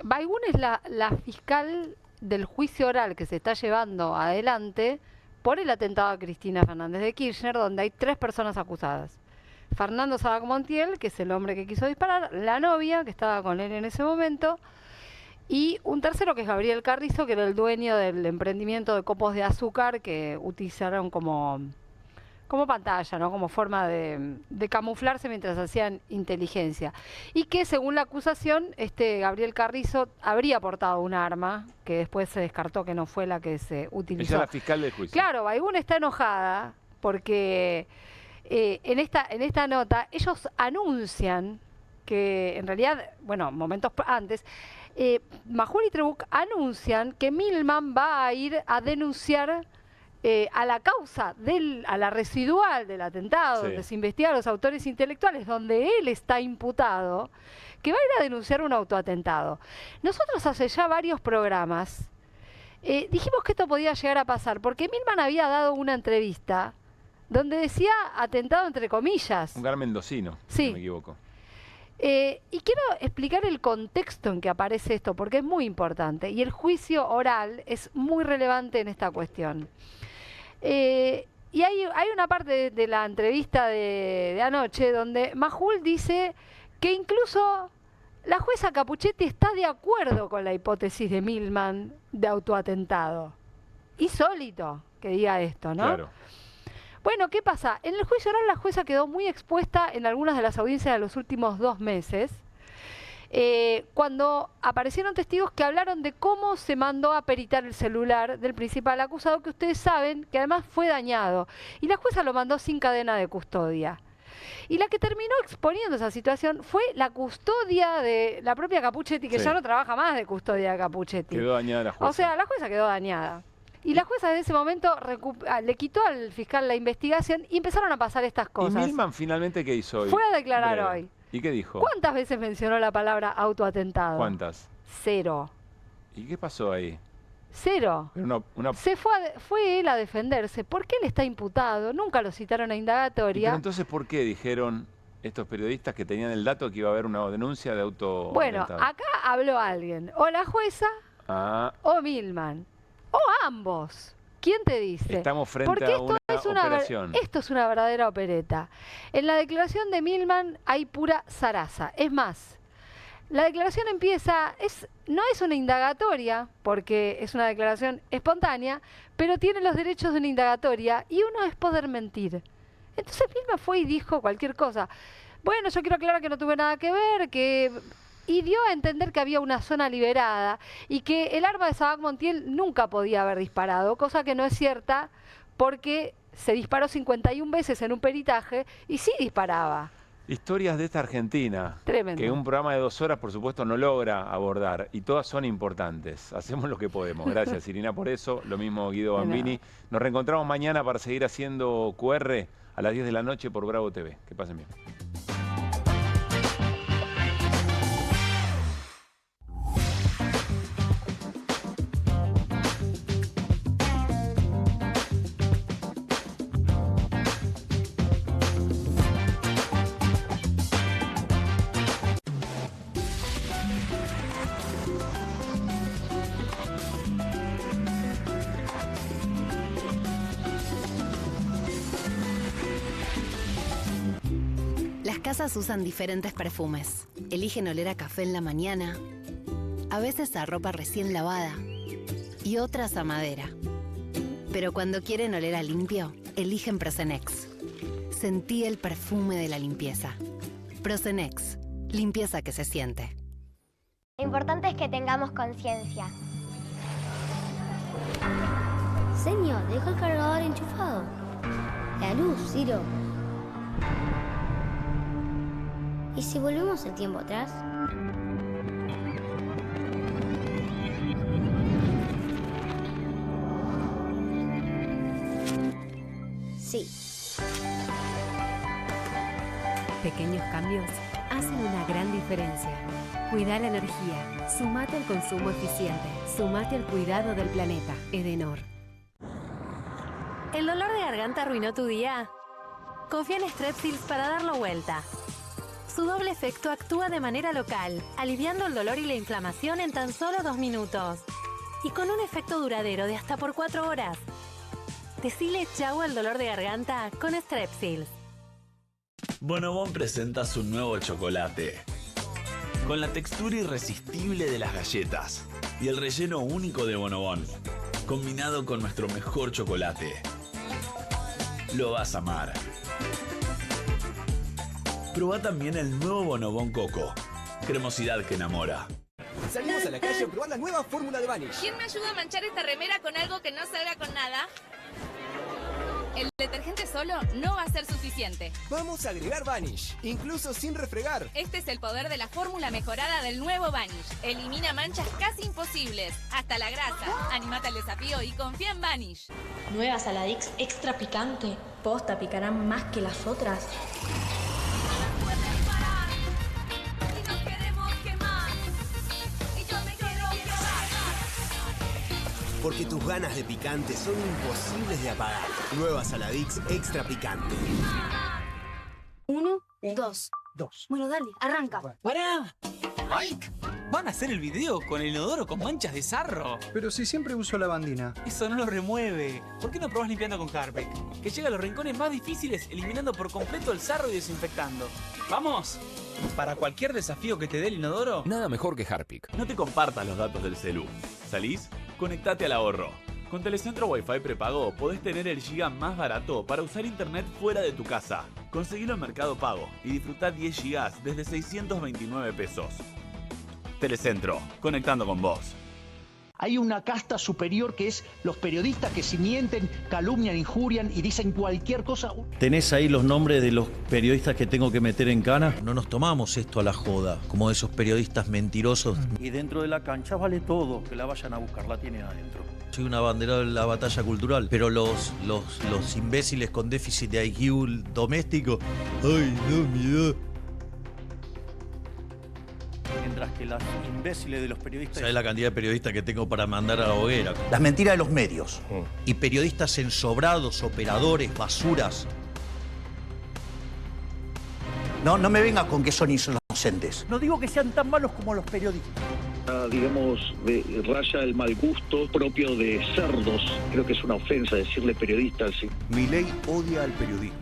Baigún es la fiscal del juicio oral que se está llevando adelante por el atentado a Cristina Fernández de Kirchner, donde hay 3 personas acusadas. Fernando Sabac Montiel, que es el hombre que quiso disparar, la novia, que estaba con él en ese momento, y un tercero que es Gabriel Carrizo, que era el dueño del emprendimiento de copos de azúcar que utilizaron como pantalla, ¿no? Como forma de camuflarse mientras hacían inteligencia. Y que según la acusación, Gabriel Carrizo habría portado un arma, que después se descartó que no fue la que se utilizó. Ella es la fiscal del juicio. Claro, Baigún está enojada porque en esta nota ellos anuncian que en realidad, bueno, momentos antes, Majul y Trebuch anuncian que Milman va a ir a denunciar a la causa, a la residual del atentado, donde se investiga a los autores intelectuales, donde él está imputado, que va a ir a denunciar un autoatentado. Nosotros hace ya varios programas dijimos que esto podía llegar a pasar, porque Milman había dado una entrevista donde decía atentado entre comillas. Un gar mendocino, si no me equivoco. Y quiero explicar el contexto en que aparece esto, porque es muy importante, y el juicio oral es muy relevante en esta cuestión. Y hay una parte de la entrevista de anoche donde Majul dice que incluso la jueza Capuchetti está de acuerdo con la hipótesis de Milman de autoatentado. Insólito que diga esto, ¿no? Claro. Bueno, ¿qué pasa? En el juicio oral la jueza quedó muy expuesta en algunas de las audiencias de los últimos 2 meses, cuando aparecieron testigos que hablaron de cómo se mandó a peritar el celular del principal acusado, que ustedes saben que además fue dañado, y la jueza lo mandó sin cadena de custodia. Y la que terminó exponiendo esa situación fue la custodia de la propia Capuchetti, que ya no trabaja más de custodia de Capuchetti. Quedó dañada la jueza. O sea, la jueza quedó dañada. Y la jueza en ese momento le quitó al fiscal la investigación y empezaron a pasar estas cosas. ¿Y Milman finalmente qué hizo hoy? Fue a declarar hoy. ¿Y qué dijo? ¿Cuántas veces mencionó la palabra autoatentado? ¿Cuántas? 0. ¿Y qué pasó ahí? 0. Fue él a defenderse. ¿Por qué él está imputado? Nunca lo citaron a indagatoria. Pero entonces, ¿por qué dijeron estos periodistas que tenían el dato que iba a haber una denuncia de autoatentado? Bueno, acá habló alguien. O la jueza o Milman. O ambos. ¿Quién te dice? Estamos frente a una operación. Esto es una verdadera opereta. En la declaración de Milman hay pura zaraza. Es más, la declaración empieza, no es una indagatoria, porque es una declaración espontánea, pero tiene los derechos de una indagatoria y uno es poder mentir. Entonces Milman fue y dijo cualquier cosa. Bueno, yo quiero aclarar que no tuve nada que ver, y dio a entender que había una zona liberada y que el arma de Sabac Montiel nunca podía haber disparado, cosa que no es cierta porque se disparó 51 veces en un peritaje y sí disparaba. Historias de esta Argentina, tremendo, que un programa de 2 horas, por supuesto, no logra abordar, y todas son importantes. Hacemos lo que podemos. Gracias, Irina, por eso. Lo mismo, Guido Bambini. Nos reencontramos mañana para seguir haciendo QR a las 10 de la noche por Bravo TV. Que pasen bien. Las casas usan diferentes perfumes. Eligen oler a café en la mañana, a veces a ropa recién lavada y otras a madera. Pero cuando quieren oler a limpio, eligen Prosenex. Sentí el perfume de la limpieza. Prosenex, limpieza que se siente. Lo importante es que tengamos conciencia. Señor, deja el cargador enchufado. La luz, Ciro. ¿Y si volvemos el tiempo atrás? Sí. Pequeños cambios hacen una gran diferencia. Cuida la energía. Sumate al consumo eficiente. Sumate al cuidado del planeta. Edenor. ¿El dolor de garganta arruinó tu día? Confía en Strepsils para darlo vuelta. Su doble efecto actúa de manera local, aliviando el dolor y la inflamación en tan solo 2 minutos. Y con un efecto duradero de hasta por 4 horas. Decile chau al dolor de garganta con Strepsils. Bonobón presenta su nuevo chocolate. Con la textura irresistible de las galletas y el relleno único de Bonobón, combinado con nuestro mejor chocolate. Lo vas a amar. Probá también el nuevo Bonobón Coco. Cremosidad que enamora. Salimos a la calle a probar la nueva fórmula de Vanish. ¿Quién me ayuda a manchar esta remera con algo que no salga con nada? El detergente solo no va a ser suficiente. Vamos a agregar Vanish, incluso sin refregar. Este es el poder de la fórmula mejorada del nuevo Vanish. Elimina manchas casi imposibles, hasta la grasa. Animate al desafío y confía en Vanish. Nueva Saladix extra picante. Posta picarán más que las otras. Porque tus ganas de picante son imposibles de apagar. Nueva Saladix extra picante. 1, 2. Bueno, dale, arranca. ¡Pará! ¡Mike! ¿Van a hacer el video con el inodoro con manchas de sarro? Pero si siempre uso lavandina. Eso no lo remueve. ¿Por qué no probás limpiando con Harpic? Que llega a los rincones más difíciles eliminando por completo el sarro y desinfectando. ¡Vamos! Para cualquier desafío que te dé el inodoro, nada mejor que Harpic. No te compartas los datos del celu. ¿Salís? Conectate al ahorro. Con Telecentro Wi-Fi prepago podés tener el giga más barato para usar internet fuera de tu casa. Conseguilo en Mercado Pago y disfrutá 10 gigas desde 629 pesos. Telecentro, conectando con vos. Hay una casta superior que es los periodistas que si mienten, calumnian, injurian y dicen cualquier cosa. ¿Tenés ahí los nombres de los periodistas que tengo que meter en cana? No nos tomamos esto a la joda, como esos periodistas mentirosos. Y dentro de la cancha vale todo, que la vayan a buscar, la tienen adentro. Soy una bandera de la batalla cultural, pero los imbéciles con déficit de IQ doméstico, ¡ay, no, mira! Mientras que los imbéciles de los periodistas... ¿Sabes la cantidad de periodistas que tengo para mandar a la hoguera? Las mentiras de los medios. Y periodistas ensobrados, operadores, basuras. No me venga con que son inocentes. No digo que sean tan malos como los periodistas. Digamos, raya el mal gusto propio de cerdos. Creo que es una ofensa decirle periodista así. Milei odia al periodismo.